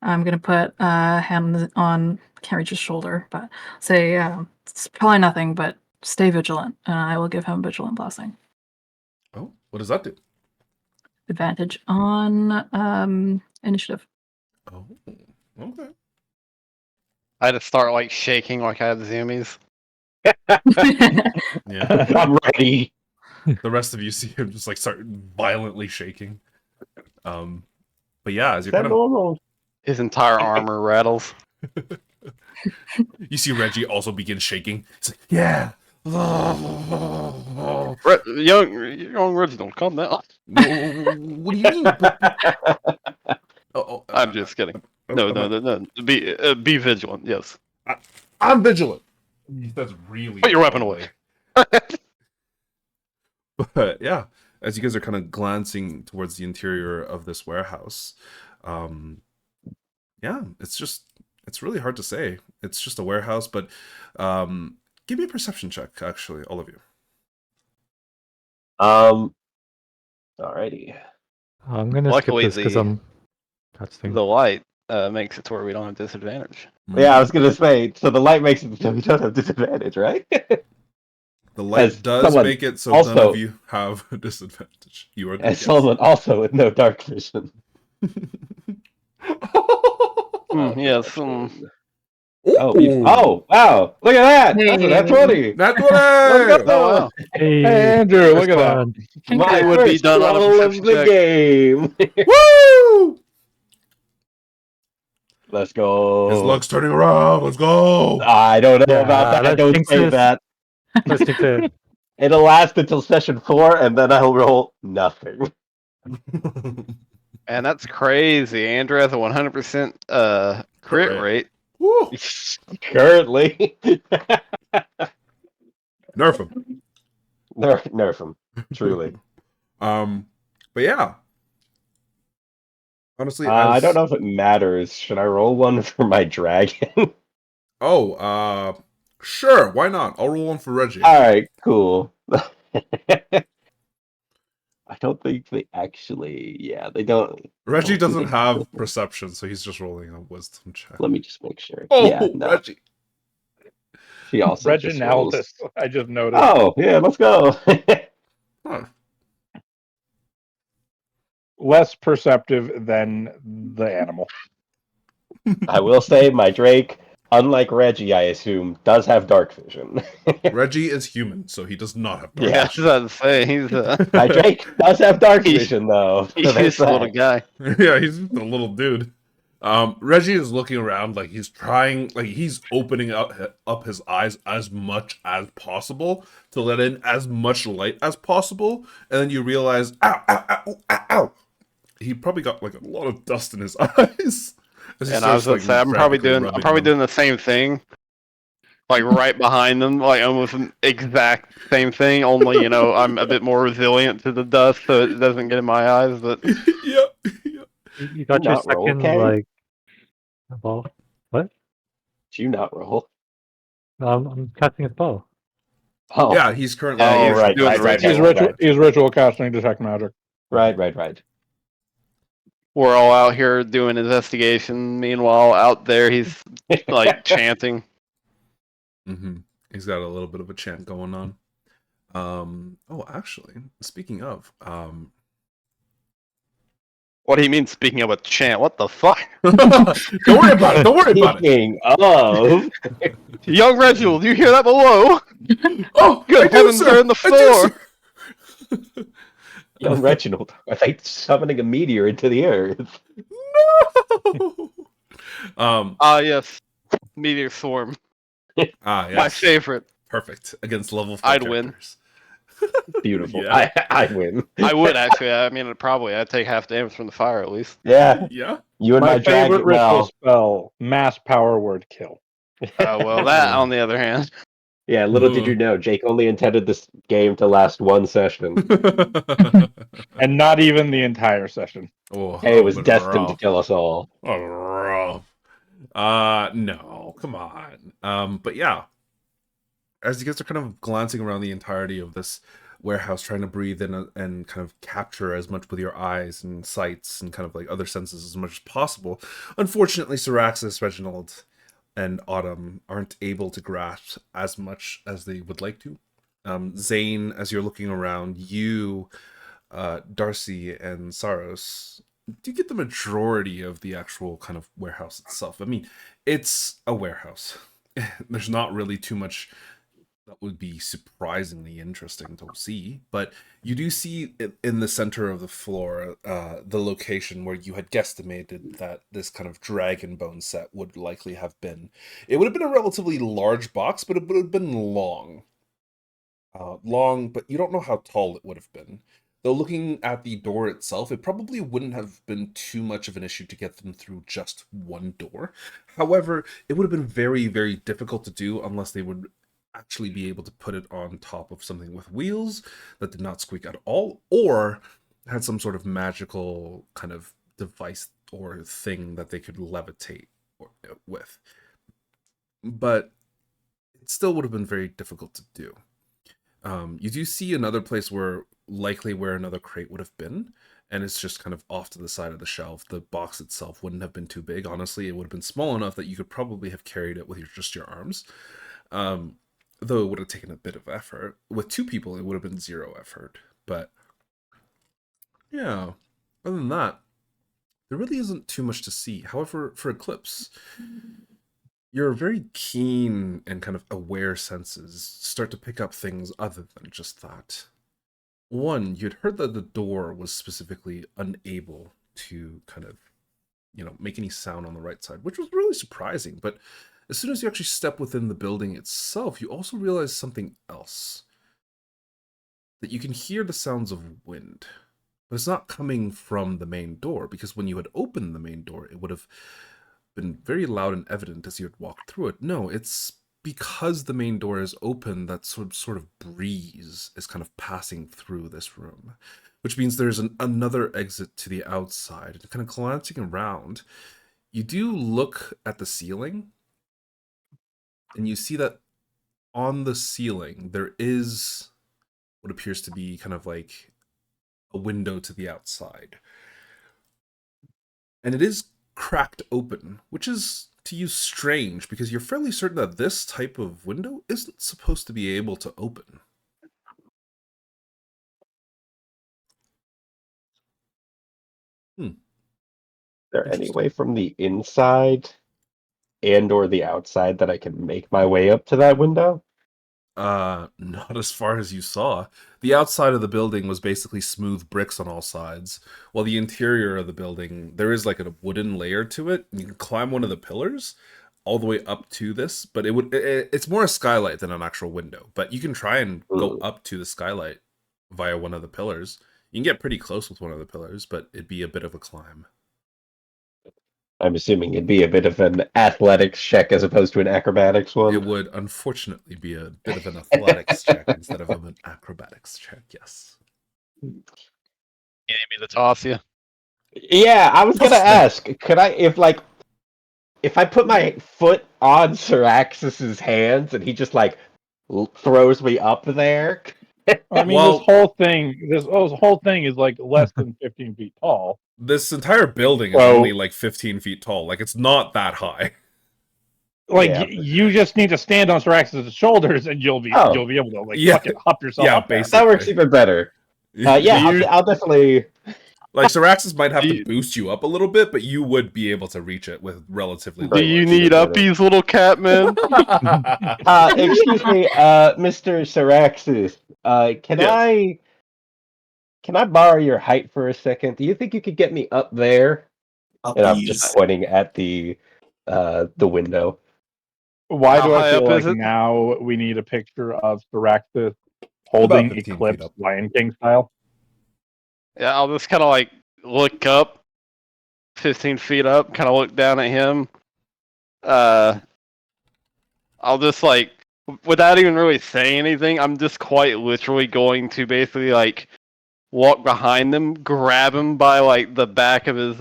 I'm gonna put a hand on, I can't reach his shoulder, but say it's probably nothing, but stay vigilant, and I will give him vigilant blessing. Oh, what does that do? Advantage on initiative. Oh, okay. I had to start like shaking like I had the zoomies. Yeah. I'm ready. The rest of you see him just like start violently shaking. But yeah, as Is you're that kind of normal? His entire armor rattles. you see Reggie also begin shaking. He's like, yeah. Young Reginald, calm down. What do you mean? I'm just kidding. No. Be vigilant. Yes. I'm vigilant. That's really. Put your weapon away. But yeah, as you guys are kind of glancing towards the interior of this warehouse, yeah, it's really hard to say. It's just a warehouse, but give me a perception check, actually, all of you. Alrighty. I'm gonna Luckily, skip this because I'm casting. The light makes it to where we don't have disadvantage. Yeah, I was gonna say. So the light makes it so we don't have disadvantage, right? The light As does someone make it so none also- of you have a disadvantage. You are good. As someone also with no dark vision. Yes. Oh, wow! Look at that! That's a nat 20. Nat 20! Let's go! Oh, wow. Hey, Andrew, look at that. one. I think My it would be first done on a roll of perception the check. game. Woo! Let's go. His luck's turning around. Let's go. I don't know Yeah, about that. that Don't say jinxes. that. Let's jinx it. It'll last until session 4, and then I'll roll nothing. And that's crazy. Andrew has a 100% crit Right. rate. Woo! Currently. Nerf him. Nerf him. Truly. But yeah. Honestly, I as- don't know if it matters. Should I roll one for my dragon? Sure, why not? I'll roll one for Reggie. Alright, cool. I don't think they actually. Yeah, they don't. Reggie doesn't have perception, so he's just rolling a wisdom check. Let me just make sure. Oh, Yeah, no. Reggie. She also just rolls. Reginaldus. I just noticed. Oh, yeah, let's go. Huh. Less perceptive than the animal. I will say my Drake, unlike Reggie, I assume, does have dark vision. Reggie is human, so he does not have dark Yeah. Yeah, I was about to say he's My Drake does have dark He's- vision, though. So he's there's a little that. guy. Yeah, he's just a little dude. Reggie is looking around like he's trying, like he's opening up his eyes as much as possible to let in as much light as possible, and then you realize, ow, ow, ow, ow, ow, ow. He probably got like a lot of dust in his eyes. As he And I was starts, gonna say I'm probably frantically doing rubbing them. doing the same thing. Like right behind them, like almost an exact same thing, only I'm a bit more resilient to the dust so it doesn't get in my eyes, but Yeah. You got your Not roll, second, okay? like, ball. What? Do you not roll? I'm casting a spell. Oh, Yeah, he's currently. Yeah, oh he's right, doing right, the right, He's right, ritual. He's ritual casting detect magic. right, right, right. we're all out here doing investigation. Meanwhile, out there he's like chanting. Mm-hmm. He's got a little bit of a chant going on. Oh, actually, speaking of, What do you mean? Speaking of a chant, what the fuck? don't worry about it. Don't worry about it. Speaking of, Young Reginald, you hear that below? Oh, Good I do, heavens, sir. they're in the I do, floor. sir. young Reginald, are they summoning a meteor into the earth? No. Yes, meteor swarm, Ah, my yes. favorite. Perfect against level 4 I'd win. characters. Beautiful. Yeah. I win. I would actually. I mean, I'd take half damage from the fire at least. Yeah, Yeah. you and my, My favorite dragon. ritual Well, spell: mass power word kill. Well, that on the other hand, yeah. Little did you know, Jake only intended this game to last one session. And not even the entire session. Oh, Hey, it was but destined to rough. kill us all. Oh, rough. No, come on. But yeah, as you guys are kind of glancing around the entirety of this warehouse, trying to breathe in and kind of capture as much with your eyes and sights and kind of like other senses as much as possible. Unfortunately, Syraxis, Reginald, and Autumn aren't able to grasp as much as they would like to. Zane, as you're looking around, you, Darcy, and Saros do get the majority of the actual kind of warehouse itself. I mean, it's a warehouse. There's not really too much that would be surprisingly interesting to see, but you do see in the center of the floor the location where you had guesstimated that this kind of dragon bone set would likely have been. It would have been a relatively large box, but it would have been long. Long, but you don't know how tall it would have been. Though looking at the door itself, it probably wouldn't have been too much of an issue to get them through just one door. However, it would have been very, very difficult to do unless they would actually be able to put it on top of something with wheels that did not squeak at all, or had some sort of magical kind of device or thing that they could levitate with. But it still would have been very difficult to do. You do see another place where another crate would have been, and it's just kind of off to the side of the shelf. The box itself wouldn't have been too big. Honestly, it would have been small enough that you could probably have carried it with just your arms. Though it would have taken a bit of effort. With two people, it would have been zero effort. But yeah, other than that, there really isn't too much to see. However, for Eclipse, your very keen and kind of aware senses start to pick up things other than just that. One, you'd heard that the door was specifically unable to kind of, make any sound on the right side, which was really surprising. But as soon as you actually step within the building itself, you also realize something else. That you can hear the sounds of wind. But it's not coming from the main door, because when you had opened the main door, it would have been very loud and evident as you had walked through it. No, it's because the main door is open that sort of breeze is kind of passing through this room. Which means there's another exit to the outside. And kind of glancing around, you do look at the ceiling, and you see that on the ceiling, there is what appears to be kind of like a window to the outside. And it is cracked open, which is, to you, strange, because you're fairly certain that this type of window isn't supposed to be able to open. Is there any way from the inside and or the outside that I can make my way up to that window? Not as far as you saw. The outside of the building was basically smooth bricks on all sides, while the interior of the building, there is like a wooden layer to it. You can climb one of the pillars all the way up to this, but it's more a skylight than an actual window. But you can try and go up to the skylight via one of the pillars. You can get pretty close with one of the pillars, but it'd be a bit of a climb. I'm assuming it'd be a bit of an athletics check as opposed to an acrobatics one. It would unfortunately be a bit of an athletics check instead of an acrobatics check, yes. You need me to toss you? Yeah, I was gonna ask, could I, if I put my foot on Syraxis's hands and he just throws me up there? I mean, Well- this whole thing is like less than 15 feet tall. This entire building is So- only like 15 feet tall. Like, it's not that high. Like Yeah. you just need to stand on Syraxis' shoulders, and you'll be able to Yeah. fucking hop yourself Yeah, up there. basically. That works even better. Yeah, I'll definitely. Like, Syraxis might have Do to you- boost you up a little bit, but you would be able to reach it with relatively Do low you legs. need uppies, little cat man? Excuse me, Mr. Syraxis. Yes. Can I borrow your height for a second? Do you think you could get me up there? And I'm just Uppies. pointing at the window. Why How do I high feel up like is it? now we need a picture of Syraxis holding 15 feet Eclipse up. Lion King style? Yeah, I'll just kind of like look up, 15 feet up, kind of look down at him. I'll just like, without even really saying anything, I'm just quite literally going to basically like walk behind him, grab him by like the back of his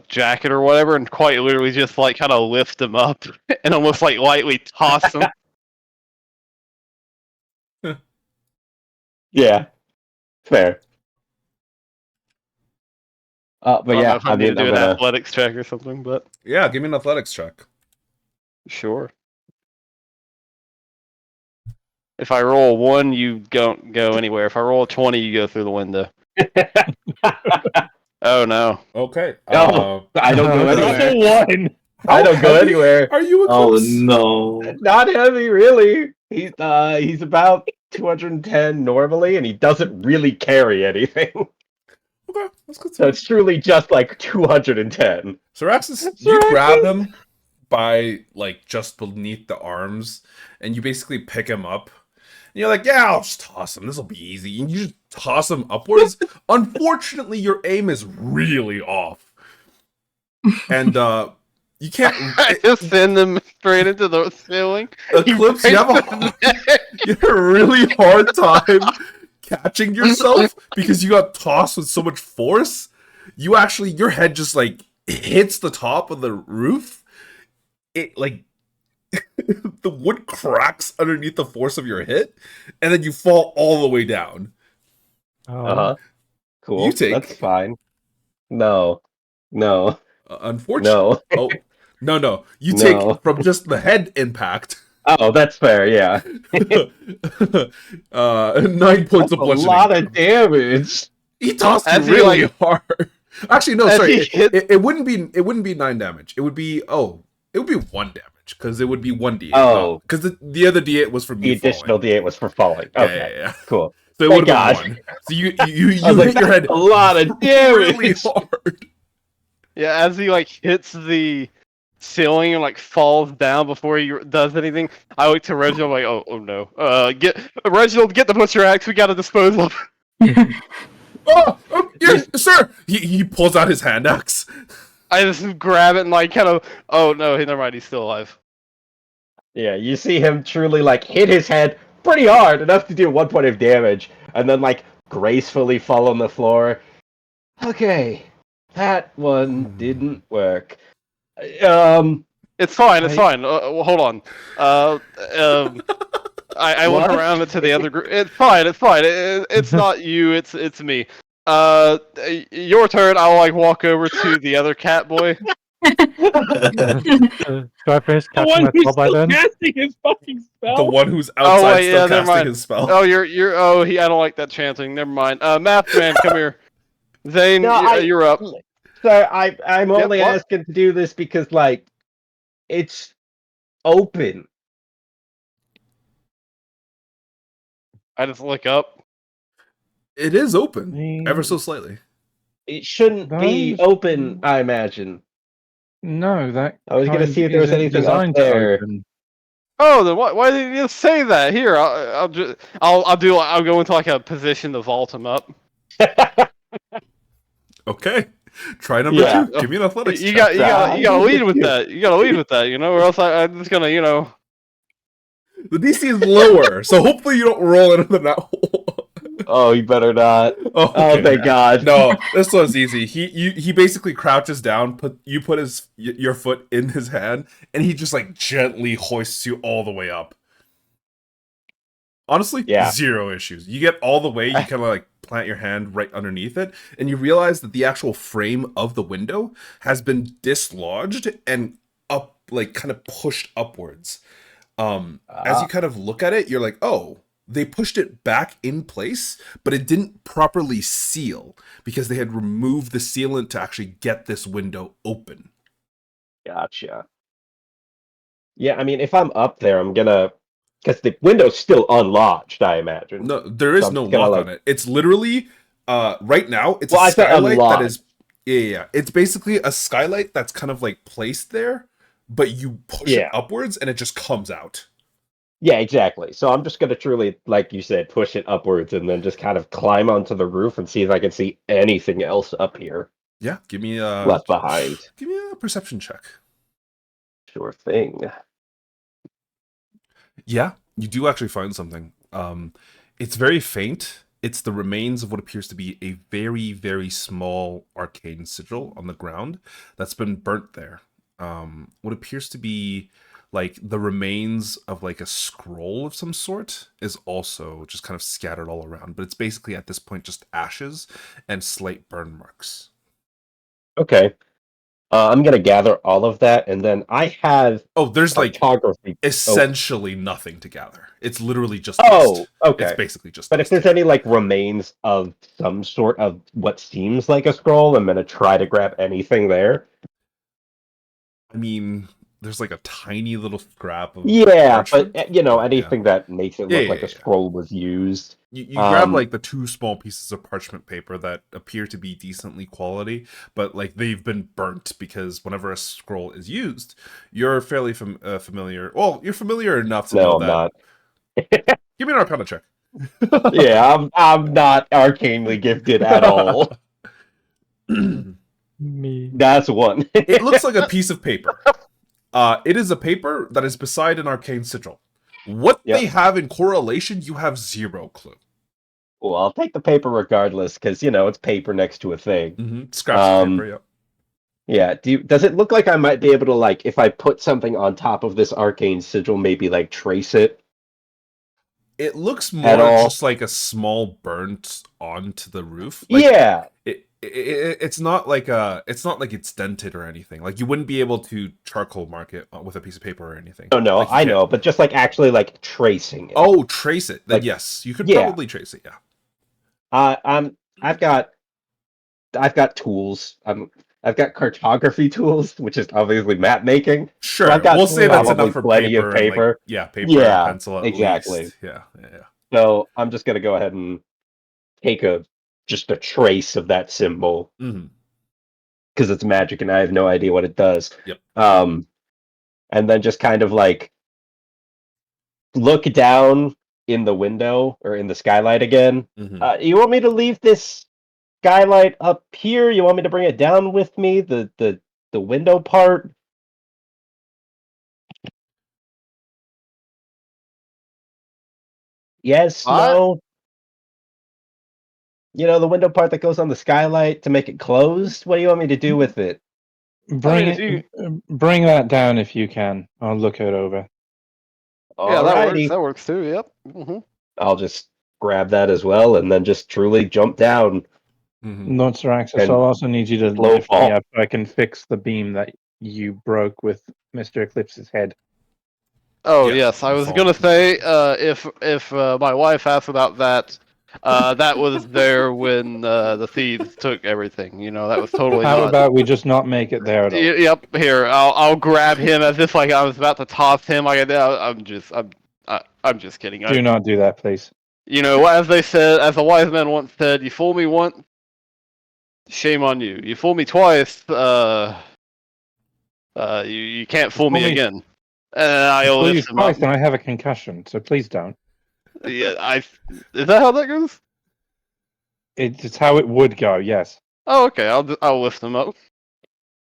jacket or whatever, and quite literally just like kind of lift him up and almost like lightly toss him. Yeah, fair. I But don't know yeah, if I I need to mean, do I'm an gonna. athletics check or something, but Yeah, give me an athletics check. sure. If I roll 1, you don't go anywhere. If I roll a 20, you go through the window. Oh no. Okay. Oh, I don't go That's anywhere. One. I How don't go heavy anywhere. Are you, Oh Eclipse? no. Not heavy, really. He's about 210 normally, and he doesn't really carry anything. Okay, that's good. So it's truly just like 210. Saraxis, you grab him by like just beneath the arms, and you basically pick him up. And you're like, yeah, I'll just toss him. This will be easy. And you just toss him upwards. Unfortunately, your aim is really off, and you can't. I just send them straight into the ceiling. Eclipse, you have a really hard time catching yourself because you got tossed with so much force. You actually, your head just like hits the top of the roof. It like the wood cracks underneath the force of your hit, and then you fall all the way down. Uh-huh. Cool. You take- That's fine. No. No. Unfortunately, No. no. You No. take from just the head impact. Oh, that's fair, yeah. 9 points That's of a bludgeoning. lot of damage. He tossed you As he, really like- hard. Actually, no, As sorry. he hit- It wouldn't be 9 damage. It would be 1 damage because it would be 1d8. Oh. because the other d8 was from The you additional falling. D8 was for falling. Yeah, Okay, yeah. cool. So it Thank would have God. been 1. So you I was hit like, your head that's a lot of damage. really hard. Yeah, as he like hits the ceiling and like falls down before he does anything, I look to Reginald like, oh no, Reginald, get the butcher axe. We gotta dispose of. Yes, sir. He pulls out his hand axe. I just grab it and like kind of, oh no, never mind, he's still alive. Yeah, you see him truly like hit his head pretty hard, enough to do 1 point of damage, and then like gracefully fall on the floor. Okay, that one didn't work. It's fine. It's I- fine. Well, hold on. I look What? around to the other group. It's fine. It's fine. It's not you. It's me. Your turn. I'll like walk over to the other cat boy. Do I finish catching my spell by then? casting his fucking spell. The one who's outside wait, still yeah, never casting mind. his spell. Oh, you're. Oh, I don't like that chanting. Never mind. Math man, come here. Zane, No, you're up. So I'm Yep, only what? asking to do this because like it's open. I just look up. It is open, ever so slightly. It shouldn't be Those- open, I imagine. No, that. I was gonna kind see if there was isn't anything up designed to there. open. Oh, then why didn't you say that? Here, I'll go into like a position to vault him up. Okay, try number Yeah. 2. Give me an athletics You check. gotta lead with that. You gotta lead with that, or else I'm just gonna, The DC is lower, so hopefully you don't roll into that hole. Oh, you better not. Oh, Oh, thank God. No, this one's easy. He basically crouches down, put your foot in his hand, and he just like gently hoists you all the way up. Honestly, Yeah. 0 issues. You get all the way, you kind of like plant your hand right underneath it, and you realize that the actual frame of the window has been dislodged and up, like kind of pushed upwards. As you kind of look at it, you're like, oh, they pushed it back in place, but it didn't properly seal because they had removed the sealant to actually get this window open. Gotcha. Yeah, I mean, if I'm up there, I'm gonna, because the window's still unlodged, I imagine. No, there is So I'm no just gonna, lock like- on it. It's literally right now. It's Well, a I said skylight that unlocked. is yeah. It's basically a skylight that's kind of like placed there, but you push Yeah. it upwards and it just comes out. Yeah, exactly. So I'm just gonna truly, like you said, push it upwards and then just kind of climb onto the roof and see if I can see anything else up here Yeah, give me left behind. Give me a perception check. Sure thing. Yeah, you do actually find something. It's very faint. It's the remains of what appears to be a very, very small arcane sigil on the ground that's been burnt there. What appears to be like the remains of like a scroll of some sort is also just kind of scattered all around, but it's basically at this point just ashes and slight burn marks. Okay. I'm gonna gather all of that, and then I have Oh, there's like cartography. essentially nothing to gather. It's literally just Oh, dust. okay. It's basically just But dust. if there's any like remains of some sort of what seems like a scroll, I'm gonna try to grab anything there. I mean, there's like a tiny little scrap of Yeah, parchment, but you know, but yeah. anything that makes it Yeah, look yeah, like a yeah. scroll was used. You grab like the 2 small pieces of parchment paper that appear to be decently quality, but like they've been burnt because whenever a scroll is used, you're fairly familiar. Well, you're familiar enough to No, know I'm that. not. Give me an Arcana check. Yeah, I'm not arcanely gifted at all. Me. That's one. It looks like a piece of paper. It is a paper that is beside an arcane sigil. What Yep. they have in correlation, you have 0 clue. Well, I'll take the paper regardless, because you know it's paper next to a thing. Scraps of paper, yeah. Yeah. Does it look like I might be able to, like, if I put something on top of this arcane sigil, maybe like trace it? It looks At more all? just like a small burnt onto the roof. Like, Yeah. It's not like it's dented or anything. Like you wouldn't be able to charcoal mark it with a piece of paper or anything. No, Like, you I can't. know, but just like actually like tracing it. Oh, trace it. Then Like, yes, you could yeah. probably trace it. Yeah. I've got tools. I've got cartography tools, which is obviously map making. Sure. I've got We'll say that's probably enough for plenty paper. of paper. And like, paper Yeah, and pencil at exactly. least. Yeah. So I'm just gonna go ahead and take just a trace of that symbol Mm-hmm. because it's magic and I have no idea what it does. Yep. And then just kind of like look down in the window or in the skylight again. Mm-hmm. You want me to leave this skylight up here? You want me to bring it down with me? The window part? Yes, What? no. You know, the window part that goes on the skylight to make it closed? What do you want me to do with it? Bring bring that down if you can. I'll look it over. Yeah, that works. Alrighty. That works too. Yep. Mm-hmm. I'll just grab that as well and then just truly jump down. Mm-hmm. Not Sir Access, And I'll also need you to slow lift me fall. up so I can fix the beam that you broke with Mr. Eclipse's head. Oh Yeah, yes, I the was fall. gonna say if my wife asked about that, that was there when the thieves took everything. You know, that was totally How not. about we just not make it there at all? Yep. Here, I'll grab him as if like I was about to toss him. I'm just kidding. Do not do that, please. You know, as they said, as a wise man once said, you fool me once, shame on you. You fool me twice, you can't fool me again. And I'll Please, lift him up. twice, and I have a concussion, so please don't. Yeah, is that how that goes? It's how it would go, yes. Oh, okay. I'll lift him up.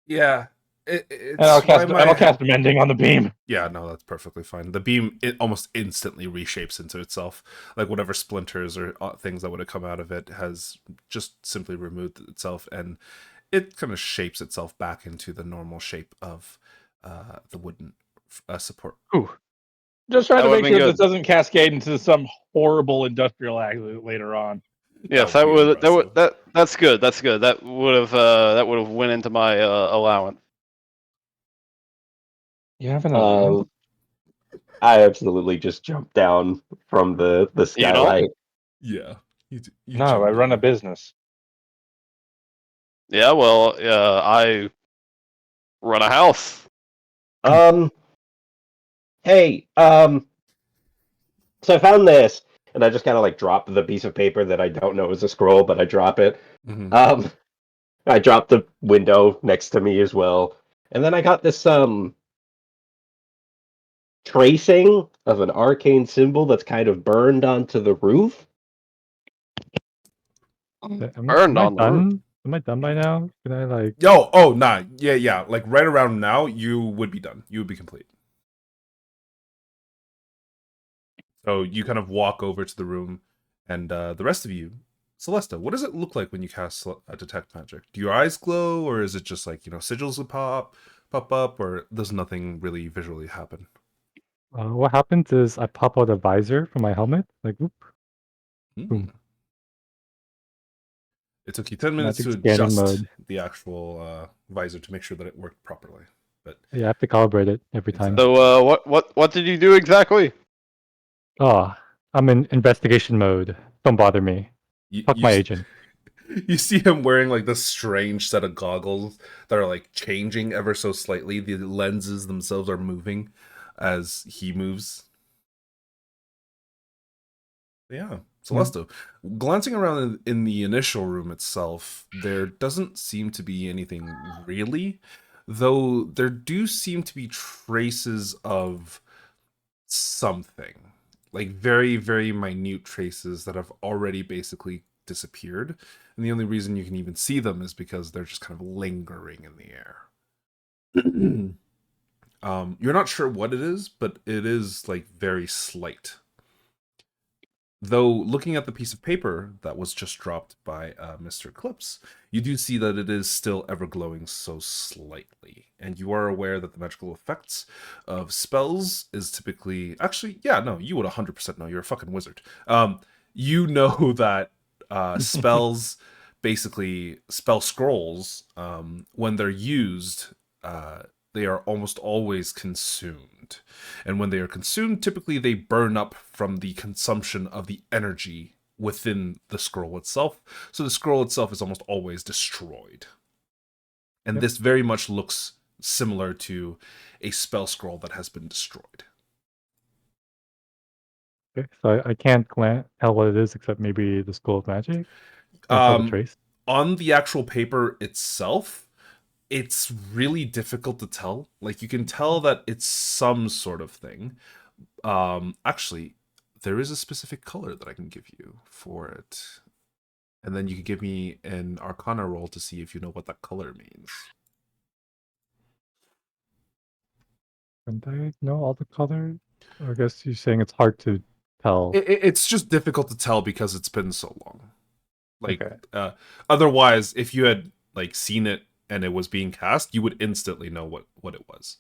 Yeah. And I'll It's cast mending on the beam. Yeah, no, that's perfectly fine. The beam, it almost instantly reshapes into itself. Like whatever splinters or things that would have come out of it has just simply removed itself, and it kind of shapes itself back into the normal shape of the wooden support. Ooh. Just trying That to would've make been sure good. this doesn't cascade into some horrible industrial accident later on. Yes, That would be impressive. that's good. That's good. That would have went into my allowance. You have an allowance? I absolutely just jumped down from the skylight. Yeah. You No, I run a business. Yeah, well, I run a house. Hey, so I found this, and I just kind of like drop the piece of paper that I don't know is a scroll, but I drop it. Mhm. I dropped the window next to me as well, and then I got this tracing of an arcane symbol that's kind of burned onto the roof. Burned on the roof. Am I done by now? Can I like? Oh, nah. Yeah. Like right around now, you would be done. You would be complete. So you kind of walk over to the room, and the rest of you, Celesta, what does it look like when you cast detect magic? Do your eyes glow, or is it just like sigils would pop? pop up, or does nothing really visually happen? What happens is I pop out a visor from my helmet, like whoop, boom, It took you 10 minutes magic to scanning adjust mode. the actual visor to make sure that it worked properly. But You have to calibrate it every time. Exactly. So, what did you do exactly? Oh, I'm in investigation mode. Don't bother me. you, Fuck you, my s- agent. you see him wearing like this strange set of goggles that are like changing ever so slightly. The lenses themselves are moving as he moves. Yeah, Celesto. Glancing around in the initial room itself, there doesn't seem to be anything really, though there do seem to be traces of something, like very, very minute traces that have already basically disappeared. And the only reason you can even see them is because they're just kind of lingering in the air. You're not sure what it is, but it is like very slight. Though looking at the piece of paper that was just dropped by Mr. Clips, you do see that it is still ever glowing so slightly. And you are aware that the magical effects of spells is typically... Actually, yeah, no, you would 100% know. You're a fucking wizard. You know that spells, basically spell scrolls, when they're used, they are almost always consumed. And when they are consumed, typically they burn up from the consumption of the energy within the scroll itself. So the scroll itself is almost always destroyed. And Yep. this very much looks similar to a spell scroll that has been destroyed. Okay, so I can't tell what it is except maybe the School of Magic. Can't tell the trace. On the actual paper itself, it's really difficult to tell. Like, you can tell that it's some sort of thing. Actually, there is a specific color that I can give you for it. And then you can give me an Arcana roll to see if you know what that color means. Don't I know all the colors? Or I guess you're saying it's hard to tell. It's just difficult to tell because it's been so long. Like, Okay. otherwise, if you had like seen it and it was being cast, you would instantly know what it was.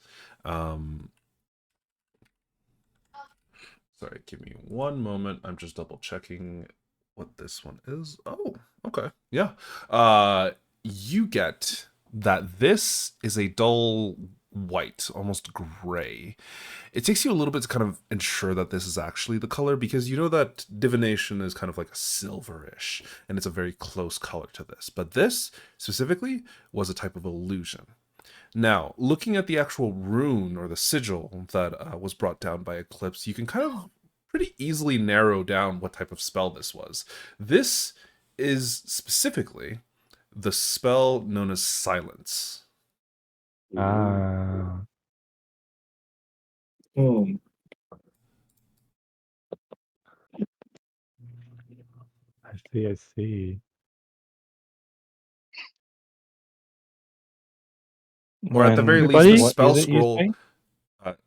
Sorry, give me one moment. I'm just double checking what this one is. Oh, okay. Yeah. You get that this is a dull white, almost gray. It takes you a little bit to kind of ensure that this is actually the color, because you know that divination is kind of like a silverish, and it's a very close color to this. But this specifically was a type of illusion. Now, looking at the actual rune or the sigil that was brought down by Eclipse, you can kind of pretty easily narrow down what type of spell this was. This is specifically the spell known as Silence. Ah, Hmm. I see, I see. Or at the And very least, the Everybody? what spell is it you scroll... say?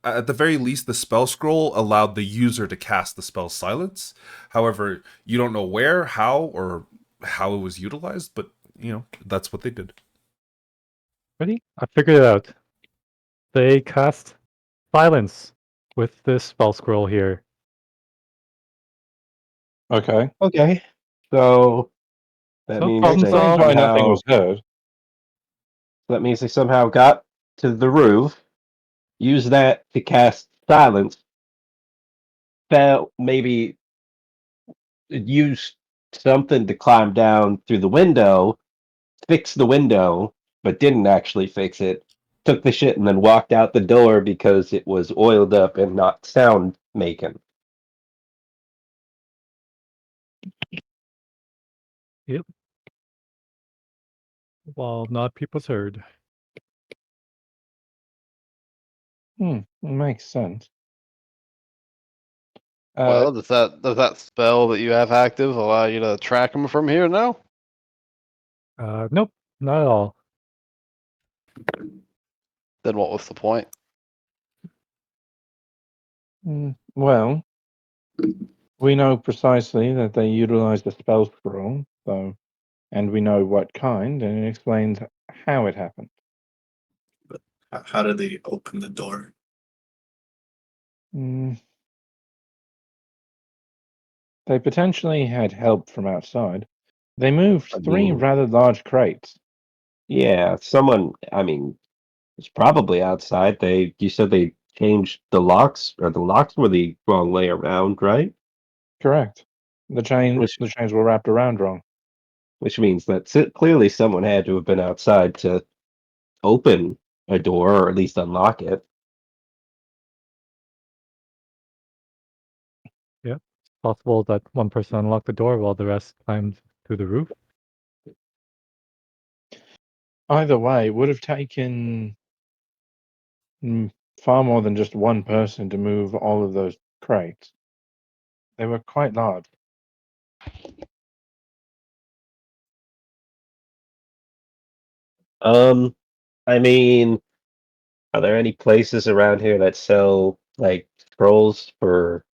At the very least, the spell scroll allowed the user to cast the spell Silence. However, you don't know where, how, or how it was utilized, but, you know, that's what they did. Ready? I figured it out. They cast silence with this spell scroll here. Okay. Okay. So that So means problem they Explains solved. why nothing somehow was heard. that means they somehow got to the roof, used that to cast silence, fell maybe used something to climb down through the window, fix the window, but didn't actually fix it. Took the shit and then walked out the door because it was oiled up and not sound making. Yep. Well, not people's heard. Makes sense. Well, does that spell that you have active allow you to track them from here now? Nope, not at all. Then what was the point? Well, we know precisely that they utilized the spell scroll, so, and we know what kind, and it explains how it happened. How did they open the door? Mm. They potentially had help from outside. They moved I 3 mean, rather large crates. yeah, someone. I mean, it's probably outside. You said they changed the locks, or the locks were the wrong way around, right? Correct. The Which chains were wrapped around wrong. which means that clearly someone had to have been outside to open a door or at least unlock it. Yeah. It's possible that one person unlocked the door while the rest climbed through the roof. Either way, it would have taken far more than just one person to move all of those crates. They were quite large. I mean, are there any places around here that sell like scrolls for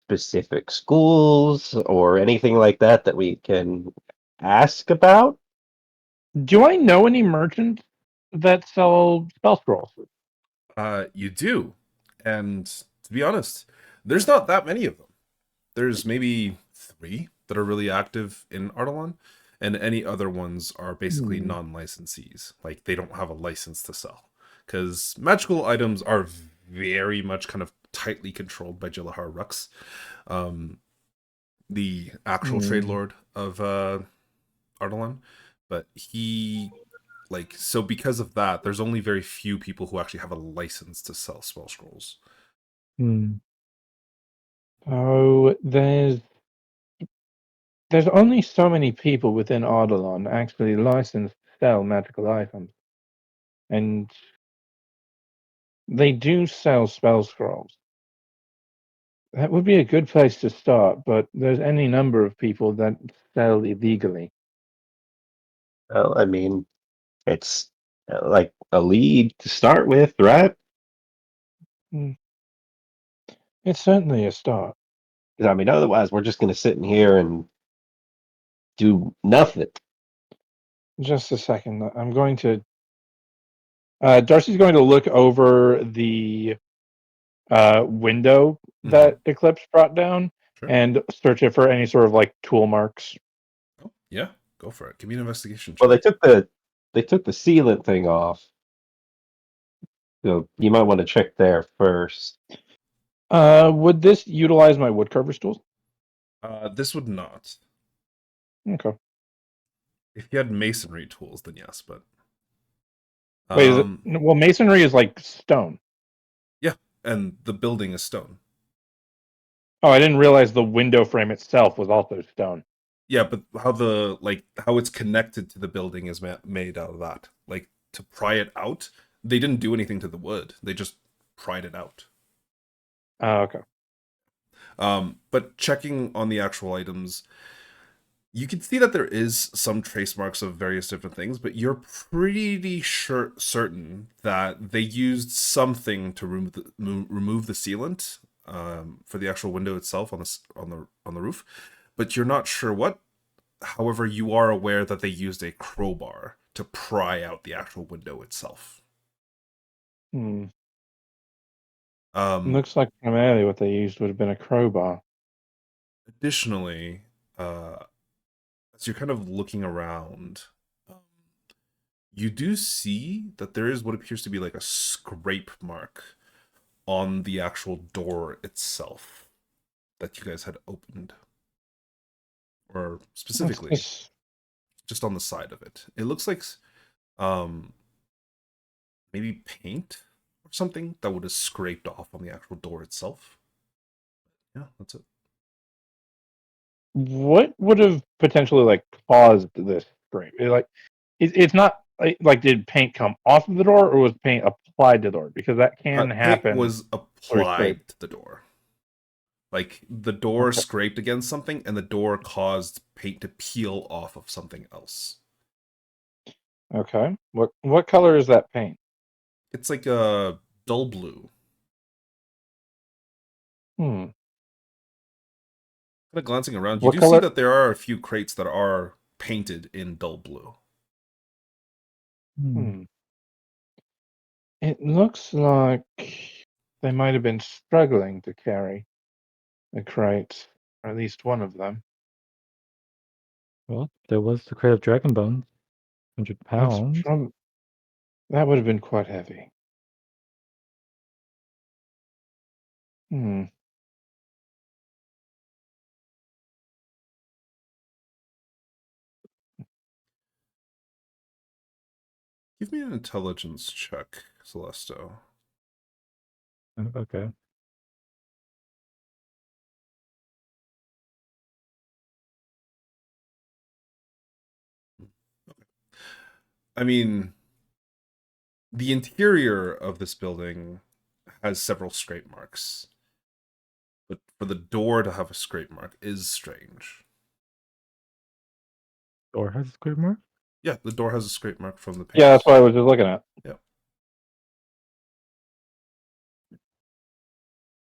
specific schools or anything like that that we can ask about? Do I know any merchants that sell spell scrolls? You do. And to be honest, there's not that many of them. There's maybe 3 that are really active in Ardalan, and any other ones are basically Hmm. non-licensees. Like they don't have a license to sell. Because magical items are very much kind of tightly controlled by Jilahar Rux, the actual trade Hmm. lord of Ardalan. But so because of that, there's only very few people who actually have a license to sell spell scrolls. Hmm. Oh, there's only so many people within Ardalon actually licensed to sell magical items, and they do sell spell scrolls. That would be a good place to start, but there's any number of people that sell illegally. Well, I mean, it's like a lead to start with, right? Hmm. It's certainly a start. 'Cause, I mean, otherwise we're just going to sit in here and do nothing. Just a second. I'm going to. Darcy's going to look over the window Mhm. that Eclipse brought down Sure. and search it for any sort of like tool marks. Oh, yeah, go for it. Give me an investigation check. Well, they took the sealant thing off, so you might want to check there first. Would this utilize my woodcarver's tools? This would not. Okay. If you had masonry tools, then yes, but Wait, is it? Well, masonry is like stone. yeah, and the building is stone. Oh, I didn't realize the window frame itself was also stone. Yeah, but how it's connected to the building is made out of that. Like to pry it out, they didn't do anything to the wood. They just pried it out. Oh, okay. But checking on the actual items, you can see that there is some trace marks of various different things, but you're pretty certain that they used something to remove the sealant for the actual window itself on the roof, but you're not sure what. However, you are aware that they used a crowbar to pry out the actual window itself. Hmm. Um, Looks like primarily what they used would have been a crowbar. Additionally, as you're kind of looking around, you do see that there is what appears to be like a scrape mark on the actual door itself that you guys had opened. Or What's specifically, this? just on the side of it. It looks like um maybe paint or something that would have scraped off on the actual door itself. Yeah, that's it. What would have potentially like caused this scrape? It's not like did paint come off of the door or was paint applied to the door? Because that can Paint happen was through scrape. applied to the door. Like the door Okay. scraped against something, and the door caused paint to peel off of something else. Okay. What color is that paint? It's like a dull blue. Hmm. Kind of glancing around, you What do see color? that there are a few crates that are painted in dull blue. Hmm. It looks like they might have been struggling to carry a crate, or at least one of them. Well, there was the crate of dragon bones, 100 That's pounds. that would have been quite heavy. Hmm. Give me an intelligence check, Celesto. Okay. I mean, the interior of this building has several scrape marks, but for the door to have a scrape mark is strange. Door has a scrape mark? Yeah, the door has a scrape mark from the paint. Yeah, that's what I was just looking at.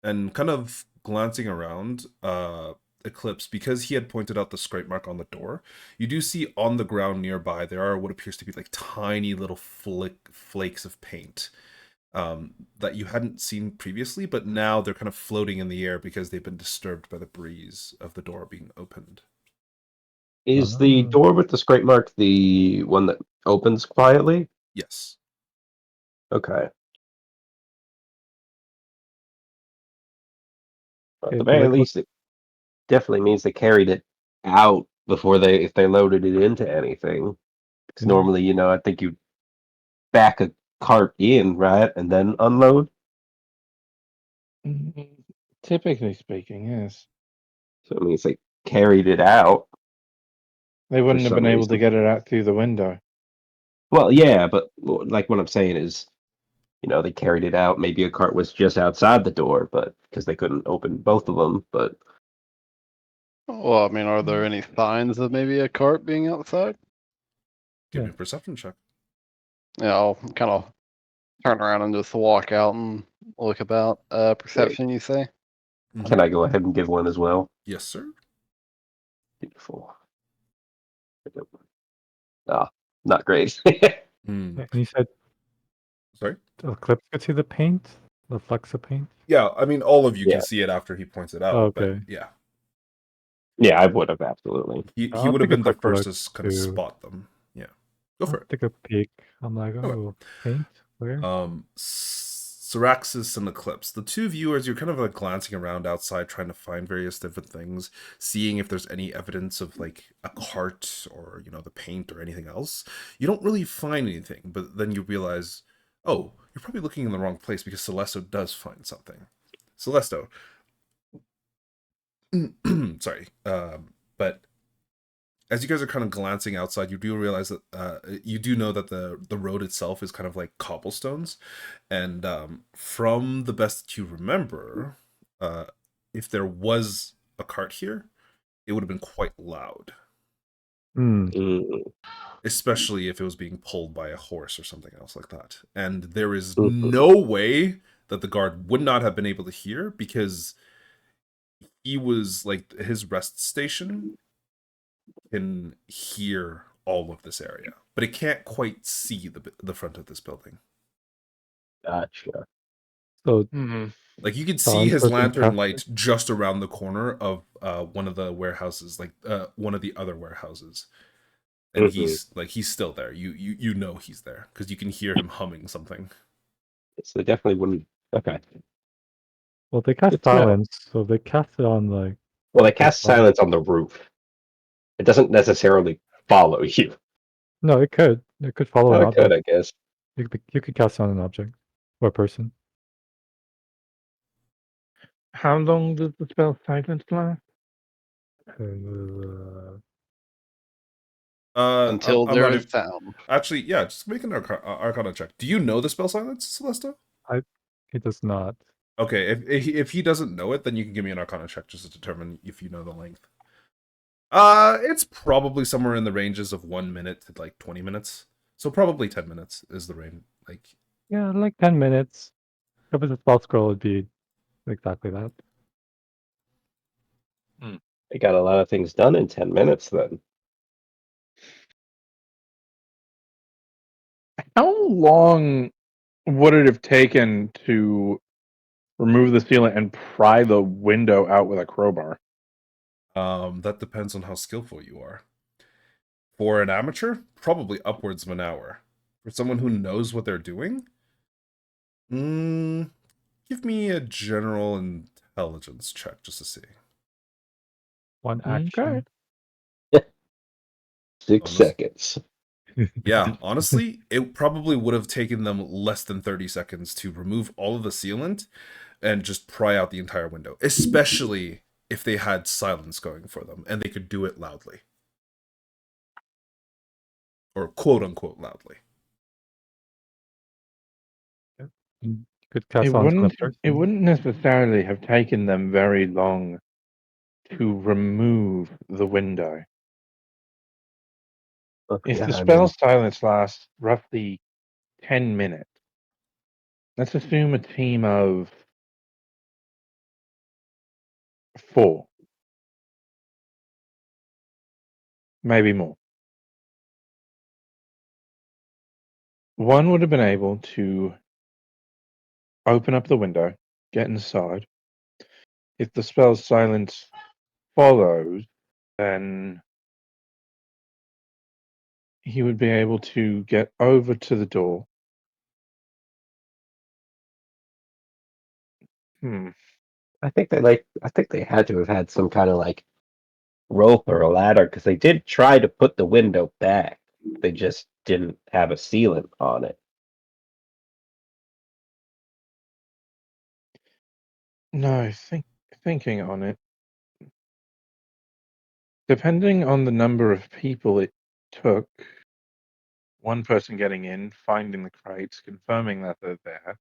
And kind of glancing around, Eclipse, because he had pointed out the scrape mark on the door, you do see on the ground nearby there are what appears to be like tiny little flakes of paint that you hadn't seen previously, but now they're kind of floating in the air because they've been disturbed by the breeze of the door being opened. Is the Ah. door with the scrape mark the one that opens quietly? Yes. Okay. At Okay, the but very like, least, it definitely means they carried it out before if they loaded it into anything. Because Yeah. normally, I think you back a cart in, right, and then unload. Typically speaking, yes. So it means they carried it out. They wouldn't have some been able to reason. get it out through the window. Well, yeah, but like what I'm saying is, they carried it out. Maybe a cart was just outside the door, but because they couldn't open both of them. But Well, I mean, are there any signs of maybe a cart being outside? Give Yeah. me a perception check. Yeah, I'll kind of turn around and just walk out and look about. Perception, you say? can I go ahead and give one as well? Yes, sir. Beautiful. Ah, not great. Hmm. And you said Sorry? the Eclipse could see the paint? The flecks of paint? Yeah, I mean, all of you Yeah. can see it after he points it out. Okay. But yeah, Yeah, I would have absolutely. he I'll would have take a been the quick first look to kind of too. spot them. Yeah, go for I'll it. take a peek. I'm like, Okay. oh, paint? Where? Syraxis and Eclipse, the two viewers, you're kind of like glancing around outside trying to find various different things, seeing if there's any evidence of like a cart or the paint or anything else. You don't really find anything, but then you realize, oh, you're probably looking in the wrong place because Celesto does find something. Celesto, sorry, but as you guys are kind of glancing outside, you do realize that you do know that the road itself is kind of like cobblestones, and from the best that you remember, if there was a cart here, it would have been quite loud, Hmm. especially if it was being pulled by a horse or something else like that. And there is Mhm. no way that the guard would not have been able to hear because he was like his rest station can hear all of this area, but it can't quite see the front of this building. Gotcha. So, Like you could see Talon his person lantern cast light just around the corner of one of the warehouses, like one of the other warehouses, and Mhm. he's still there. You know he's there because you can hear him humming something. So they definitely wouldn't. Okay. Well, they cast Good to know. silence, so they cast it on like. Well, they cast silence on the roof. It doesn't necessarily follow you. No, it could. It could follow Oh, an it could, object. I guess. You could cast it on an object or a person. How long does the spell silence last? Until I'm there not is even, sound. actually. Yeah, just make an Arcana check. Do you know the spell silence, Celesta? It does not. Okay, if he doesn't know it, then you can give me an Arcana check just to determine if you know the length. It's probably somewhere in the ranges of 1 minute to like 20 minutes. So probably 10 minutes is the range. Like, Yeah, like 10 minutes. If it's a spell scroll, it'd be exactly that. They got a lot of things done in 10 minutes then. How long would it have taken to remove the sealant and pry the window out with a crowbar? That depends on how skillful you are. For an amateur, probably upwards of an hour. For someone who knows what they're doing, give me a general intelligence check just to see. One action. 6 Almost. seconds. Yeah, honestly, it probably would have taken them less than 30 seconds to remove all of the sealant and just pry out the entire window, especially if they had silence going for them and they could do it loudly. Or quote unquote loudly. Could cast on to a person. It wouldn't necessarily have taken them very long to remove the window. If Yeah, the I spell mean, silence lasts roughly 10 minutes, let's assume a team of 4, maybe more. One would have been able to open up the window, get inside. If the spell silence follows, then he would be able to get over to the door. I think they had to have had some kind of like rope or a ladder because they did try to put the window back. They just didn't have a sealant on it. No, thinking on it, depending on the number of people it took, one person getting in, finding the crates, confirming that they're there.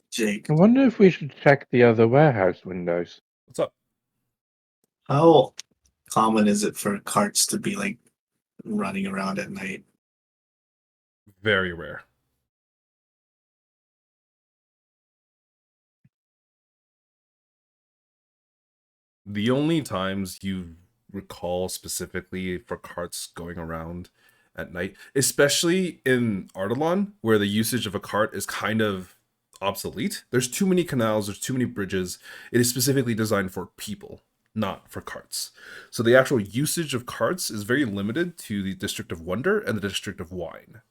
Jake, I wonder if we should check the other warehouse windows. What's up? how common is it for carts to be like running around at night? Very rare. The only times you recall specifically for carts going around at night, especially in Ardalan, where the usage of a cart is kind of obsolete. There's too many canals, there's too many bridges. It is specifically designed for people, not for carts. So the actual usage of carts is very limited to the District of Wonder and the District of Wine.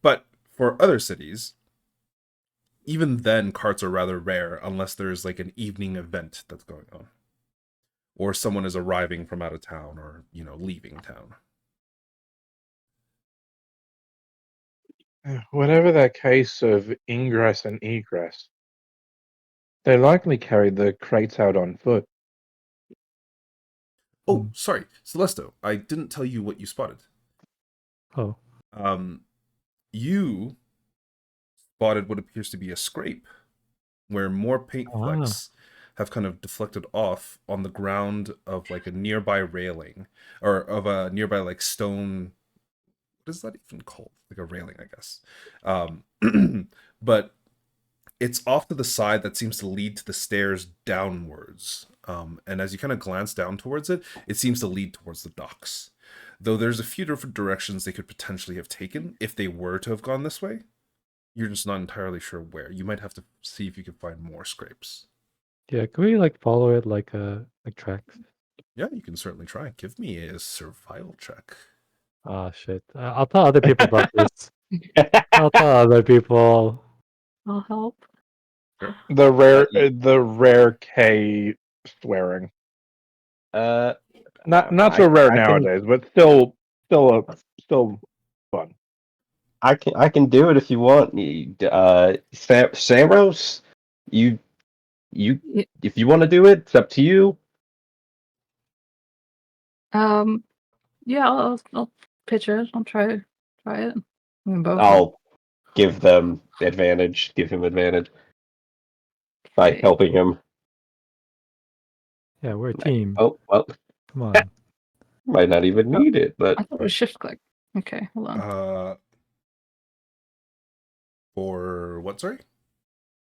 But for other cities, even then, carts are rather rare unless there's like an evening event that's going on, or someone is arriving from out of town, or leaving town. Whatever their case of ingress and egress, they likely carried the crates out on foot. Oh, sorry, Celesto, I didn't tell you what you spotted. Oh. You spotted what appears to be a scrape, where more paint flecks have kind of deflected off on the ground of like a nearby railing, or of a nearby like stone. What is that even called? Like a railing, I guess. But it's off to the side that seems to lead to the stairs downwards. And as you kind of glance down towards it, it seems to lead towards the docks. Though there's a few different directions they could potentially have taken if they were to have gone this way. You're just not entirely sure where. You might have to see if you can find more scrapes. Yeah, can we like follow it like tracks? Yeah, you can certainly try. Give me a survival check. Ah, shit. I'll tell other people about this. I'll tell other people. I'll help. Sure. The rare K swearing. Not so rare nowadays, but still fun. I can do it if you want. Saros, you if you want to do it, it's up to you. Yeah, I'll pitch it. I'll try it. I mean, both. I'll give them advantage. Give him advantage by Okay. helping him. Yeah, we're a team. Oh well, Come on. might not even need it, but I thought it was shift click. Okay, hold on. For what, sorry?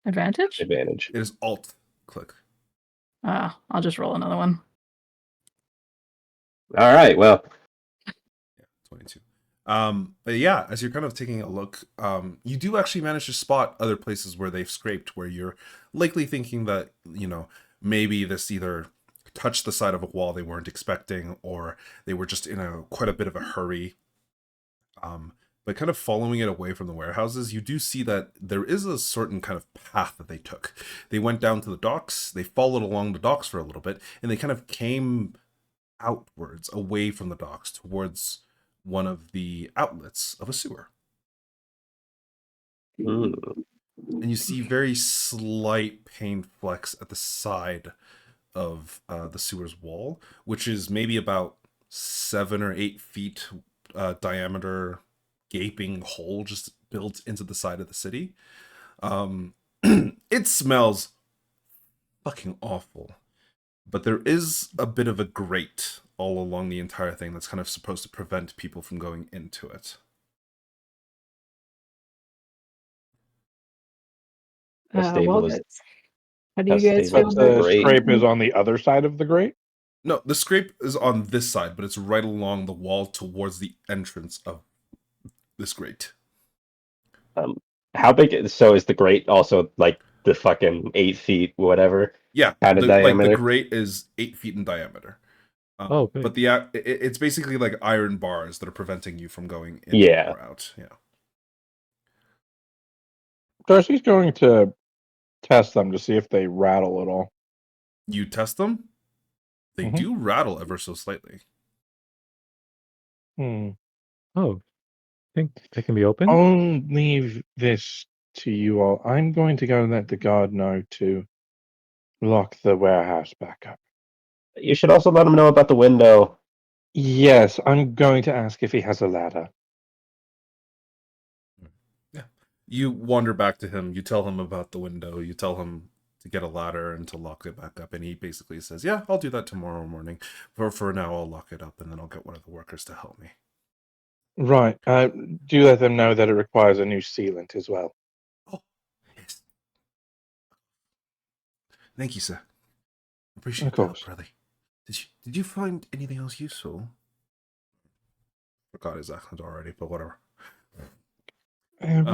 Advantage? advantage. It is alt click. I'll just roll another one. All right. Well, 22. But yeah, as you're kind of taking a look, you do actually manage to spot other places where they've scraped, where you're likely thinking that, maybe this either touched the side of a wall they weren't expecting, or they were just in quite a bit of a hurry. But kind of following it away from the warehouses, you do see that there is a certain kind of path that they took. They went down to the docks, they followed along the docks for a little bit, and they kind of came outwards, away from the docks, towards one of the outlets of a sewer. And you see very slight paint flecks at the side of the sewer's wall, which is maybe about 7 or 8 feet diameter, gaping hole just built into the side of the city. It smells fucking awful, but there is a bit of a grate all along the entire thing that's kind of supposed to prevent people from going into it. How stable Well, is- guys, how do how you guys stable feel But is about the Great. scrape is on the other side of the grate. No, the scrape is on this side, but it's right along the wall towards the entrance of this grate. How big? So is the grate also like the fucking 8 feet, whatever? Yeah, Kind of the diameter? grate is 8 feet in diameter. Oh, big. But it's basically like iron bars that are preventing you from going in Yeah. or out. Yeah. Darcy's going to test them to see if they rattle at all. You test them, they Mhm. do rattle ever so slightly. Oh, think they can be open? I'll leave this to you all. I'm going to go and let the guard know to lock the warehouse back up. You should also let him know about the window. Yes, I'm going to ask if he has a ladder. Yeah. You wander back to him, you tell him about the window, you tell him to get a ladder and to lock it back up, and he basically says, yeah, I'll do that tomorrow morning. For now, I'll lock it up, and then I'll get one of the workers to help me. Right. Do let them know that it requires a new sealant as well. Oh, yes. Thank you, sir. Appreciate Of course. that, brother. Did you find anything else useful? Forgot his accent already, but whatever.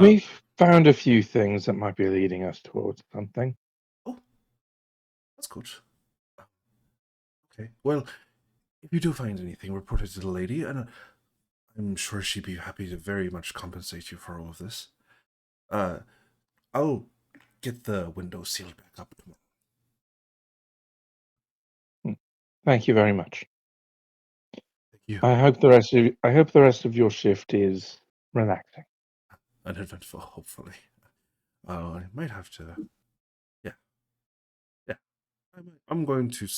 We've found a few things that might be leading us towards something. Oh, that's good. Okay, well, if you do find anything, report it to the lady, and I'm sure she'd be happy to very much compensate you for all of this. I'll get the window sealed back up tomorrow. Thank you very much. Thank you. I hope the rest of your shift is relaxing. Uneventful, hopefully. I might have to. Yeah. I'm going to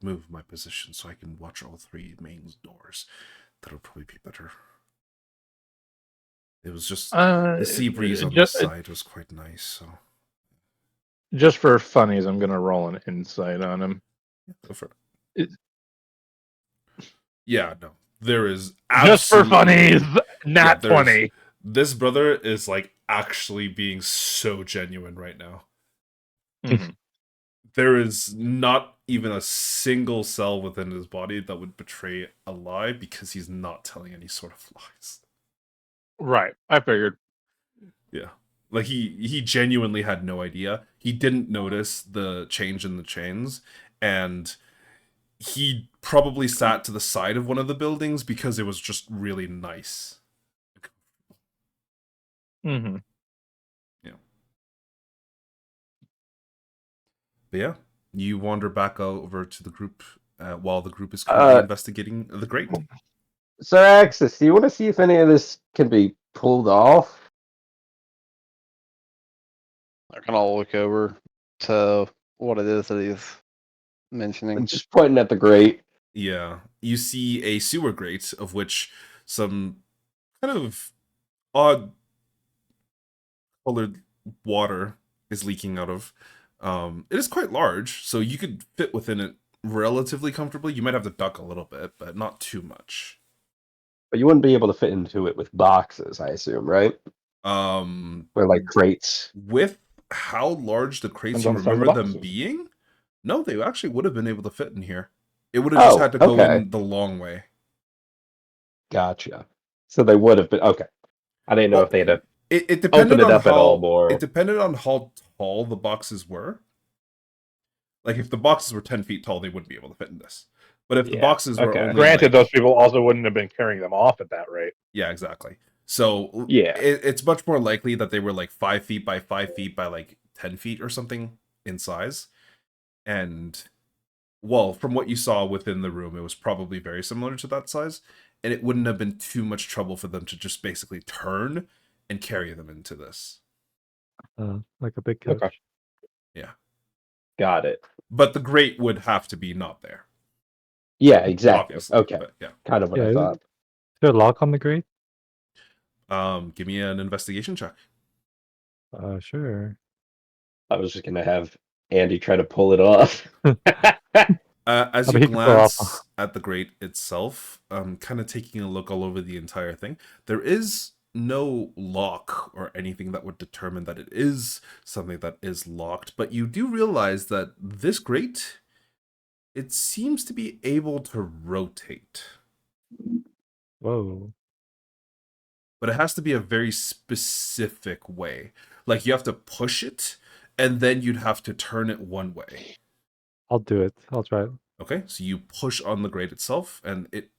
move my position so I can watch all 3 main doors. That'll probably be better. It was just the sea breeze on this side was quite nice. So just for funnies, I'm going to roll an insight on him. go for it. Yeah, no, there is Just for funnies, not there's- 20. This brother is like actually being so genuine right now. Mhm. There is not even a single cell within his body that would betray a lie because he's not telling any sort of lies. Right, I figured. Yeah. Like he genuinely had no idea. He didn't notice the change in the chains, and he probably sat to the side of one of the buildings because it was just really nice. Mm-hmm. But yeah, you wander back over to the group while the group is currently investigating the grate. Sir Axis, do you want to see if any of this can be pulled off? I can all look over to what it is that he's mentioning. I'm just pointing at the grate. Yeah, you see a sewer grate of which some kind of odd colored water is leaking out of. It is quite large, so you could fit within it relatively comfortably. You might have to duck a little bit, but not too much. But you wouldn't be able to fit into it with boxes, I assume, right? Or like crates. With how large the crates Depends you on the size of remember the them boxes. being, No, they actually would have been able to fit in here. It would have just had to go in the long way. Gotcha. So they would have been okay. I didn't know if they'd have It depended opened it on up at all more. It depended on how tall the boxes were. Like if the boxes were 10 feet tall, they wouldn't be able to fit in this. But if the boxes were only Granted, those people also wouldn't have been carrying them off at that rate. Yeah, exactly. So yeah, it's much more likely that they were like 5 feet by 5 feet by like 10 feet or something in size. And well, from what you saw within the room, it was probably very similar to that size. And it wouldn't have been too much trouble for them to just basically turn and carry them into this. Like a big coach. Okay. Yeah. Got it. But the grate would have to be not there. Yeah, exactly. Obviously, okay. But yeah. Kind of what I thought. Is there a lock on the grate? Give me an investigation check. Sure. I was just gonna have Andy try to pull it off. As you glance at the grate itself, kind of taking a look all over the entire thing, there is no lock or anything that would determine that it is something that is locked, but you do realize that this grate, it seems to be able to rotate. Whoa. But it has to be a very specific way. Like you have to push it, and then you'd have to turn it one way. I'll do it. I'll try it. Okay, so you push on the grate itself, and it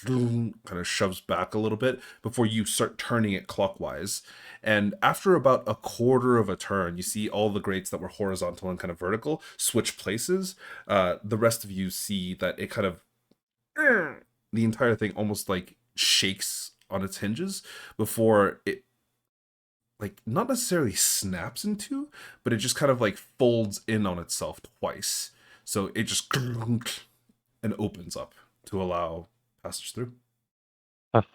kind of shoves back a little bit before you start turning it clockwise. And after about a quarter of a turn, you see all the grates that were horizontal and kind of vertical switch places. The rest of you see that it kind of the entire thing almost like shakes on its hinges before it like not necessarily snaps in two, but it just kind of like folds in on itself twice. So it just and opens up to allow passage through.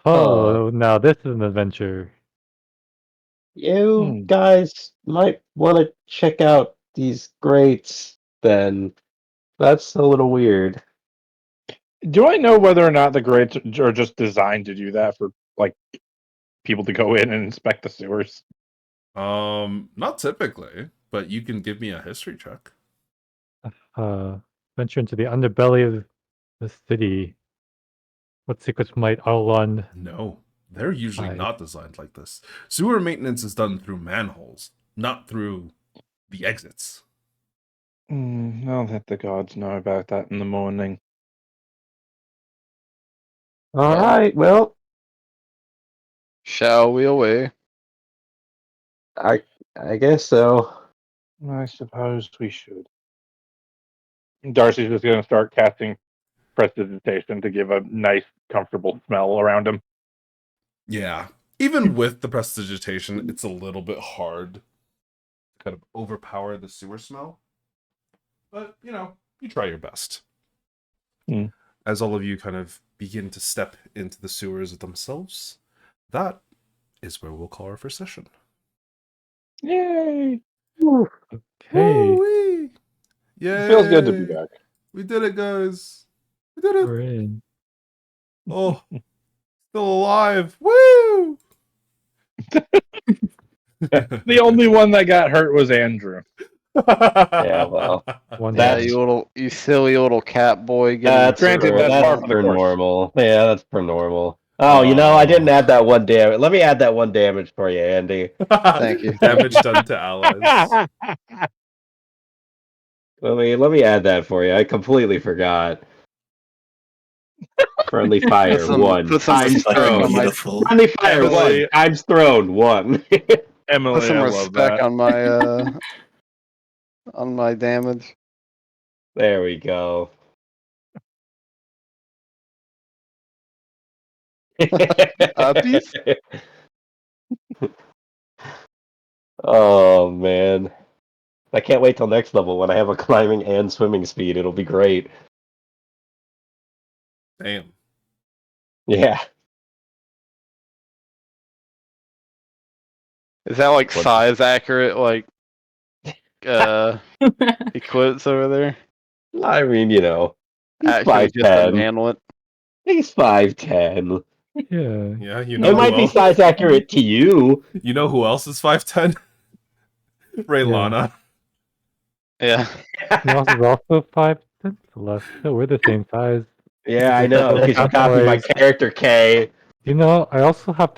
Oh, now this is an adventure. You guys might want to check out these grates then. That's a little weird. Do I know whether or not the grates are just designed to do that for like people to go in and inspect the sewers? Not typically, but you can give me a history check. Venture into the underbelly of the city. What secrets might outrun? No, they're usually not designed like this. Sewer maintenance is done through manholes, not through the exits. I'll let the gods know about that in the morning. All right, well, Shall we away? I guess so. I suppose we should. Darcy's just going to start casting prestidigitation to give a nice, comfortable smell around him. Yeah. Even with the prestidigitation, it's a little bit hard to kind of overpower the sewer smell. But, you know, you try your best. As all of you kind of begin to step into the sewers themselves, that is where we'll call our first session. Yay! Okay. Woo-wee! Yay! It feels good to be back. We did it, guys. We did it. We're in. Oh, still alive. Woo! The only one that got hurt was Andrew. Yeah, well, You silly little cat boy. that's granted, that's par for the course. normal. Yeah, that's per normal. Oh, you know, I didn't add that one damage. Let me add that one damage for you, Andy. Thank you. Damage done to allies. Let me add that for you. I completely forgot. Friendly fire one times thrown. Beautiful. Friendly fire one times thrown one. Emily, Put some I love respect that. on my damage. There we go. Oh man, I can't wait till next level when I have a climbing and swimming speed. It'll be great. Damn. Yeah. Is that like size accurate? Like, equip's over there. I mean, you know, he's Actually, just 5'10". handle it. He's 5'10". Yeah. Yeah, you know. It might be size accurate to you. You know who else is 5'10"? Raylana. Yeah. Moss is also 5'10", less. So we're the same size. Yeah, I know, because you copied my Boys. character K. You know, I also have